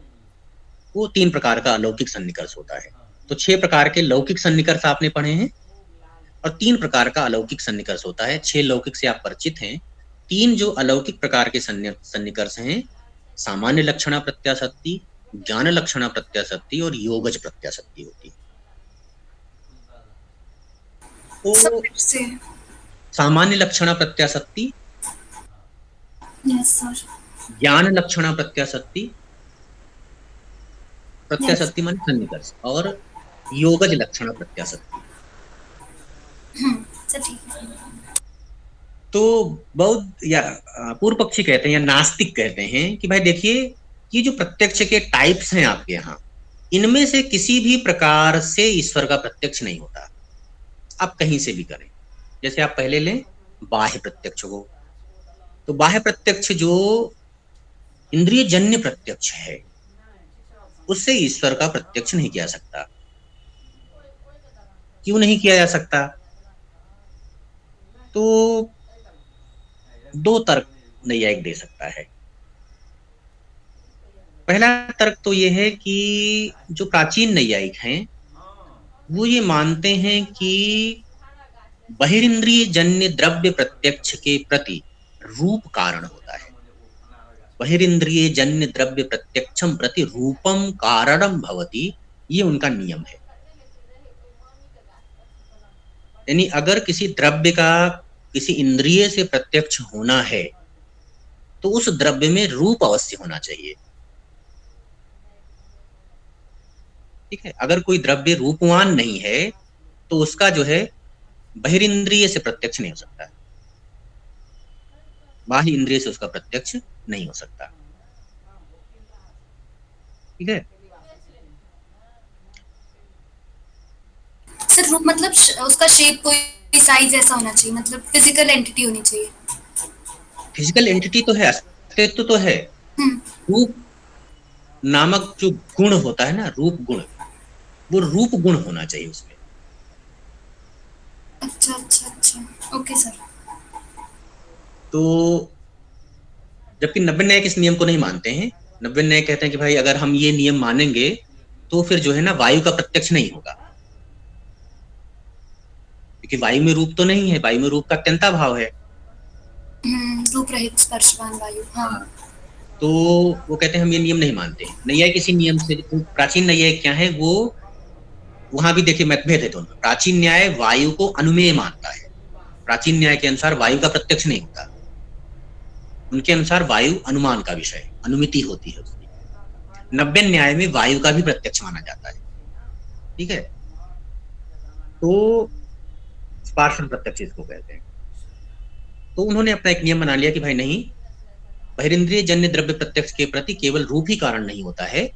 वो 3 प्रकार का अलौकिक सन्निकर्ष होता है। तो 6 प्रकार के लौकिक सन्निकर्ष आपने पढ़े हैं और 3 प्रकार का अलौकिक सन्निकर्ष होता है। 6 लौकिक से आप परिचित हैं। 3 जो अलौकिक प्रकार के सन्निकर्ष हैं, सामान्य लक्षणा प्रत्याशक्ति, ज्ञान लक्षणा प्रत्याशक्ति और योगज प्रत्याशक्ति होती है। सब तो फिर से। सामान्य लक्षणा प्रत्याशक्ति, यस सर। ज्ञान लक्षणा प्रत्याशक्ति, प्रत्याशक्ति माने सन्निकर्ष, और योगज लक्षणा प्रत्याशक्ति। सर ठीक है। तो बौद्ध या पूर्व पक्षी कहते हैं या नास्तिक कहते हैं कि भाई देखिए, ये जो प्रत्यक्ष के टाइप्स हैं आपके यहाँ, इनमें से किसी भी प्रकार से ईश्वर का प्रत्यक्ष नहीं होता। आप कहीं से भी करें। जैसे आप पहले लें बाह्य प्रत्यक्ष को, तो बाह्य प्रत्यक्ष जो इंद्रिय जन्य प्रत्यक्ष है, उससे ईश्वर का प्रत्यक्ष नहीं किया सकता। क्यों नहीं किया जा सकता? तो 2 तर्क नैयायिक दे सकता है। पहला तर्क तो ये है कि जो प्राचीन नैयायिक हैं वो ये मानते हैं कि बहिरिंद्रिय जन्य द्रव्य प्रत्यक्ष के प्रति रूप कारण होता है। बहिरिंद्रिय जन्य द्रव्य प्रत्यक्षम प्रति रूपम कारणम भवति, ये उनका नियम है। यानी अगर किसी द्रव्य का किसी इंद्रिय से प्रत्यक्ष होना है तो उस द्रव्य में रूप अवश्य होना चाहिए। ठीक है, अगर कोई द्रव्य रूपवान नहीं है तो उसका जो है बहिरिंद्रिय से प्रत्यक्ष नहीं हो सकता, बाह्य इंद्रिय से उसका प्रत्यक्ष नहीं हो सकता। ठीक है, सर रूप मतलब उसका शेप, कोई साइज ऐसा होना चाहिए, मतलब फिजिकल एंटिटी होनी चाहिए। फिजिकल एंटिटी तो है, अस्तित्व तो है। रूप नामक जो गुण होता है ना, रूप गुण, वो रूप गुण होना चाहिए उसमें। अच्छा अच्छा अच्छा, ओके सर। तो जबकि नब्बे न्यायिक इस नियम को नहीं मानते हैं। नब्बे न्यायिक कहते हैं कि भाई अगर हम ये नियम मानेंगे तो फिर जो है ना वायु का प्रत्यक्ष नहीं होगा, क्योंकि वायु में रूप तो नहीं है, वायु में रूप का अत्यंता भाव है। रूप रहित स्पर्शवान वायु। हाँ। तो वो कहते हैं हम ये नियम नहीं मानते। नैयायिक इसी नियम से, प्राचीन नैयायिक क्या है वो, वहां भी देखिए मतभेद है दोनों। प्राचीन न्याय वायु को अनुमेय मानता है। प्राचीन न्याय के अनुसार वायु का प्रत्यक्ष नहीं होता। उनके अनुसार वायु अनुमान का विषय, अनुमिति होती है उसकी। नब्बे न्याय में वायु का भी प्रत्यक्ष माना जाता है। ठीक है, तो स्पार्शन प्रत्यक्ष इसको कहते हैं। तो उन्होंने अपना एक नियम बना लिया कि भाई नहीं, बहिरिंद्रिय जन्य द्रव्य प्रत्यक्ष के प्रति केवल रूप ही कारण नहीं होता है,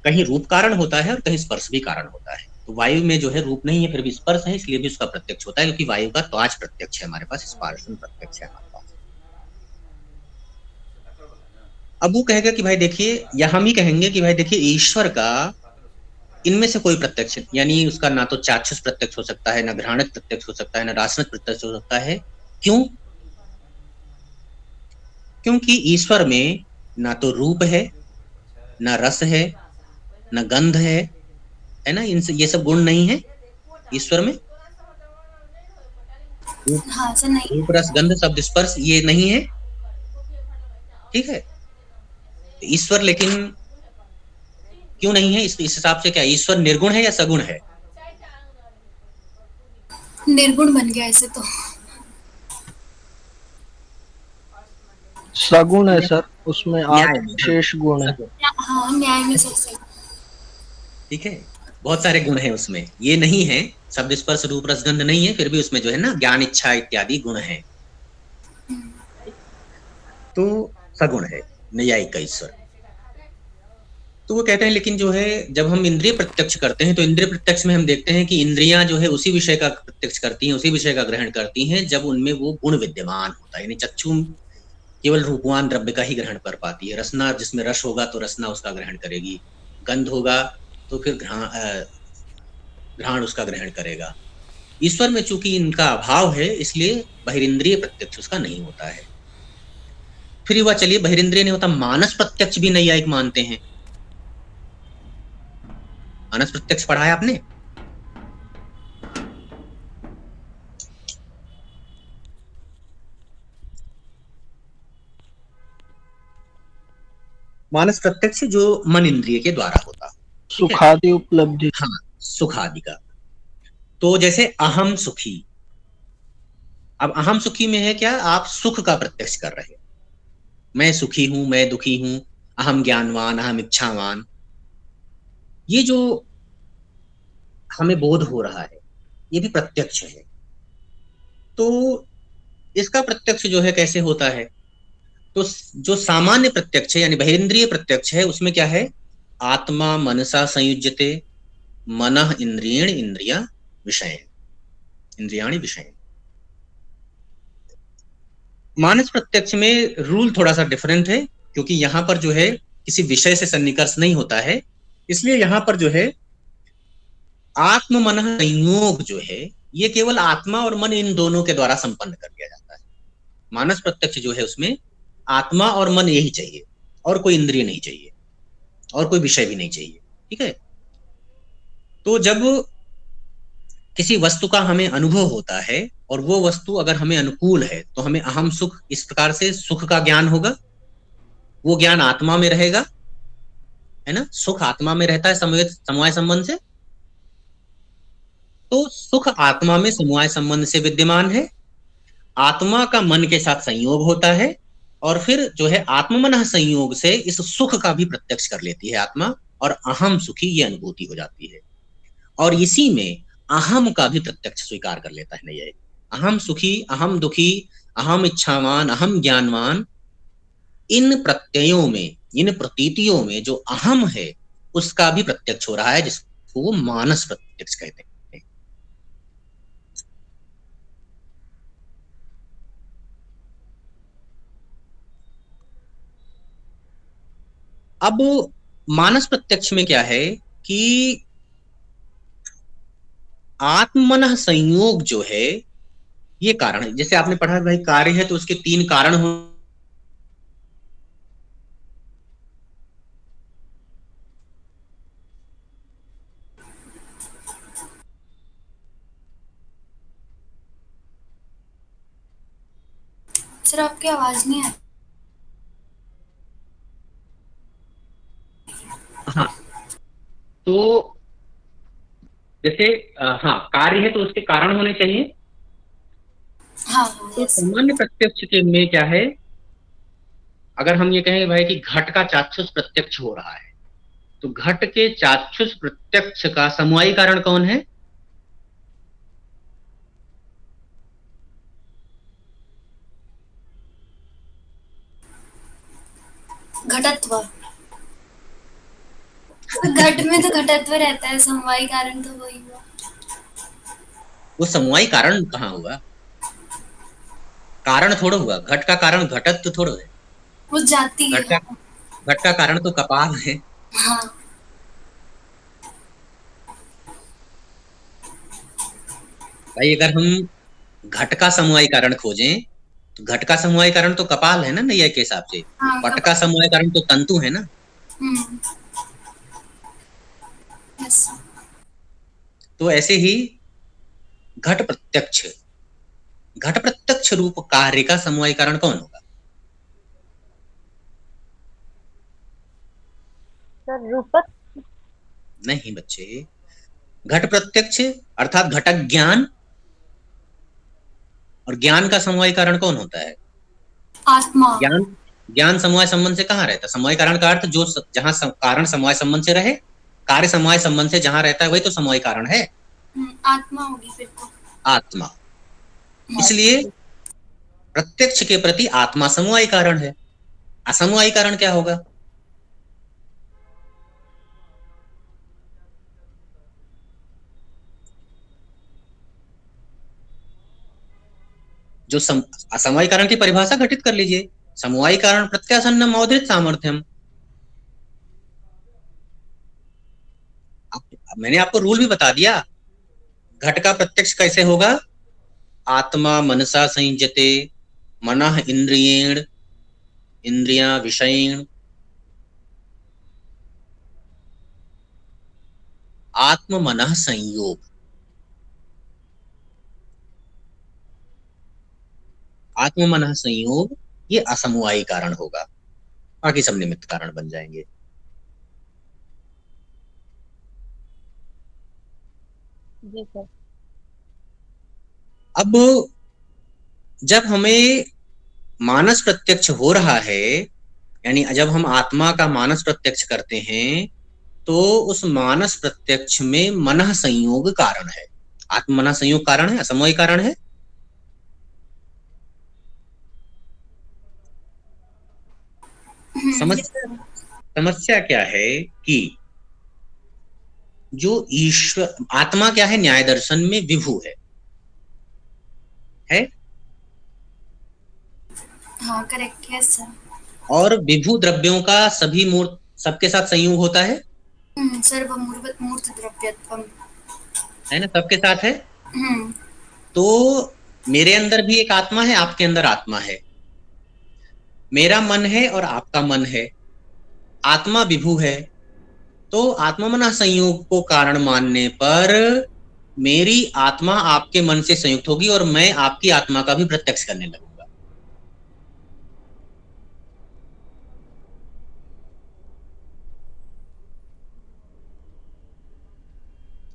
कहीं रूप कारण होता है और कहीं स्पर्श भी कारण होता है। तो वायु में जो है रूप नहीं है फिर भी स्पर्श है, इसलिए भी उसका प्रत्यक्ष होता है, क्योंकि वायु का त्वच प्रत्यक्ष है हमारे पास, स्पार्शन प्रत्यक्ष है हमारे पास। अब वो कहेगा कि भाई देखिए, या हम ही कहेंगे कि भाई देखिए, ईश्वर का इनमें से कोई प्रत्यक्ष, यानी उसका ना तो चाक्षुष प्रत्यक्ष हो सकता है, ना घ्राणक प्रत्यक्ष हो सकता है, ना रासनक प्रत्यक्ष हो सकता है। क्यों? क्योंकि ईश्वर में ना तो रूप है, ना रस है, ना गंध है ना, इनसे ये सब गुण नहीं है ईश्वर में। हाँ सर, नहीं। रूप रस गंध शब्द स्पर्श ये नहीं है। ठीक है, ईश्वर लेकिन क्यों नहीं है? इस हिसाब से क्या ईश्वर निर्गुण है या सगुण है? निर्गुण बन गया ऐसे तो। सगुण है सर, उसमें 8 शेष गुण है। हाँ, न्याय में सही। ठीक है, बहुत सारे गुण हैं उसमें, ये नहीं है शब्द स्पर्श रूप रस गंध नहीं है, फिर भी उसमें जो है ना ज्ञान इच्छा इत्यादि गुण हैं, तो सगुण है नैयायिक का ईश्वर। तो वो कहते हैं लेकिन जो है जब हम इंद्रिय प्रत्यक्ष करते हैं तो इंद्रिय प्रत्यक्ष में हम देखते हैं कि इंद्रियां जो है उसी विषय का प्रत्यक्ष करती हैं, उसी विषय का ग्रहण करती हैं जब उनमें वो गुण विद्यमान होता है। यानी चक्षु केवल रूपवान द्रव्य का ही ग्रहण कर पाती है, रसना जिसमें रस होगा तो रसना उसका ग्रहण करेगी, गंध होगा तो फिर घ्राण उसका ग्रहण करेगा। ईश्वर में चूंकि इनका अभाव है इसलिए बहिरिंद्रिय प्रत्यक्ष उसका नहीं होता है। फिर हुआ, चलिए बहिरिंद्रिय नहीं होता, मानस प्रत्यक्ष भी नैयायिक मानते हैं। मानस प्रत्यक्ष पढ़ा है आपने? मानस प्रत्यक्ष जो मन इंद्रिय के द्वारा होता है, ठीक है? सुखादि उपलब्धि। हाँ, सुख आदि का। तो जैसे अहम सुखी, अब अहम सुखी में है क्या, आप सुख का प्रत्यक्ष कर रहे हैं। मैं सुखी हूं, मैं दुखी हूं, अहम ज्ञानवान, अहम इच्छावान, ये जो हमें बोध हो रहा है ये भी प्रत्यक्ष है। तो इसका प्रत्यक्ष जो है कैसे होता है, तो जो सामान्य प्रत्यक्ष है यानी बहिरेंद्रिय प्रत्यक्ष है, उसमें क्या है, आत्मा मनसा संयुज्यते, मनः इंद्रियण इंद्रिया विषय, इंद्रियाणि विषय। मानस प्रत्यक्ष में रूल थोड़ा सा डिफरेंट है, क्योंकि यहां पर जो है किसी विषय से सन्निकर्ष नहीं होता है, इसलिए यहां पर जो है आत्म मन संयोग जो है ये केवल आत्मा और मन इन दोनों के द्वारा संपन्न कर दिया जाता है। मानस प्रत्यक्ष जो है उसमें आत्मा और मन यही चाहिए, और कोई इंद्रिय नहीं चाहिए, और कोई विषय भी नहीं चाहिए, ठीक है? तो जब किसी वस्तु का हमें अनुभव होता है और वो वस्तु अगर हमें अनुकूल है तो हमें अहम सुख, इस प्रकार से सुख का ज्ञान होगा, वो ज्ञान आत्मा में रहेगा, है ना? सुख आत्मा में रहता है समवाय संबंध से, तो सुख आत्मा में समवाय संबंध से विद्यमान है, आत्मा का मन के साथ संयोग होता है, और फिर जो है आत्ममन संयोग से इस सुख का भी प्रत्यक्ष कर लेती है आत्मा, और अहम सुखी ये अनुभूति हो जाती है, और इसी में अहम का भी प्रत्यक्ष स्वीकार कर लेता है नहीं, अहम सुखी, अहम दुखी, अहम इच्छावान, अहम ज्ञानवान, इन प्रत्ययों में, इन प्रतीतियों में जो अहम है उसका भी प्रत्यक्ष हो रहा है, जिसको वो मानस प्रत्यक्ष कहते हैं। अब मानस प्रत्यक्ष में क्या है कि आत्मन संयोग जो है ये कारण है। जैसे आपने पढ़ा भाई कार्य है तो उसके तीन कारण हो, सर आपकी आवाज नहीं है। हाँ, तो जैसे हाँ कार्य है तो उसके कारण होने चाहिए। हाँ हाँ तो यस। सामान्य प्रत्यक्ष के में क्या है, अगर हम ये कहें भाई कि घट का चाक्षुष प्रत्यक्ष हो रहा है, तो घट के चाक्षुष प्रत्यक्ष का समवायी कारण कौन है? घटत्व। घट में तो घटत्व रहता है, समवायी कारण तो वही हुआ। वो समवायी कारण कहाँ हुआ, कारण थोड़ा हुआ, घट का कारण घटत तो थोड़ा है, वो जाती घट है। का घट का कारण तो कपाल है। हाँ भाई अगर हम घट का समवायी कारण खोजें तो घट का समवायी कारण तो कपाल है ना नैया के हिसाब से, हाँ पट का कब। समवायी कारण तो तंतु है ना। हम्म। यस। तो ऐसे ही घट प्रत्यक्ष, घट प्रत्यक्ष रूप कार्य का समवायी कारण कौन होगा? सर रूपक। नहीं बच्चे, घट प्रत्यक्ष अर्थात घटक ज्ञान, और ज्ञान का समवायी कारण कौन होता है? आत्मा। ज्ञान, ज्ञान समवाय संबंध से कहाँ रहता है? समवाय कारण का अर्थ जो जहां कारण समवाय संबंध से रहे, कार्य समवाय संबंध से जहां रहता है वही तो समवाय कारण है, आत्मा होगी फिर तो। आत्मा। इसलिए प्रत्यक्ष के प्रति आत्मा समवाय कारण है, असमवाय कारण क्या होगा? जो असमवाय कारण की परिभाषा घटित कर लीजिए, समवाय कारण प्रत्यासन्न मौद्रित सामर्थ्यम। मैंने आपको रूल भी बता दिया, घट का प्रत्यक्ष कैसे होगा, आत्मा मनसा संयुज्यते, मनः इंद्रियेण इंद्रिया विषयेण। आत्म मनः संयोग, आत्म मनः संयोग ये असमवायी कारण होगा, बाकी सब निमित्त कारण बन जाएंगे। जी सर। अब जब हमें मानस प्रत्यक्ष हो रहा है, यानी जब हम आत्मा का मानस प्रत्यक्ष करते हैं, तो उस मानस प्रत्यक्ष में मनः संयोग कारण है। आत्म मनः संयोग कारण है, असमवायी कारण है। समस्या क्या है कि जो ईश्वर आत्मा क्या है, न्याय दर्शन में विभु है हाँ करेक्ट, यस सर। और विभु द्रव्यों का सभी मूर्त सबके साथ संयोग होता है सर्वमूर्त मूर्त द्रव्यत्वम, ना, सबके साथ है। हम्म। तो मेरे अंदर भी एक आत्मा है, आपके अंदर आत्मा है, मेरा मन है और आपका मन है, आत्मा विभु है। तो आत्मा मन संयोग को कारण मानने पर मेरी आत्मा आपके मन से संयुक्त होगी और मैं आपकी आत्मा का भी प्रत्यक्ष करने लगूंगा।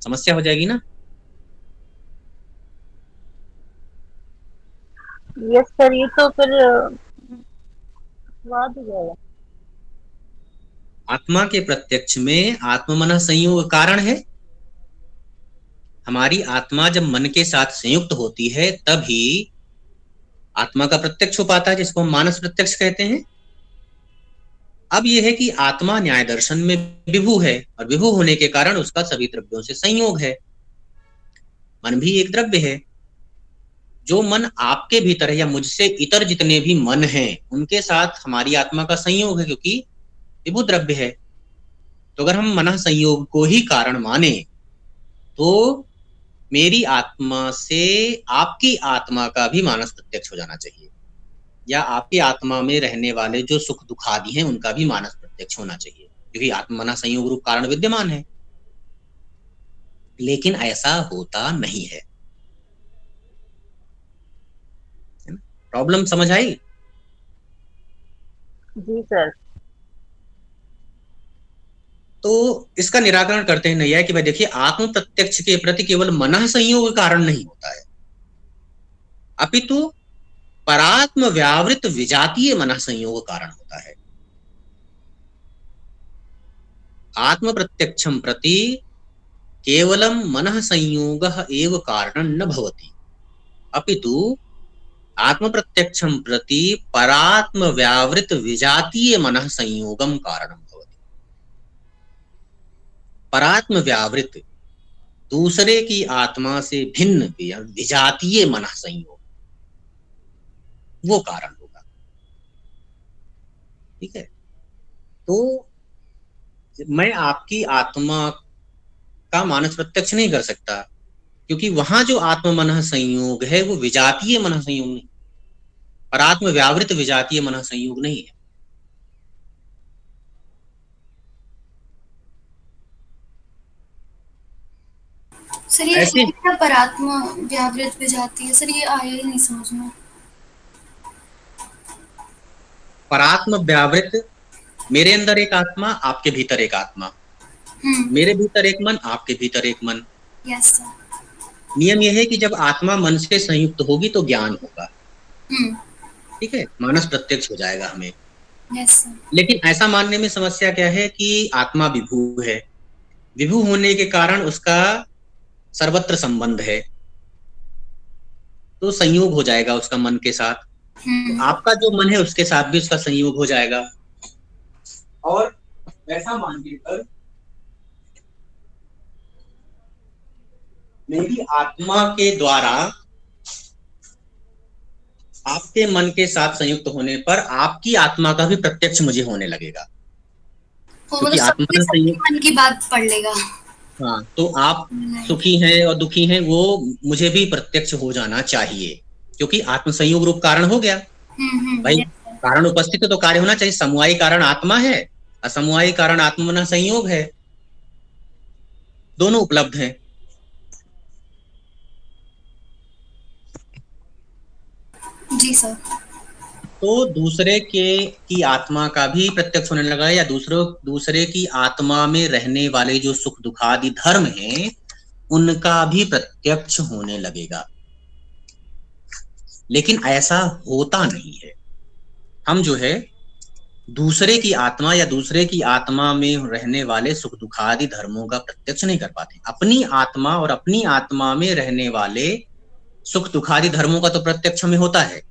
समस्या हो जाएगी ना? यस सर, ये तो फिर स्वाद हो जाएगा। आत्मा के प्रत्यक्ष में आत्म मन संयोग कारण है। हमारी आत्मा जब मन के साथ संयुक्त होती है तभी आत्मा का प्रत्यक्ष हो पाता है, जिसको हम मानस प्रत्यक्ष कहते हैं। अब यह है कि आत्मा न्याय दर्शन में विभु है और विभु होने के कारण उसका सभी द्रव्यों से संयोग है। मन भी एक द्रव्य है। जो मन आपके भीतर है या मुझसे इतर जितने भी मन हैं उनके साथ हमारी आत्मा का संयोग है, क्योंकि विभु द्रव्य है। तो अगर हम मन संयोग को ही कारण माने तो मेरी आत्मा से आपकी आत्मा का भी मानस प्रत्यक्ष हो जाना चाहिए, या आपकी आत्मा में रहने वाले जो सुख दुख आदि हैं उनका भी मानस प्रत्यक्ष होना चाहिए, क्योंकि आत्मा मन संयोग रूप कारण विद्यमान है। लेकिन ऐसा होता नहीं है। प्रॉब्लम समझ आई? जी सर। तो इसका निराकरण करते हैं नैया कि भाई देखिए, आत्म प्रत्यक्ष के प्रति केवल मन संयोग कारण नहीं होता है, अपितु परात्म व्यावृत विजातीय मन संयोग कारण होता है। आत्म प्रत्यक्षम प्रति केवलम मन संयोग एव कारण न भवति, अपितु आत्म प्रत्यक्षम प्रति परात्म व्यावृत विजातीय मन संयोगम कारणम भवति। परात्म व्यावृत दूसरे की आत्मा से भिन्न विजातीय मन संयोग, वो कारण होगा। ठीक है? तो मैं आपकी आत्मा का मानस प्रत्यक्ष नहीं कर सकता, क्योंकि वहां जो आत्म मन संयोग है वो विजातीय मन संयोग नहीं, परात्म व्यावृत विजातीय मन संयोग नहीं है। सर ये ऐसे क्या परात्मा व्यावृत भी जाती है? सर ये आया ही नहीं समझ में। परात्म व्यावृत, मेरे अंदर एक आत्मा, आपके भीतर एक आत्मा, मेरे भीतर एक मन, आपके भीतर एक मन। Yes sir. नियम यह है कि जब आत्मा मन से संयुक्त होगी तो ज्ञान होगा। ठीक है? मानस प्रत्यक्ष हो जाएगा हमें। Yes sir. लेकिन ऐसा मानने में समस्या क्या है कि आत्मा विभु है, विभु होने के कारण उसका सर्वत्र संबंध है, तो संयोग हो जाएगा उसका मन के साथ। तो आपका जो मन है उसके साथ भी उसका संयोग हो जाएगा। और ऐसा मान के कर मेरी आत्मा के द्वारा आपके मन के साथ संयुक्त होने पर आपकी आत्मा का भी प्रत्यक्ष मुझे होने लगेगा, क्योंकि आत्मा संयुक्त मन की बात पढ़ लेगा। हाँ, तो आप सुखी हैं और दुखी हैं वो मुझे भी प्रत्यक्ष हो जाना चाहिए, क्योंकि आत्म संयोग रूप कारण हो गया। भाई कारण उपस्थित है तो कार्य होना चाहिए। समवायी कारण आत्मा है, असमवायी कारण आत्मना संयोग है। दोनों उपलब्ध हैं। जी सर। तो दूसरे के की आत्मा का भी प्रत्यक्ष होने लगा, या दूसरे की आत्मा में रहने वाले जो सुख दुखादि धर्म हैं उनका भी प्रत्यक्ष होने लगेगा। लेकिन ऐसा होता नहीं है। हम जो है दूसरे की आत्मा या दूसरे की आत्मा में रहने वाले सुख दुखादि धर्मों का प्रत्यक्ष नहीं कर पाते। अपनी आत्मा और अपनी आत्मा में रहने वाले सुख दुखादि धर्मों का तो प्रत्यक्ष में होता है,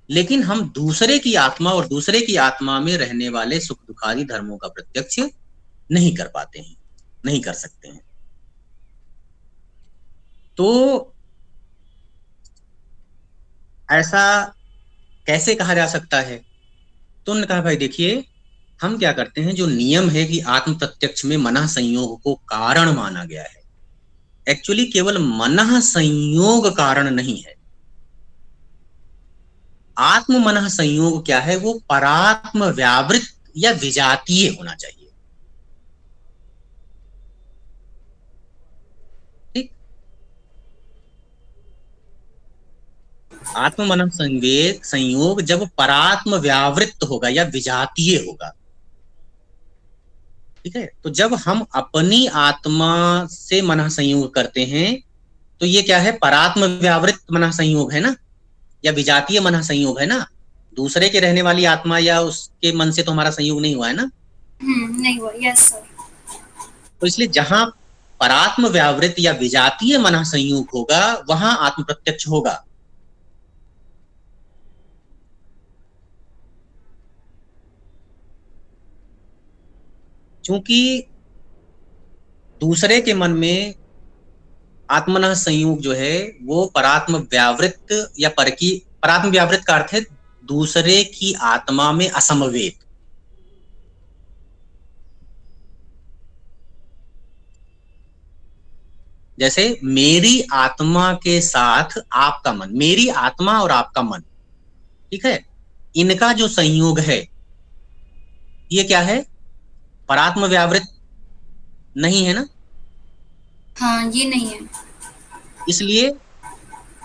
लेकिन हम दूसरे की आत्मा और दूसरे की आत्मा में रहने वाले सुख दुखादि धर्मों का प्रत्यक्ष नहीं कर पाते हैं, नहीं कर सकते हैं। तो ऐसा कैसे कहा जा सकता है? तो उन्होंने कहा भाई देखिए, हम क्या करते हैं, जो नियम है कि आत्म प्रत्यक्ष में मनः संयोग को कारण माना गया है, एक्चुअली केवल मनः संयोग कारण नहीं है। आत्म मनः संयोग क्या है? वो परात्म व्यावृत या विजातीय होना चाहिए। ठीक, आत्म मनः संयोग जब परात्म व्यावृत होगा या विजातीय होगा, ठीक है। तो जब हम अपनी आत्मा से मनः संयोग करते हैं तो ये क्या है? परात्म व्यावृत मनः संयोग है ना, या विजातीय मनः संयोग है ना। दूसरे के रहने वाली आत्मा या उसके मन से तो हमारा संयोग नहीं हुआ है ना। नहीं हुआ। Yes sir. तो इसलिए जहां परात्म व्यावृत या विजातीय मनः संयोग होगा वहां आत्म प्रत्यक्ष होगा। क्योंकि दूसरे के मन में आत्मनः संयोग जो है वो परात्म व्यावृत या परात्म व्यावृत का अर्थ है दूसरे की आत्मा में असमवेत। जैसे मेरी आत्मा के साथ आपका मन, मेरी आत्मा और आपका मन, ठीक है, इनका जो संयोग है ये क्या है? परात्म व्यावृत नहीं है ना। हाँ, ये नहीं है। इसलिए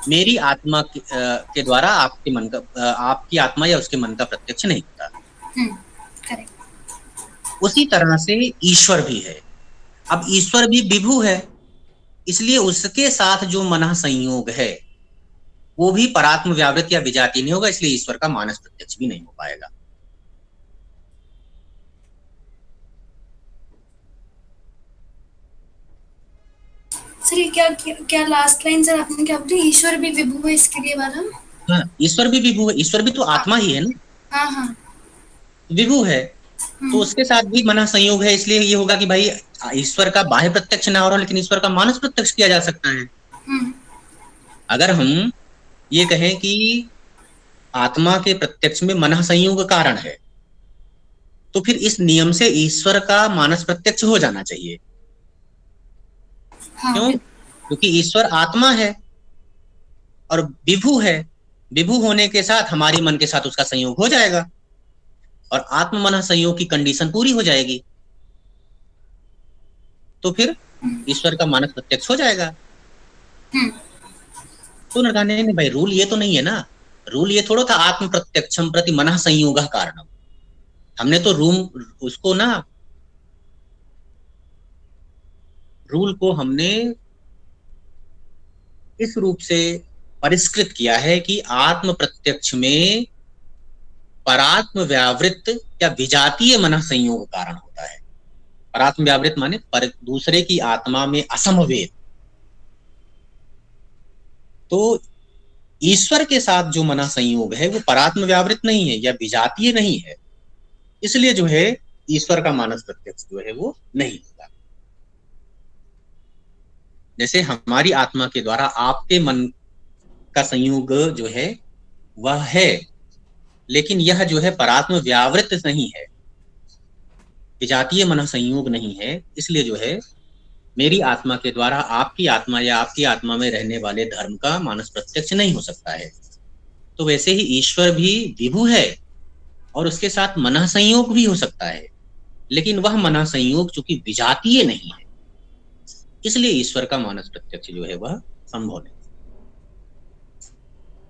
मेरी आत्मा के द्वारा आपके मन का, आपकी आत्मा या उसके मन का प्रत्यक्ष नहीं होता। करेक्ट। उसी तरह से ईश्वर भी है। अब ईश्वर भी विभु है, इसलिए उसके साथ जो मनः संयोग है वो भी परात्म व्यावृत या विजातीय नहीं होगा, इसलिए ईश्वर का मानस प्रत्यक्ष भी नहीं हो पाएगा। सर ये क्या लास्ट लाइन सर आपने क्या बोली? ईश्वर भी विभु है, इसके लिए बात हम। हाँ, ईश्वर भी विभु है। ईश्वर भी तो आत्मा ही है ना। हाँ हाँ। विभु है तो उसके साथ भी मनः संयोग है, इसलिए ये होगा कि भाई ईश्वर का बाह्य प्रत्यक्ष ना हो रहा, लेकिन ईश्वर का मानस प्रत्यक्ष किया जा सकता है। अगर हम ये कहें कि आत्मा के प्रत्यक्ष में मनः संयोग कारण है, तो फिर इस नियम से ईश्वर का मानस प्रत्यक्ष हो जाना चाहिए। हाँ, क्यों? क्योंकि ईश्वर आत्मा है और विभु है। विभु होने के साथ हमारी मन के साथ उसका संयोग हो जाएगा और आत्म मनः संयोग की कंडीशन पूरी हो जाएगी, तो फिर ईश्वर का मानस प्रत्यक्ष हो जाएगा। तो नहीं भाई, रूल ये तो नहीं है ना। रूल ये थोड़ा था आत्म प्रत्यक्षम प्रति मनः संयोग कारणम। हमने तो उसको ना, रूल को हमने इस रूप से परिष्कृत किया है कि आत्म प्रत्यक्ष में परात्म व्यावृत या विजातीय मनः संयोग कारण होता है। परात्म व्यावृत माने दूसरे की आत्मा में असमवेत। तो ईश्वर के साथ जो मनः संयोग है वो परात्म व्यावृत नहीं है या विजातीय नहीं है, इसलिए जो है ईश्वर का मानस प्रत्यक्ष जो है वो नहीं होगा। जैसे हमारी आत्मा के द्वारा आपके मन का संयोग जो है वह है, लेकिन यह जो है परात्म व्यावृत नहीं है, विजातीय मनः संयोग नहीं है, इसलिए जो है मेरी आत्मा के द्वारा आपकी आत्मा या आपकी आत्मा में रहने वाले धर्म का मानस प्रत्यक्ष नहीं हो सकता है। तो वैसे ही ईश्वर भी विभु है और उसके साथ मनः संयोग भी हो सकता है, लेकिन वह मनः संयोग चूंकि विजातीय नहीं है, इसलिए ईश्वर का मानस प्रत्यक्ष जो है वह संभव नहीं।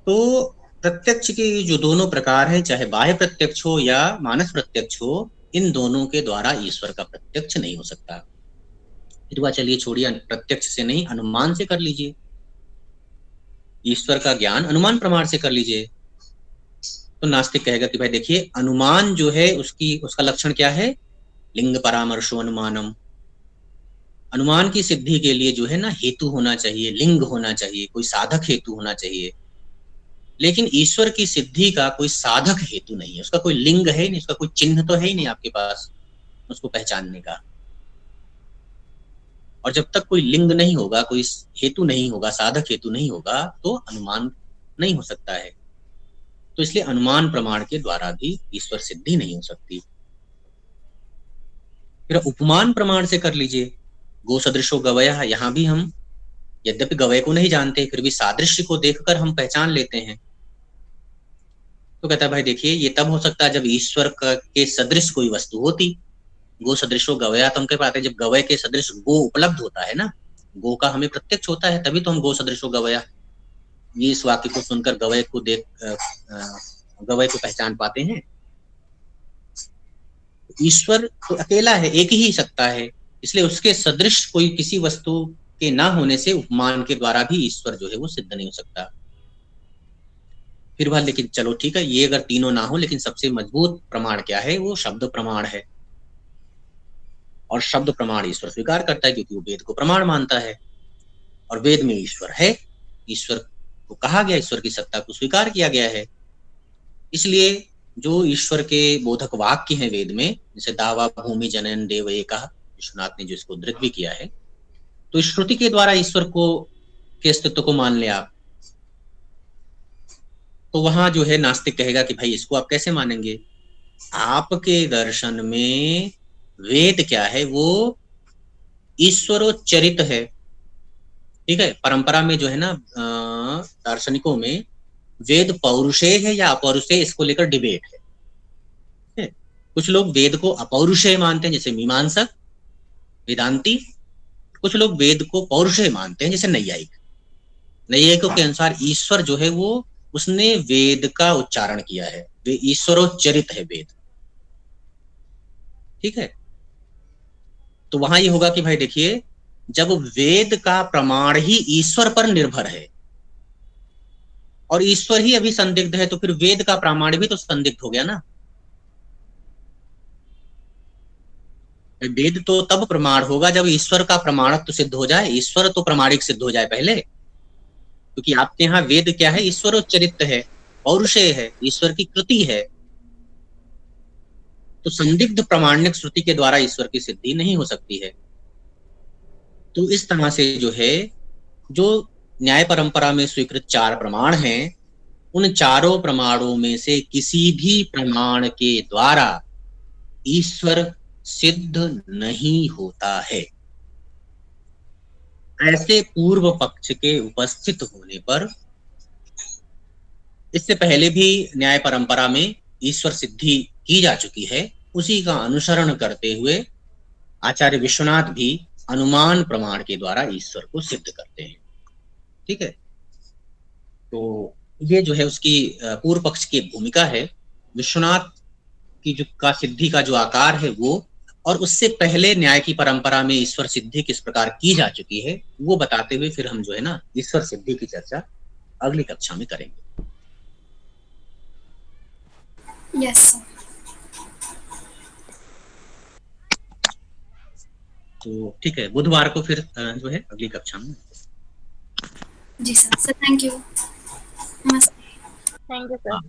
तो प्रत्यक्ष के जो दोनों प्रकार हैं, चाहे बाह्य प्रत्यक्ष हो या मानस प्रत्यक्ष हो, इन दोनों के द्वारा ईश्वर का प्रत्यक्ष नहीं हो सकता। फिर वह चलिए छोड़िए, प्रत्यक्ष से नहीं अनुमान से कर लीजिए, ईश्वर का ज्ञान अनुमान प्रमाण से कर लीजिए। तो नास्तिक कहेगा कि भाई देखिए, अनुमान जो है उसका लक्षण क्या है? लिंग परामर्शो अनुमानम। अनुमान की सिद्धि के लिए जो है ना हेतु होना चाहिए, लिंग होना चाहिए, कोई साधक हेतु होना चाहिए। लेकिन ईश्वर की सिद्धि का कोई साधक हेतु नहीं है, उसका कोई लिंग है नहीं, उसका कोई चिन्ह तो है ही नहीं आपके पास उसको पहचानने का। और जब तक कोई लिंग नहीं होगा, कोई हेतु नहीं होगा, साधक हेतु नहीं होगा, तो अनुमान नहीं हो सकता है। तो इसलिए अनुमान प्रमाण के द्वारा भी ईश्वर सिद्धि नहीं हो सकती। फिर उपमान प्रमाण से कर लीजिए, गो सदृशो गवयः। यहां भी हम यद्यपि गवय को नहीं जानते, फिर भी सादृश्य को देखकर हम पहचान लेते हैं। तो कहता है भाई देखिए, ये तब हो सकता है जब ईश्वर के सदृश कोई वस्तु होती। गो सदृशो गवया, तो हम कह पाते हैं जब गवय के सदृश गो उपलब्ध होता है ना, गो का हमें प्रत्यक्ष होता है, तभी तो हम गो सदृशो गवया, ये इस वाक्य को सुनकर गवय को पहचान पाते हैं। ईश्वर तो अकेला है, एक ही सत्ता है, इसलिए उसके सदृश कोई किसी वस्तु के ना होने से उपमान के द्वारा भी ईश्वर जो है वो सिद्ध नहीं हो सकता। फिर वह लेकिन चलो ठीक है, ये अगर तीनों ना हो, लेकिन सबसे मजबूत प्रमाण क्या है? वो शब्द प्रमाण है। और शब्द प्रमाण ईश्वर स्वीकार करता है क्योंकि वो वेद को प्रमाण मानता है, और वेद में ईश्वर है, ईश्वर को कहा गया, ईश्वर की सत्ता को स्वीकार किया गया है। इसलिए जो ईश्वर के बोधक वाक्य हैं वेद में, जैसे दावा भूमि जनन देव एकः, विश्वनाथ ने जो इसको उद्धृत भी किया है, तो श्रुति के द्वारा ईश्वर के अस्तित्व को मान ले आप, तो वहां जो है नास्तिक कहेगा कि भाई इसको आप कैसे मानेंगे? आपके दर्शन में वेद क्या है? वो ईश्वरोच्चरित है। ठीक है, परंपरा में जो है ना दार्शनिकों में वेद पौरुषेय है या अपौरुषेय, इसको लेकर डिबेट है। कुछ लोग वेद को अपौरुषेय मानते हैं, जैसे मीमांसक वेदांती। कुछ लोग वेद को पौरुषेय मानते हैं, जैसे नैयायिकों के अनुसार ईश्वर जो है वो उसने वेद का उच्चारण किया है, वे ईश्वरोच्चरित है वेद। ठीक है, तो वहां ये होगा कि भाई देखिए, जब वेद का प्रमाण ही ईश्वर पर निर्भर है और ईश्वर ही अभी संदिग्ध है, तो फिर वेद का प्रमाण भी तो संदिग्ध हो गया ना। वेद तो तब प्रमाण होगा जब ईश्वर का प्रमाणत्व सिद्ध हो जाए, ईश्वर तो प्रमाणिक सिद्ध हो जाए पहले। क्योंकि आपके यहाँ वेद क्या है? ईश्वरोच्चरित है, पौरुषेय है, ईश्वर की कृति है। तो संदिग्ध प्रमाणिक श्रुति के द्वारा ईश्वर की सिद्धि नहीं हो सकती है। तो इस तरह से जो है, जो न्याय परंपरा में स्वीकृत 4 प्रमाण हैं, उन चारों प्रमाणों में से किसी भी प्रमाण के द्वारा ईश्वर सिद्ध नहीं होता है। ऐसे पूर्व पक्ष के उपस्थित होने पर, इससे पहले भी न्याय परंपरा में ईश्वर सिद्धि की जा चुकी है, उसी का अनुसरण करते हुए आचार्य विश्वनाथ भी अनुमान प्रमाण के द्वारा ईश्वर को सिद्ध करते हैं। ठीक है, तो ये जो है उसकी पूर्व पक्ष की भूमिका है। विश्वनाथ की का सिद्धि का जो आकार है वो, और उससे पहले न्याय की परंपरा में ईश्वर सिद्धि किस प्रकार की जा चुकी है वो बताते हुए फिर हम जो है ना ईश्वर सिद्धि की चर्चा अगली कक्षा में करेंगे। Yes sir. तो ठीक है, बुधवार को फिर जो है अगली कक्षा में। जी सर, थैंक यू। नमस्ते। Thank you sir. हाँ,